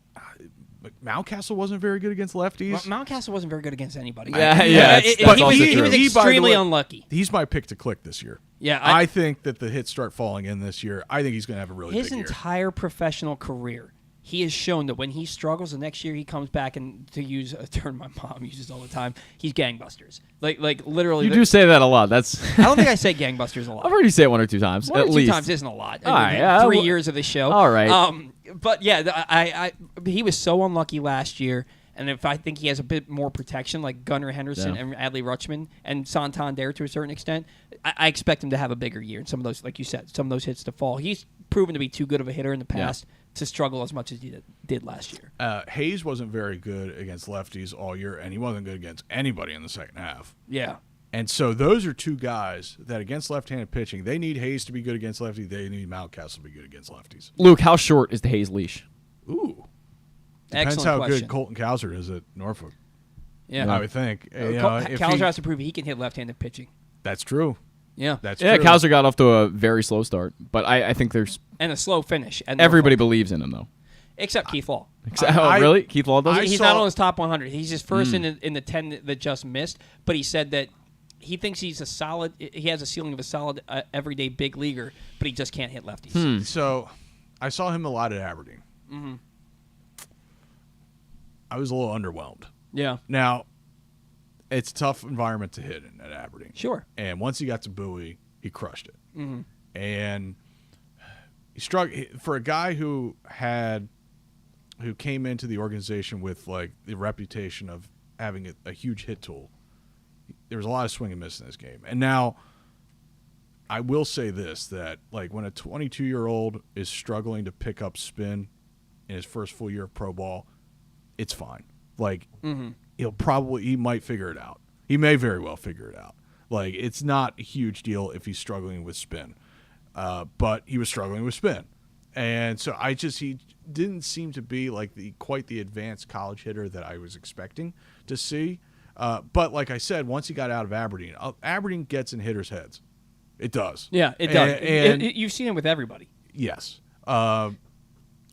Mountcastle wasn't very good against lefties. Mountcastle wasn't very good against anybody. He was extremely unlucky. He's my pick to click this year. Yeah, I think that the hits start falling in this year. I think he's going to have a really big year. His entire professional career, he has shown that when he struggles, the next year he comes back, and to use a term my mom uses all the time, he's gangbusters. Like literally. You do say that a lot. I don't think I say gangbusters a lot. I've heard you say it one or two times. One at or two least. times isn't a lot. All right, 3 years of the show. All right. But yeah, he was so unlucky last year. And if I think he has a bit more protection, like Gunnar Henderson and Adley Rutschman and Santander to a certain extent, I expect him to have a bigger year. And some of those, like you said, some of those hits to fall. He's proven to be too good of a hitter in the past to struggle as much as he did last year. Hayes wasn't very good against lefties all year, and he wasn't good against anybody in the second half. Yeah. And so those are two guys that against left-handed pitching, they need Hayes to be good against lefties. They need Mountcastle to be good against lefties. Luke, how short is the Hayes leash? Ooh. Depends Excellent how question. good Colton Cowser is at Norfolk. Yeah. I would think. Cowser has to prove he can hit left-handed pitching. That's true. Yeah. That's true. Cowser got off to a very slow start, but I think there's... And a slow finish. Everybody believes in him, though. Except Keith Law. Really? Keith Law doesn't? He's not on his top 100. He's just first in the 10 that just missed, but he said that he thinks he has a ceiling of a solid everyday big leaguer, but he just can't hit lefties. So I saw him a lot at Aberdeen. Mm-hmm. I was a little underwhelmed. Yeah. Now, it's a tough environment to hit in at Aberdeen. Sure. And once he got to Bowie, he crushed it. Mm-hmm. And he struck for a guy who came into the organization with like the reputation of having a huge hit tool. There was a lot of swing and miss in this game. And now I will say this, that like when a 22-year-old is struggling to pick up spin in his first full year of pro ball, it's fine. Like he might figure it out. He may very well figure it out. Like it's not a huge deal if he's struggling with spin. But he was struggling with spin. And so he didn't seem to be like quite the advanced college hitter that I was expecting to see. But like I said, once he got out of Aberdeen, Aberdeen gets in hitters' heads. It does. Yeah, it does. And you've seen it with everybody. Yes.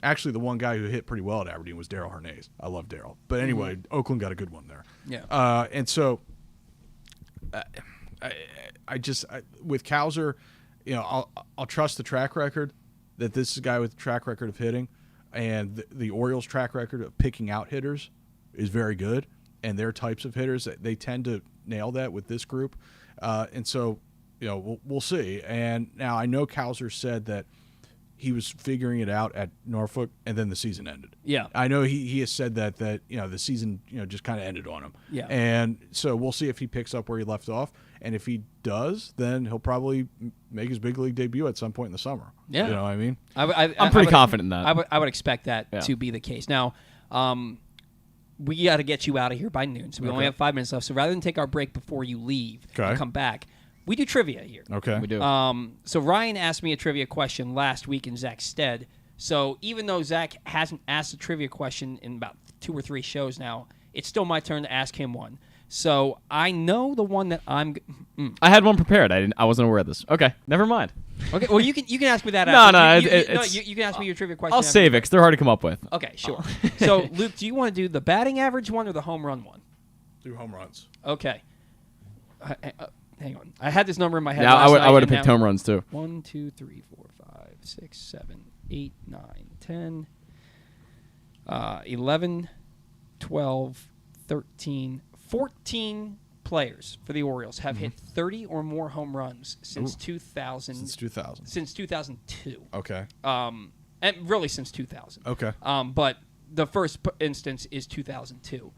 Actually, the one guy who hit pretty well at Aberdeen was Daryl Harnais. I love Daryl. But anyway, Oakland got a good one there. Yeah. And so I with Cowser, I'll trust the track record that this is a guy with a track record of hitting, and the Orioles' track record of picking out hitters. is very good, and their types of hitters, they tend to nail that with this group. And so, we'll see. And now I know Cowser said that he was figuring it out at Norfolk, and then the season ended. Yeah. I know he has said that the season just kind of ended on him. Yeah. And so we'll see if he picks up where he left off, and if he does, then he'll probably make his big league debut at some point in the summer. Yeah. You know what I mean? I'm pretty confident in that. I would expect that to be the case. Now, we got to get you out of here by noon, so we only have 5 minutes left. So rather than take our break before you leave and come back, we do trivia here. Okay. We do. So Ryan asked me a trivia question last week in Zach's stead. So even though Zach hasn't asked a trivia question in about 2 or 3 shows now, it's still my turn to ask him one. So I know the one that I'm. I had one prepared. I wasn't aware of this. Okay, never mind. Okay, well you can ask me that. No, after. You can ask me your trivia question. I'll save it because they're hard to come up with. Okay, sure. So Luke, do you want to do the batting average one or the home run one? Do home runs. Okay. Hang on. I had this number in my head. Yeah, last night, I would have and picked now- home runs too. 1, 2, 3, 4, 5, 6, 7, 8, 9, 10, 11, 12, 13, 14 players for the Orioles have hit 30 or more home runs since 2000. Since 2000. Since 2002. Okay. And really since 2000. Okay. But the first instance is 2002.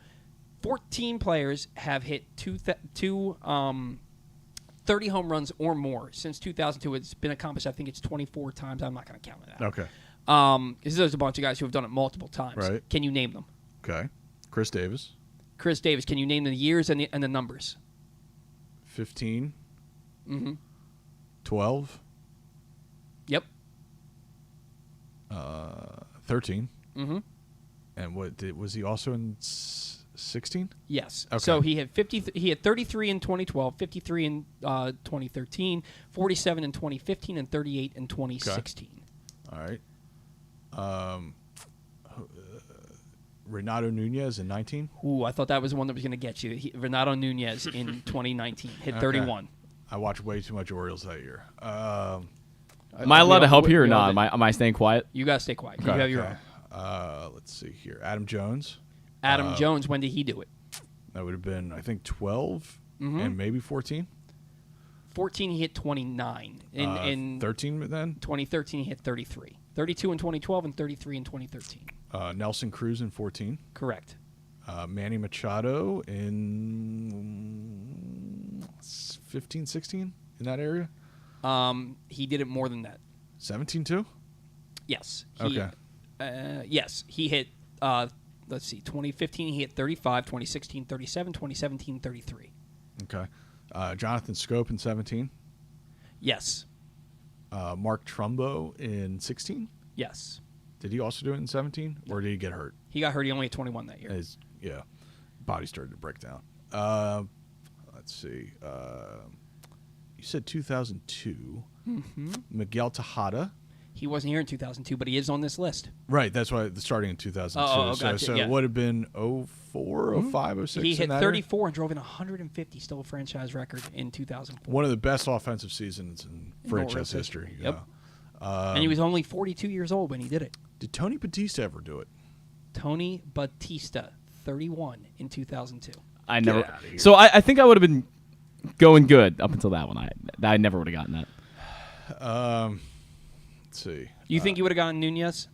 14 players have hit 30 home runs or more since 2002. It's been accomplished, I think it's 24 times. I'm not going to count it out. Okay. Because there's a bunch of guys who have done it multiple times. Right. Can you name them? Okay. Chris Davis. Chris Davis, can you name the years and the numbers? 15. Mm-hmm. 12. Yep. 13. Mm-hmm. And was he also in 16? Yes. Okay. So he had 50. He had 33 in 2012, 53 in 2013, 47 in 2015, and 38 in 2016. Okay. All right. Renato Nunez in 19. Ooh, I thought that was the one that was going to get you. Renato Nunez in 2019 hit 31. I watched way too much Orioles that year. Am I allowed to help here or not? Am I staying quiet? You got to stay quiet. Okay. You have your own. Let's see here. Adam Jones. Adam Jones, when did he do it? That would have been, I think, 12 Mm-hmm. and maybe 14. 14, he hit 29. In 13 then? 2013, he hit 33. 32 in 2012 and 33 in 2013. Nelson Cruz in 14. Correct. Manny Machado in 15, 16, in that area? He did it more than that. 17 too? Yes. Okay. Yes, he hit, let's see, 2015 he hit 35, 2016 37, 2017 33. Okay. Jonathan Scope in 17. Yes. Mark Trumbo in 16. Yes. Did he also do it in 17, or did he get hurt? He got hurt. He only had 21 that year. Yeah. Body started to break down. Let's see. You said 2002. Mm-hmm. Miguel Tejada. He wasn't here in 2002, but he is on this list. Right. That's why starting in 2002. Gotcha, So yeah. it would have been 04, 05, 06 He hit in that 34 and drove in 150, still a franchise record in 2004. One of the best offensive seasons in franchise Orioles history. Yep. Yeah. And he was only 42 years old when he did it. Did Tony Batista ever do it? Tony Batista, 31 in 2002. I never. So I think I would have been going good up until that one. I never would have gotten that. Let's see. You think you would have gotten Nunez?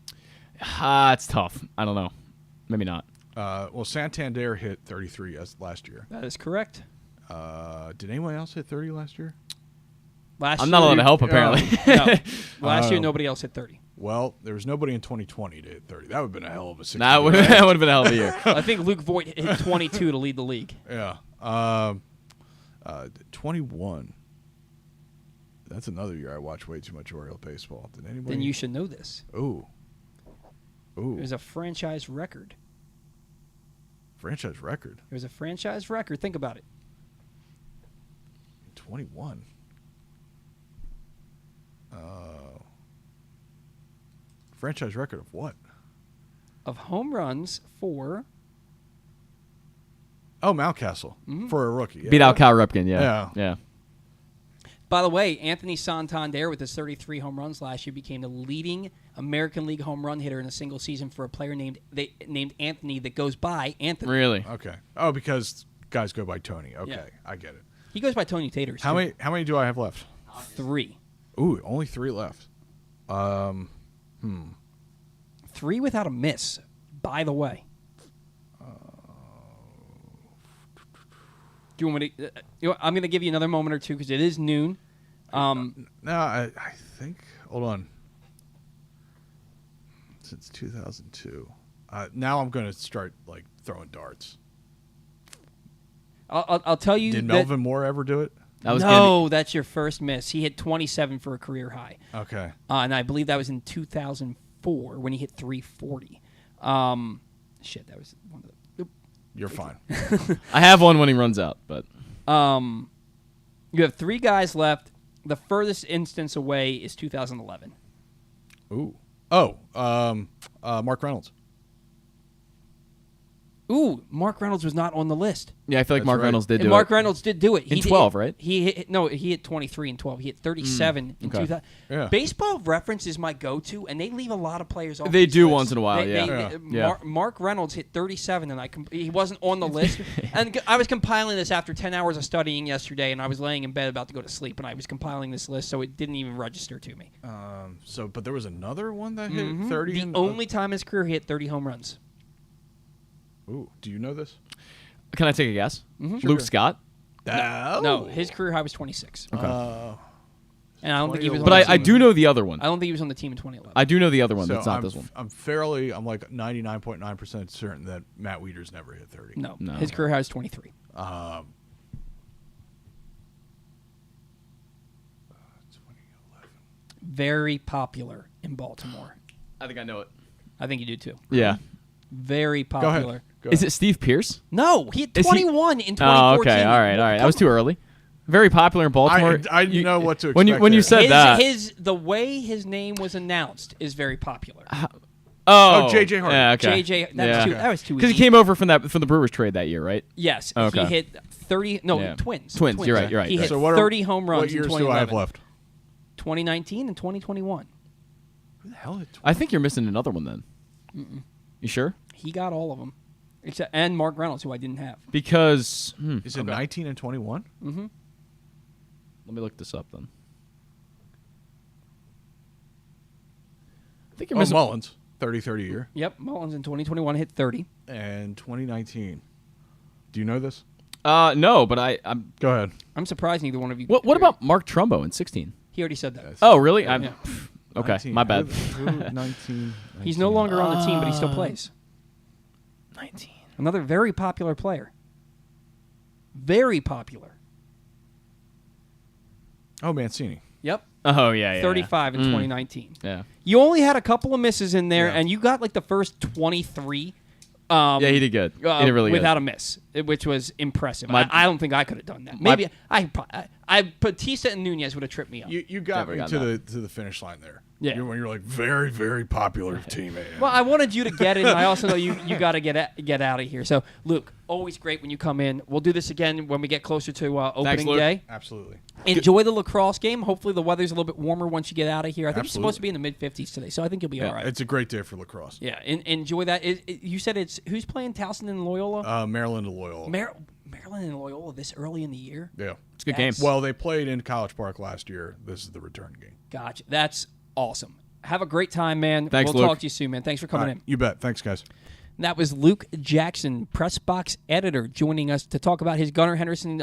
It's tough. I don't know. Maybe not. Well, Santander hit 33 last year. That is correct. Did anyone else hit 30 last year? I'm not allowed to help, apparently. No. Last year, nobody else hit 30. Well, there was nobody in 2020 to hit 30. That would have been a hell of a 60. That would have been a hell of a year. I think Luke Voigt hit 22 to lead the league. Yeah. 21. That's another year I watched way too much Oriole baseball. Did anybody? Then you should know this. Ooh. It was a franchise record. Franchise record? It was a franchise record. Think about it. 21. Franchise record of what? Of home runs for... Oh, Mountcastle. For a rookie. Yeah. Beat out Cal Ripken, yeah. The By the way, Anthony Santander, with his 33 home runs last year, became the leading American League home run hitter in a single season for a player named Anthony that goes by Anthony. Really? Okay. Oh, because guys go by Tony. Okay, Yeah. I get it. He goes by Tony Taters. How too. many do I have left? 3. Ooh, only 3 left. 3 without a miss, by the way. Do you want me to? I'm going to give you another moment or two because it is noon. No, I think. Hold on. Since 2002. Now I'm going to start throwing darts. I'll tell you. Did Melvin Moore ever do it? That's your first miss. He hit 27 for a career high. Okay. And I believe that was in 2004 when he hit 340. That was one of the. You're fine. I have one when he runs out, but you have 3 guys left. The furthest instance away is 2011. Ooh. Oh, Mark Reynolds. Ooh, Mark Reynolds was not on the list. Yeah, I feel like Mark Reynolds did do it. Mark Reynolds did do it. In 12, right? He hit 23 and 12. He hit 37 in 2000. Yeah. Baseball Reference is my go-to, and they leave a lot of players off. They these do lists. once in a while, Mark Reynolds hit 37, and he wasn't on the list. And I was compiling this after 10 hours of studying yesterday, and I was laying in bed about to go to sleep, and I was compiling this list, so it didn't even register to me. But there was another one that hit 30. The only time in his career he hit 30 home runs. Ooh, do you know this? Can I take a guess? Mm-hmm. Luke Scott? No, his career high was 26. Okay. And I don't think he was. But I do know the other one. I don't think he was on the team in 2011. I do know the other one. So That's not this one. I'm like 99.9% certain that Matt Wieters never hit 30. No. His career high was 23. 2011. Very popular in Baltimore. I think I know it. I think you do too. Yeah. Very popular. Go ahead. Is it Steve Pierce? No, he hit 21 in 2014. Oh, okay. All right. That was too early. Very popular in Baltimore. I know what to expect. When you said that. The way his name was announced is very popular. J.J. Hart. Yeah, okay. J.J. That was too easy. Because he came over from the Brewers trade that year, right? Yes. Okay. He hit 30. No, Yeah. Twins. Twins. You're right. He hit So 30 home runs what years in 2011. do I have left? 2019 and 2021. Who the hell hit I think you're missing another one then. Mm-mm. You sure? He got all of them. And Mark Reynolds, who I didn't have. Because Is it 19 and 21? Mm-hmm. Let me look this up then. I think you're missing Mullins, 30 year. Yep, Mullins in 2021 hit 30. And 2019. Do you know this? No, but I'm. Go ahead. I'm surprised neither one of you. What about Mark Trumbo in 16? He already said that. Oh, really? Yeah. Okay, 19. my bad. Who 19? He's no longer on the team, but he still plays. 19. Another very popular player. Very popular. Oh, Mancini. Yep. Oh, yeah. 35 in 2019. Yeah. You only had a couple of misses in there, Yeah. and you got like the first 23. Yeah, he did good. He did really without good. a miss, which was impressive. My- I don't think I could have done that. Maybe Batista and Nunez would have tripped me up. You got Never me got to the finish line there. Yeah. When you're like very, very popular teammate. Well, I wanted you to get it, and I also know you got to get out of here. So, Luke, always great when you come in. We'll do this again when we get closer to opening Luke. day. Absolutely. Enjoy the lacrosse game. Hopefully, the weather's a little bit warmer once you get out of here. I think it's Absolutely. supposed to be in the mid-50s today, so I think you'll be all right. It's a great day for lacrosse. Yeah, enjoy that. You said it's who's playing Towson and Loyola? Maryland to Loyola. Maryland and Loyola this early in the year. Yeah. It's a good game. Well, they played in College Park last year. This is the return game. Gotcha. That's awesome. Have a great time, man. Thanks, we'll Luke. talk to you soon, man. Thanks for coming All right, in. You bet. Thanks, guys. That was Luke Jackson, PressBox editor, joining us to talk about his Gunnar Henderson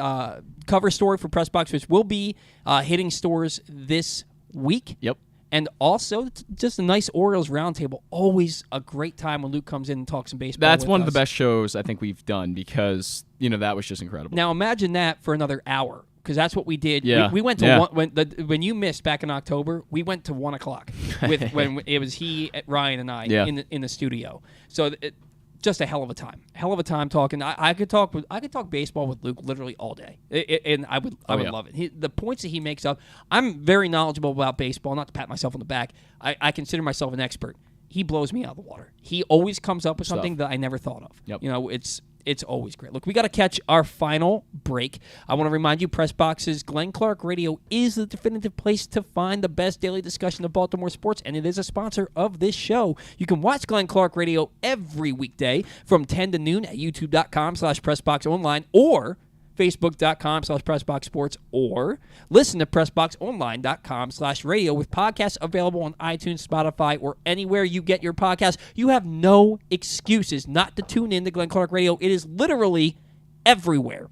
cover story for PressBox, which will be hitting stores this week. Yep. And also, just a nice Orioles roundtable. Always a great time when Luke comes in and talks some baseball. That's with one of us. the best shows I think we've done because that was just incredible. Now imagine that for another hour, because that's what we did. Yeah. We went to Yeah. when you missed back in October. We went to 1 o'clock with when it was he, Ryan, and I Yeah. in the studio. So just a hell of a time talking. I could talk baseball with Luke literally all day, and I would love it. The points that he makes up. I'm very knowledgeable about baseball. Not to pat myself on the back. I consider myself an expert. He blows me out of the water. He always comes up with something that I never thought of. Yep. It's always great. Look, we got to catch our final break. I want to remind you, PressBox's Glenn Clark Radio is the definitive place to find the best daily discussion of Baltimore sports, and it is a sponsor of this show. You can watch Glenn Clark Radio every weekday from 10 to noon at youtube.com/PressBoxOnline or Facebook.com/PressBoxSports, or listen to PressBoxOnline.com/radio with podcasts available on iTunes, Spotify, or anywhere you get your podcasts. You have no excuses not to tune in to Glenn Clark Radio. It is literally everywhere.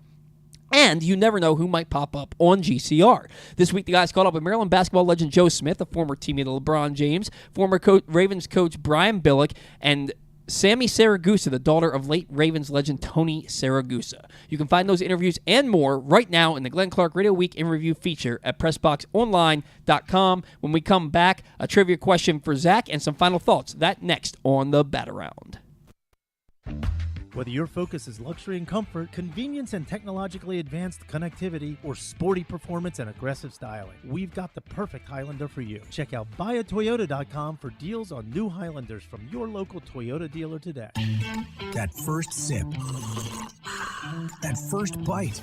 And you never know who might pop up on GCR. This week, the guys caught up with Maryland basketball legend Joe Smith, a former teammate of LeBron James, former Ravens coach Brian Billick, and Sammy Saragusa, the daughter of late Ravens legend Tony Saragusa. You can find those interviews and more right now in the Glenn Clark Radio Week in Review feature at PressBoxOnline.com. When we come back, a trivia question for Zach and some final thoughts. That next on the Bat Around. Whether your focus is luxury and comfort, convenience and technologically advanced connectivity, or sporty performance and aggressive styling, we've got the perfect Highlander for you. Check out buyatoyota.com for deals on new Highlanders from your local Toyota dealer today. That first sip. That first bite.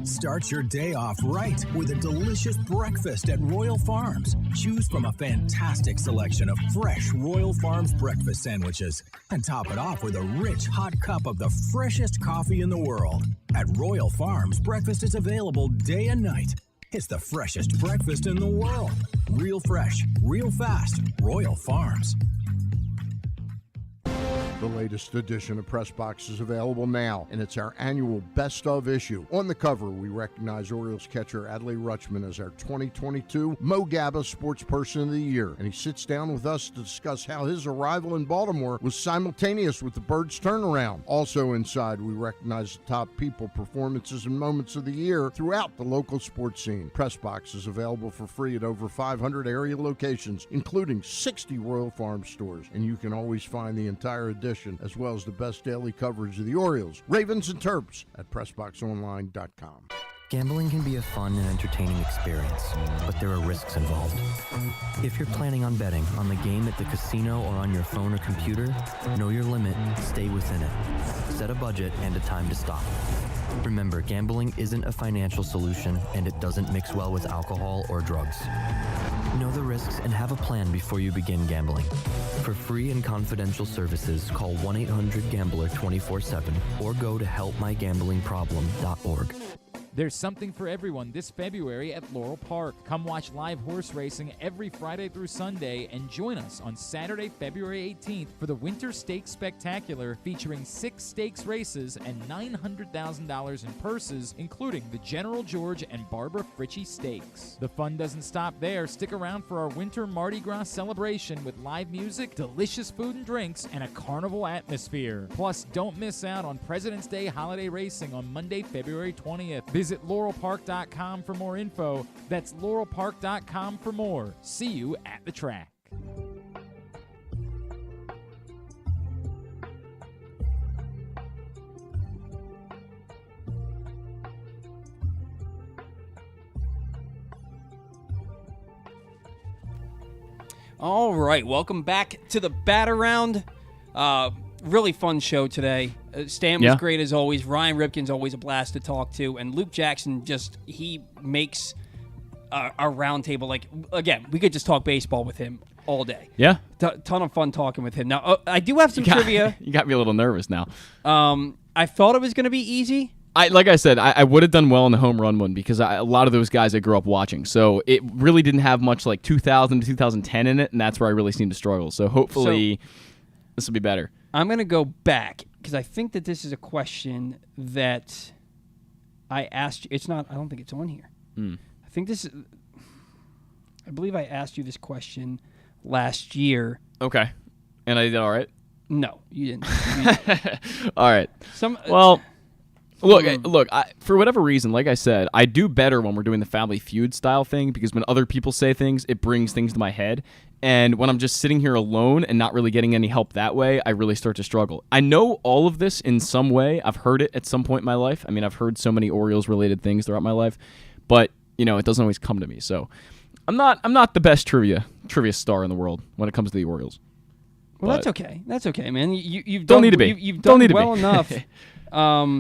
Start your day off right with a delicious breakfast at Royal Farms. Choose from a fantastic selection of fresh Royal Farms breakfast sandwiches and top it off with a rich hot cup of the freshest coffee in the world. At Royal Farms, breakfast is available day and night. It's the freshest breakfast in the world. Real fresh, real fast. Royal Farms. The latest edition of PressBox is available now, and it's our annual Best Of issue. On the cover, we recognize Orioles catcher Adley Rutschman as our 2022 Mo Gabba Sports Person of the Year, and he sits down with us to discuss how his arrival in Baltimore was simultaneous with the Birds' turnaround. Also inside, we recognize the top people, performances, and moments of the year throughout the local sports scene. PressBox is available for free at over 500 area locations, including 60 Royal Farm stores, and you can always find the entire edition as well as the best daily coverage of the Orioles, Ravens, and Terps at PressBoxOnline.com. Gambling can be a fun and entertaining experience, but there are risks involved. If you're planning on betting on the game at the casino or on your phone or computer, know your limit, stay within it. Set a budget and a time to stop. Remember, gambling isn't a financial solution, and it doesn't mix well with alcohol or drugs. Know the risks and have a plan before you begin gambling. For free and confidential services, call 1-800-GAMBLER 24/7 or go to helpmygamblingproblem.org. There's something for everyone this February at Laurel Park. Come watch live horse racing every Friday through Sunday and join us on Saturday, February 18th for the Winter Stakes Spectacular featuring 6 stakes races and $900,000 in purses, including the General George and Barbara Fritchie Stakes. The fun doesn't stop there. Stick around for our Winter Mardi Gras celebration with live music, delicious food and drinks, and a carnival atmosphere. Plus, don't miss out on President's Day holiday racing on Monday, February 20th. Visit laurelpark.com for more info. That's laurelpark.com for more. See you at the track. All right, welcome back to the Bat Around. Really fun show today. Stan was great as always. Ryan Ripken's always a blast to talk to. And Luke Jackson he makes a roundtable. Like, again, we could just talk baseball with him all day. Yeah. Ton of fun talking with him. Now, I do have some trivia. You got me a little nervous now. I thought it was going to be easy. Like I said, I would have done well in the home run one because a lot of those guys I grew up watching. So it really didn't have much like 2000 to 2010 in it, and that's where I really seemed to struggle. So hopefully this will be better. I'm going to go back because I think that this is a question that I asked you. It's not. I don't think it's on here. I believe I asked you this question last year. Okay. And I did all right? No, you didn't. All right. Look, for whatever reason, like I said, I do better when we're doing the Family Feud style thing because when other people say things, it brings things to my head. And when I'm just sitting here alone and not really getting any help that way, I really start to struggle. I know all of this in some way. I've heard it at some point in my life. I mean, I've heard so many Orioles-related things throughout my life. But, it doesn't always come to me. So I'm not the best trivia star in the world when it comes to the Orioles. Well, that's okay. That's okay, man. You've Don't done, need to be. You've Don't done need to well be. enough.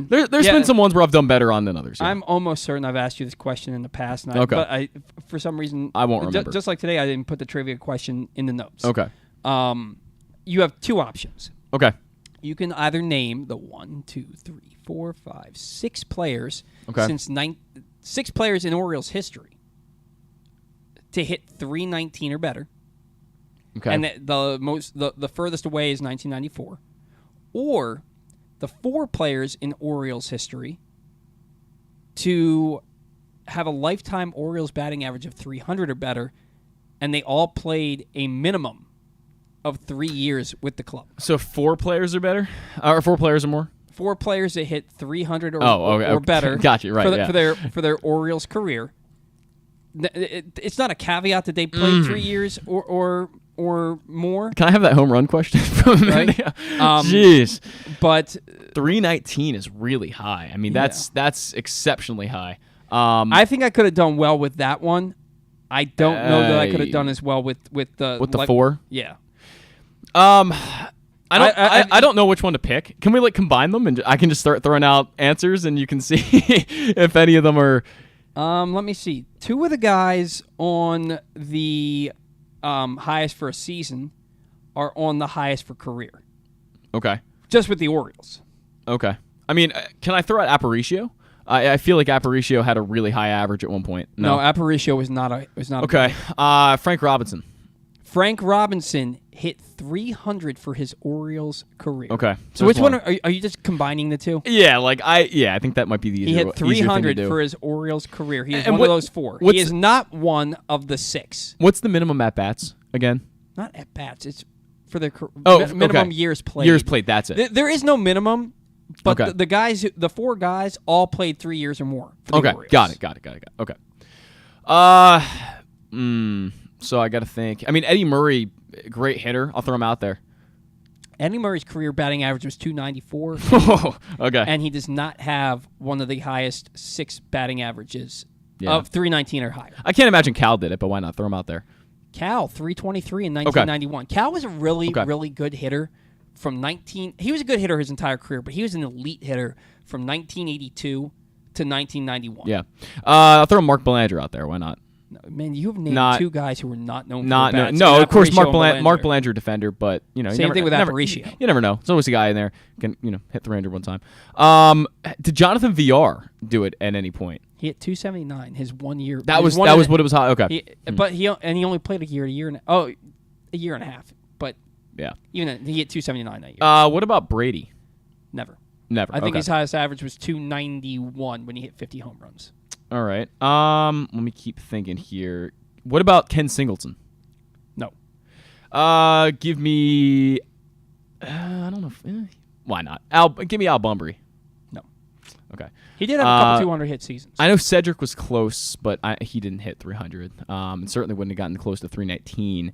There's been some ones where I've done better on than others. Yeah. I'm almost certain I've asked you this question in the past, and Okay. but for some reason, I won't remember. Just like today, I didn't put the trivia question in the notes. Okay. You have two options. Okay. You can either name the 6 players since 6 players in Orioles history to hit 319 or better. Okay. And the furthest away is 1994, or the 4 players in Orioles history to have a lifetime Orioles batting average of 300 or better, and they all played a minimum of 3 years with the club. So 4 players are better, or 4 players or more. 4 players that hit 300 or better. Got you, right, for their Orioles career. It's not a caveat that they played 3 years or more. Can I have that home run question from right? Jeez. But 319 is really high. I mean, that's exceptionally high. I think I could have done well with that one. I don't know that I could have done as well with the 4. Yeah. I don't know which one to pick. Can we combine them and I can just start throwing out answers and you can see if any of them are. Let me see. 2 of the guys on the highest for a season are on the highest for career. Okay. Just with the Orioles. Okay. I mean, can I throw out Aparicio? I feel like Aparicio had a really high average at one point. No, Aparicio was not a. Okay. Frank Robinson. Frank Robinson hit 300 for his Orioles career. Okay. So which one are you just combining the two? Yeah, I think that might be the easier. He hit 300 for his Orioles career. He is one of those 4. He is not one of the 6. What's the minimum at bats again? Not at bats. It's for their minimum years played. Years played. That's it. There is no minimum, but Okay. the 4 guys all played 3 years or more. For the Orioles. Got it. Okay. So I got to think. I mean, Eddie Murray, great hitter. I'll throw him out there. Eddie Murray's career batting average was 294. Okay. And he does not have one of the highest 6 batting averages Yeah. of 319 or higher. I can't imagine Cal did it, but why not throw him out there? Cal, 323 in 1991. Cal was a really good hitter from He was a good hitter his entire career, but he was an elite hitter from 1982 to 1991. Yeah. I'll throw Mark Belanger out there. Why not? No, man, you have named 2 guys who were not known for their bats. No, of course, Aparicio Mark Belanger defender, but same thing with Aparicio. You never know. There's always a guy in there who can hit 300 one time. Did Jonathan VR do it at any point? He hit 279 his 1 year. That was what it was high. Okay, but he only played a year and a half. But yeah, even he hit 279 that year. What about Brady? Never. I think his highest average was 291 when he hit 50 home runs. All right. Let me keep thinking here. What about Ken Singleton? No. Give me. I don't know. Why not? Give me Al Bunbury. No. Okay. He did have a couple 200 hit seasons. I know Cedric was close, but he didn't hit 300. And certainly wouldn't have gotten close to 319.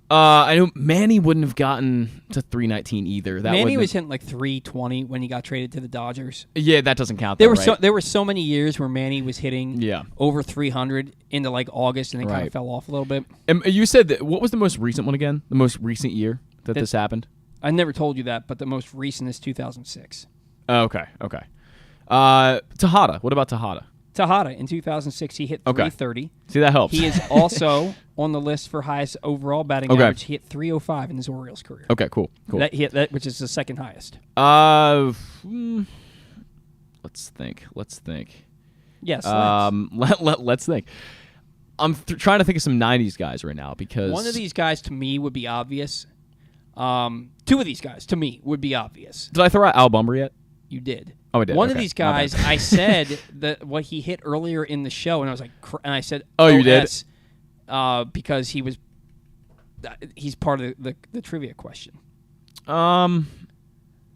I know Manny wouldn't have gotten to 319 either. Manny was hitting 320 when he got traded to the Dodgers. Yeah, that doesn't count. There were so many years where Manny was hitting Yeah. over 300 into August and then kind of fell off a little bit. And you said that. What was the most recent one again? The most recent year that this happened? I never told you that, but the most recent is 2006. Okay. Tejada. What about Tejada? Tejada in 2006 he hit 330. See, that helps. He is also on the list for highest overall batting average. He hit 305 in his Orioles career. Okay, cool. That which is the second highest. Let's think. Yes. Let's think. I'm trying to think of some 90s guys right now because one of these guys to me would be obvious. 2 of these guys to me would be obvious. Did I throw out Al Bunbury yet? You did. Oh, I did. One of these guys, I said that what he hit earlier in the show, and I was like, and I said, "Oh, you did," because he's part of the trivia question. I'm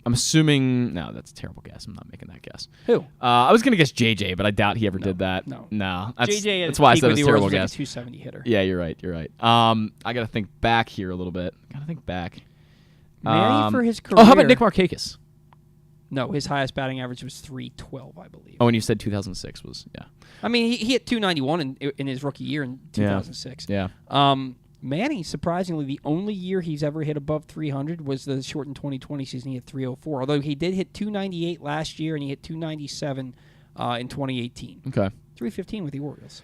assuming. No, that's a terrible guess. I'm not making that guess. Who? I was gonna guess JJ, but I doubt he ever did that. No. JJ. That's why I said it's a terrible was guess. Like a 270 hitter. Yeah, you're right. I gotta think back here a little bit. Manny for his career. Oh, how about Nick Markakis? No, his highest batting average was 312, I believe. Oh, and you said 2006 was, yeah. I mean, he hit 291 in his rookie year in 2006. Yeah. Manny, surprisingly, the only year he's ever hit above 300 was the shortened 2020 season. He hit 304, although he did hit 298 last year, and he hit 297 in 2018. Okay. 315 with the Orioles.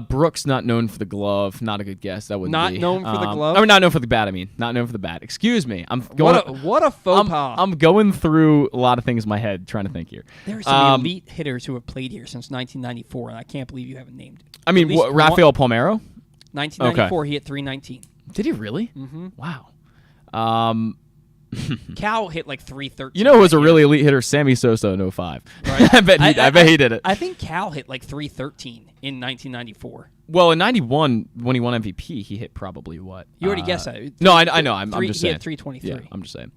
Brooks, not known for the glove. Not a good guess. That wouldn't Not be. known for the glove? I mean, not known for the bat. Not known for the bat. Excuse me. I'm going. What a faux pas. I'm going through a lot of things in my head, trying to think here. There are some elite hitters who have played here since 1994, and I can't believe you haven't named. I mean, Rafael Palmeiro? 1994, he hit 319. Did he really? Mm-hmm. Wow. Cal hit like 313. You know who was a really elite hitter? Sammy Sosa in 05. Right. I bet he did it. I think Cal hit like 313 in 1994. Well, in 91, when he won MVP, he hit probably what? You already guessed that. No, I know. I'm just saying. He hit 323. Yeah, I'm just saying.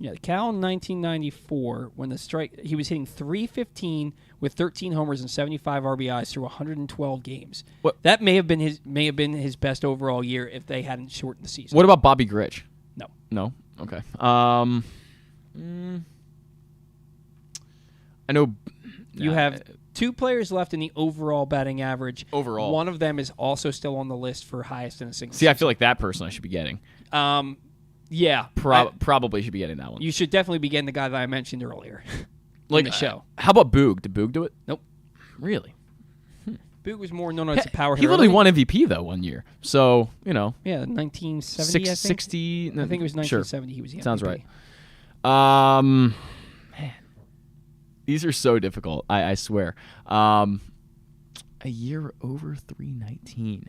Yeah, Cal in 1994, when he was hitting 315 with 13 homers and 75 RBIs through 112 games. What? That may have been his best overall year if they hadn't shortened the season. What about Bobby Grich? No. No? Okay. I know you have 2 players left in the overall batting average. Overall. One of them is also still on the list for highest in a single See, season. I feel like that person I should be getting. Yeah. Probably should be getting that one. You should definitely be getting the guy that I mentioned earlier in the show. How about Boog? Did Boog do it? Nope. Really? Boog was more known as a power hitter. He literally won MVP, though, one year. So, you know. Yeah, 1970, I think. 60. I think it was 1970 sure. he was the MVP. Sounds right. Man. These are so difficult, I swear. A year over 319.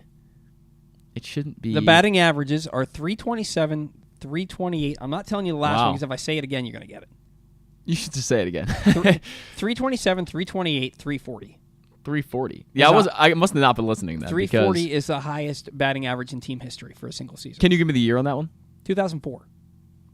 It shouldn't be. The batting averages are 327, 328. I'm not telling you the last Wow. one because if I say it again, you're going to get it. You should just say it again. 327, 328, 340. 340. Yeah, I must have not been listening then. 340 is the highest batting average in team history for a single season. Can you give me the year on that one? 2004.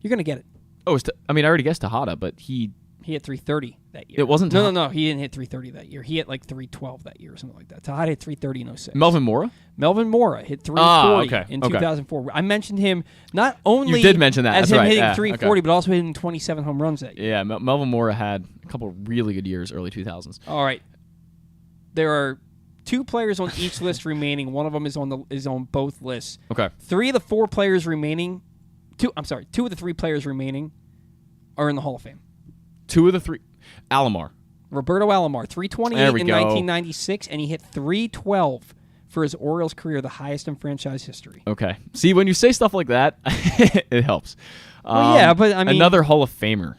You're going to get it. Oh, I already guessed Tejada, but he hit 330 that year. It wasn't No. He didn't hit 330 that year. He hit like 312 that year or something like that. Tejada hit 330 in 06. Melvin Mora? Melvin Mora hit 340 in okay. 2004. I mentioned him not only you did mention that. as That's him right. hitting 340, but also hitting 27 home runs that year. Yeah, Melvin Mora had a couple really good years, early 2000s. All right. There are 2 players on each list remaining. One of them is on both lists. Okay. 2 of the 3 players remaining are in the Hall of Fame. 2 of the 3. Alomar. Roberto Alomar, 328 There we in go. 1996, and he hit 312 for his Orioles career, the highest in franchise history. Okay. See, when you say stuff like that, it helps. Well, yeah, but I mean, another Hall of Famer.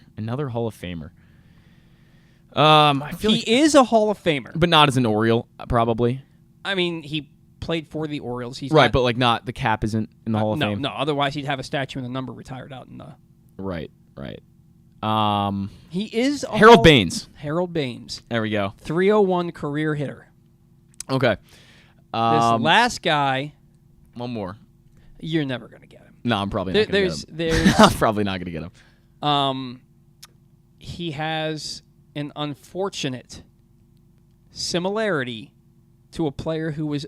I feel he is a Hall of Famer, but not as an Oriole, probably. I mean, he played for the Orioles. He's right, not, but like not the cap isn't in the Hall of Fame. No. Otherwise, he'd have a statue and a number retired out in the. Right. He is a Harold Baines. Harold Baines. There we go. 301 career hitter. Okay. This last guy. One more. You're never going to get him. No, I'm probably not going to get him. There's I'm probably not going to get him. He has an unfortunate similarity to a player who was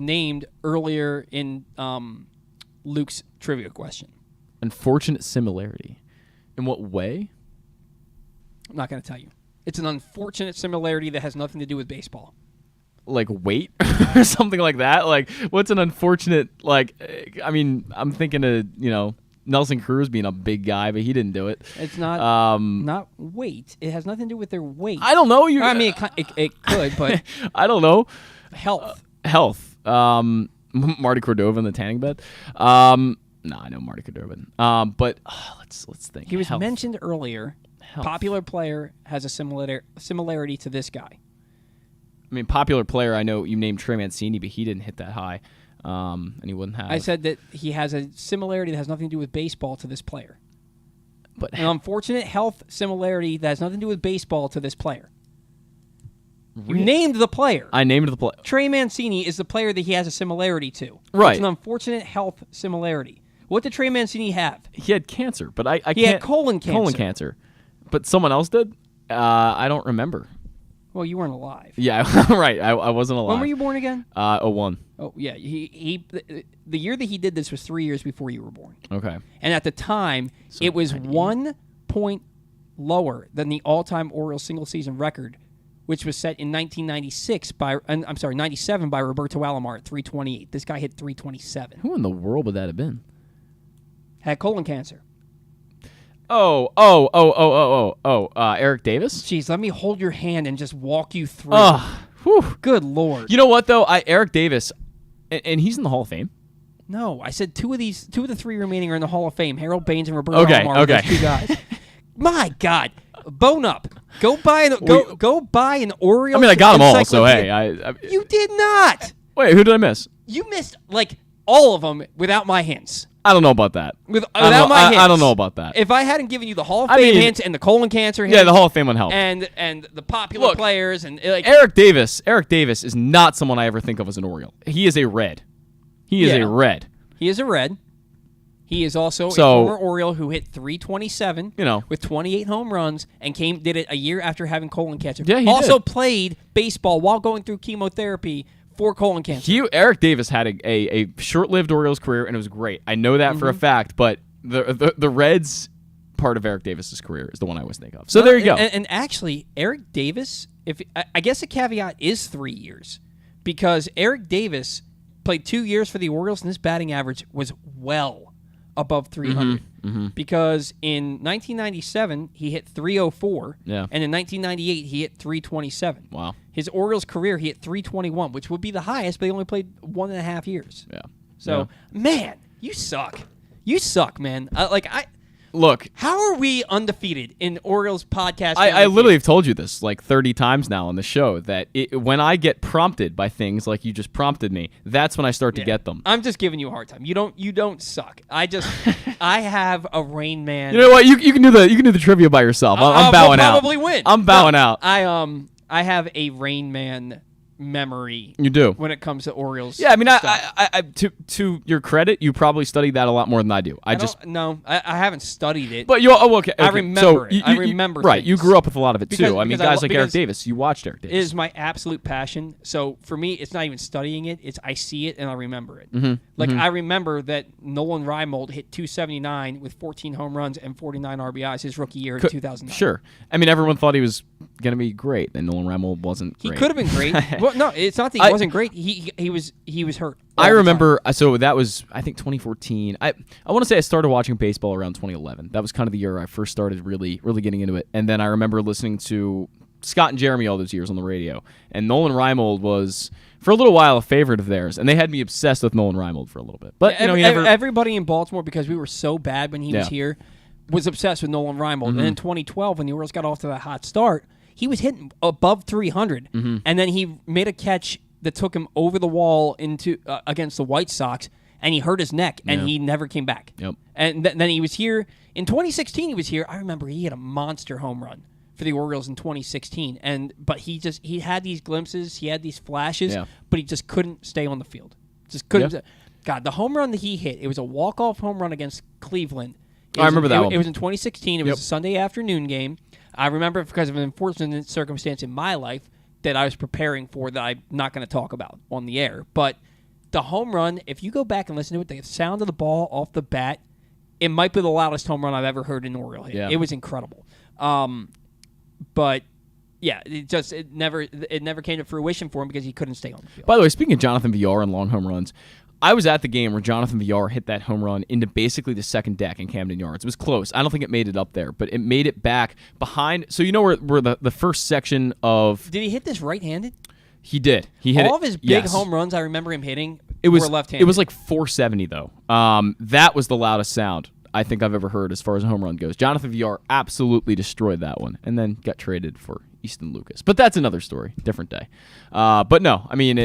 named earlier in Luke's trivia question. Unfortunate similarity. In what way? I'm not going to tell you. It's an unfortunate similarity that has nothing to do with baseball. Like weight or something like that? Like, what's an unfortunate, like, I mean, I'm thinking of, Nelson Cruz being a big guy, but he didn't do it. It's not not weight. It has nothing to do with their weight. I don't know. I mean, it could, but I don't know. Health. Marty Cordova in the tanning bed. No, I know Marty Cordova. But let's think. He was mentioned earlier. Popular player has a similarity to this guy. I mean, popular player, I know you named Trey Mancini, but he didn't hit that high, and he wouldn't have. I said that he has a similarity that has nothing to do with baseball to this player. But an unfortunate health similarity that has nothing to do with baseball to this player. Really? You named the player. I named the player. Trey Mancini is the player that he has a similarity to. Right. It's an unfortunate health similarity. What did Trey Mancini have? He had cancer, but I He had colon cancer. Colon cancer. But someone else did? I don't remember. Well, you weren't alive. Yeah, right. I wasn't alive. When were you born again? 01. Oh, yeah. The year that he did this was 3 years before you were born. Okay. And at the time, it was 1 point lower than the all-time Orioles single-season record which was set in 97 by Roberto Alomar at 328. This guy hit 327. Who in the world would that have been? Had colon cancer. Eric Davis? Jeez, let me hold your hand and just walk you through. Good Lord. You know what, though? Eric Davis, and he's in the Hall of Fame. No, I said two of the three remaining are in the Hall of Fame. Harold Baines and Roberto Alomar. Okay. Those two guys. My God. Bone up. Go buy an Orioles. I mean, I got them all, so hey. You did not. Wait, who did I miss? You missed, all of them without my hints. I don't know about that. Without my hints. I don't know about that. If I hadn't given you the Hall of Fame hints and the colon cancer hints. Yeah, the Hall of Fame one helped. And the popular players. And Eric Davis is not someone I ever think of as an Oriole. He is a Red. He is a Red. He is a Red. He is also a former Oriole who hit 327 with 28 home runs and did it a year after having colon cancer. Yeah, he also did. Played baseball while going through chemotherapy for colon cancer. Eric Davis had a short-lived Orioles career, and it was great. I know that for a fact, but the Reds part of Eric Davis's career is the one I always think of. So there you go. And actually, Eric Davis, I guess the caveat is 3 years, because Eric Davis played 2 years for the Orioles, and his batting average was well above 300. Because in 1997, he hit 304, and in 1998, he hit 327. Wow. His Orioles career, he hit 321, which would be the highest, but he only played 1.5 years. Yeah. So, man, you suck. You suck, man. Look, how are we undefeated in Orioles podcast? I literally have told you this 30 times now on the show that when I get prompted by things like you just prompted me, that's when I start to get them. I'm just giving you a hard time. You don't suck. I have a Rain Man. You know what? You can do the trivia by yourself. I'm bowing out. I'll probably win. I'm bowing out. I have a Rain Man memory. You do when it comes to Orioles. Yeah, I mean, I to your credit, you probably studied that a lot more than I do. I haven't studied it. But okay. I remember it. I remember. Right, things. You grew up with a lot of it too. I mean, guys like Eric because Davis. You watched Eric Davis. It is my absolute passion. So for me, it's not even studying it. It's I see it and I remember it. I remember that Nolan Reimold hit 279 with 14 home runs and 49 RBIs his rookie year in 2009. Sure. I mean, everyone thought he was going to be great, and Nolan Reimold wasn't great. He could have been great. Well, no, it's not that he wasn't great. He was hurt. I remember. So that was, I think, 2014. I want to say I started watching baseball around 2011. That was kind of the year I first started really getting into it. And then I remember listening to Scott and Jeremy all those years on the radio. And Nolan Reimold was, for a little while, a favorite of theirs. And they had me obsessed with Nolan Reimold for a little bit. But everybody in Baltimore, because we were so bad when he was here, was obsessed with Nolan Reimold. And in 2012, when the Orioles got off to that hot start, he was hitting above 300, and then he made a catch that took him over the wall into against the White Sox, and he hurt his neck, and he never came back. Yep. And then he was here in 2016. He was here. I remember he had a monster home run for the Orioles in 2016, but he had these glimpses, he had these flashes, but he just couldn't stay on the field. Just couldn't. Yeah. God, the home run that he hit, it was a walk-off home run against Cleveland. I remember that one. It was in 2016. It was a Sunday afternoon game. I remember because of an unfortunate circumstance in my life that I was preparing for that I'm not going to talk about on the air. But the home run, if you go back and listen to it, the sound of the ball off the bat, it might be the loudest home run I've ever heard in Oriole hit. Yeah. It was incredible. But yeah, it never came to fruition for him because he couldn't stay on the field. By the way, speaking of Jonathan Villar and long home runs, I was at the game where Jonathan Villar hit that home run into basically the second deck in Camden Yards. It was close. I don't think it made it up there, but it made it back behind. So you know where the first section of... Did he hit this right-handed? He did. He hit all of his big home runs I remember him hitting were left-handed. It was like 470, though. That was the loudest sound I think I've ever heard as far as a home run goes. Jonathan Villar absolutely destroyed that one and then got traded for Easton Lucas. But that's another story, different day. But no, I mean,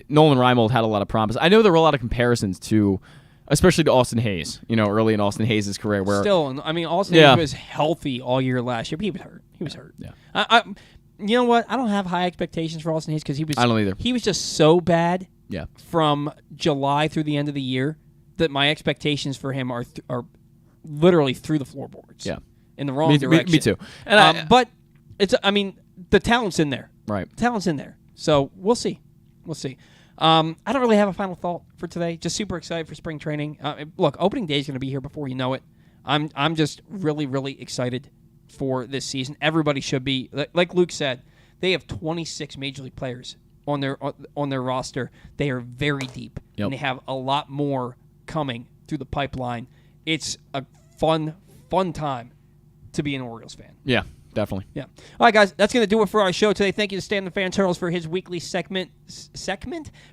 Nolan Reimold had a lot of promise. I know there were a lot of comparisons to, especially to Austin Hayes, early in Austin Hayes' career. Where still, I mean, Austin Hayes was healthy all year last year, but he was hurt. He was hurt. Yeah. You know what? I don't have high expectations for Austin Hayes because he was. I don't either. He was just so bad. Yeah. From July through the end of the year, that my expectations for him are literally through the floorboards. Yeah. In the wrong direction. Me too. And but it's. I mean, the talent's in there. Right. The talent's in there. So we'll see. We'll see. I don't really have a final thought for today. Just super excited for spring training. Look, opening day is going to be here before you know it. I'm just really, really excited for this season. Everybody should be. Like Luke said, They have 26 major league players on their roster. They are very deep, and they have a lot more coming through the pipeline. It's a fun time to be an Orioles fan. Yeah, definitely. Yeah. All right, guys, that's going to do it for our show today. Thank you to Stan the Fan Turtles for his weekly segment.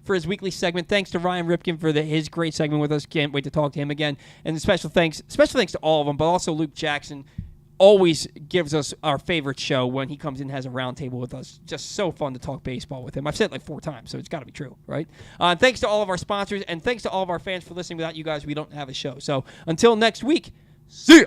For his weekly segment. Thanks to Ryan Ripken for his great segment with us. Can't wait to talk to him again. And special thanks to all of them, but also Luke Jackson. Always gives us our favorite show when he comes in and has a roundtable with us. Just so fun to talk baseball with him. I've said it like 4 times, so it's got to be true, right? Thanks to all of our sponsors, and thanks to all of our fans for listening. Without you guys, we don't have a show. So until next week, see ya!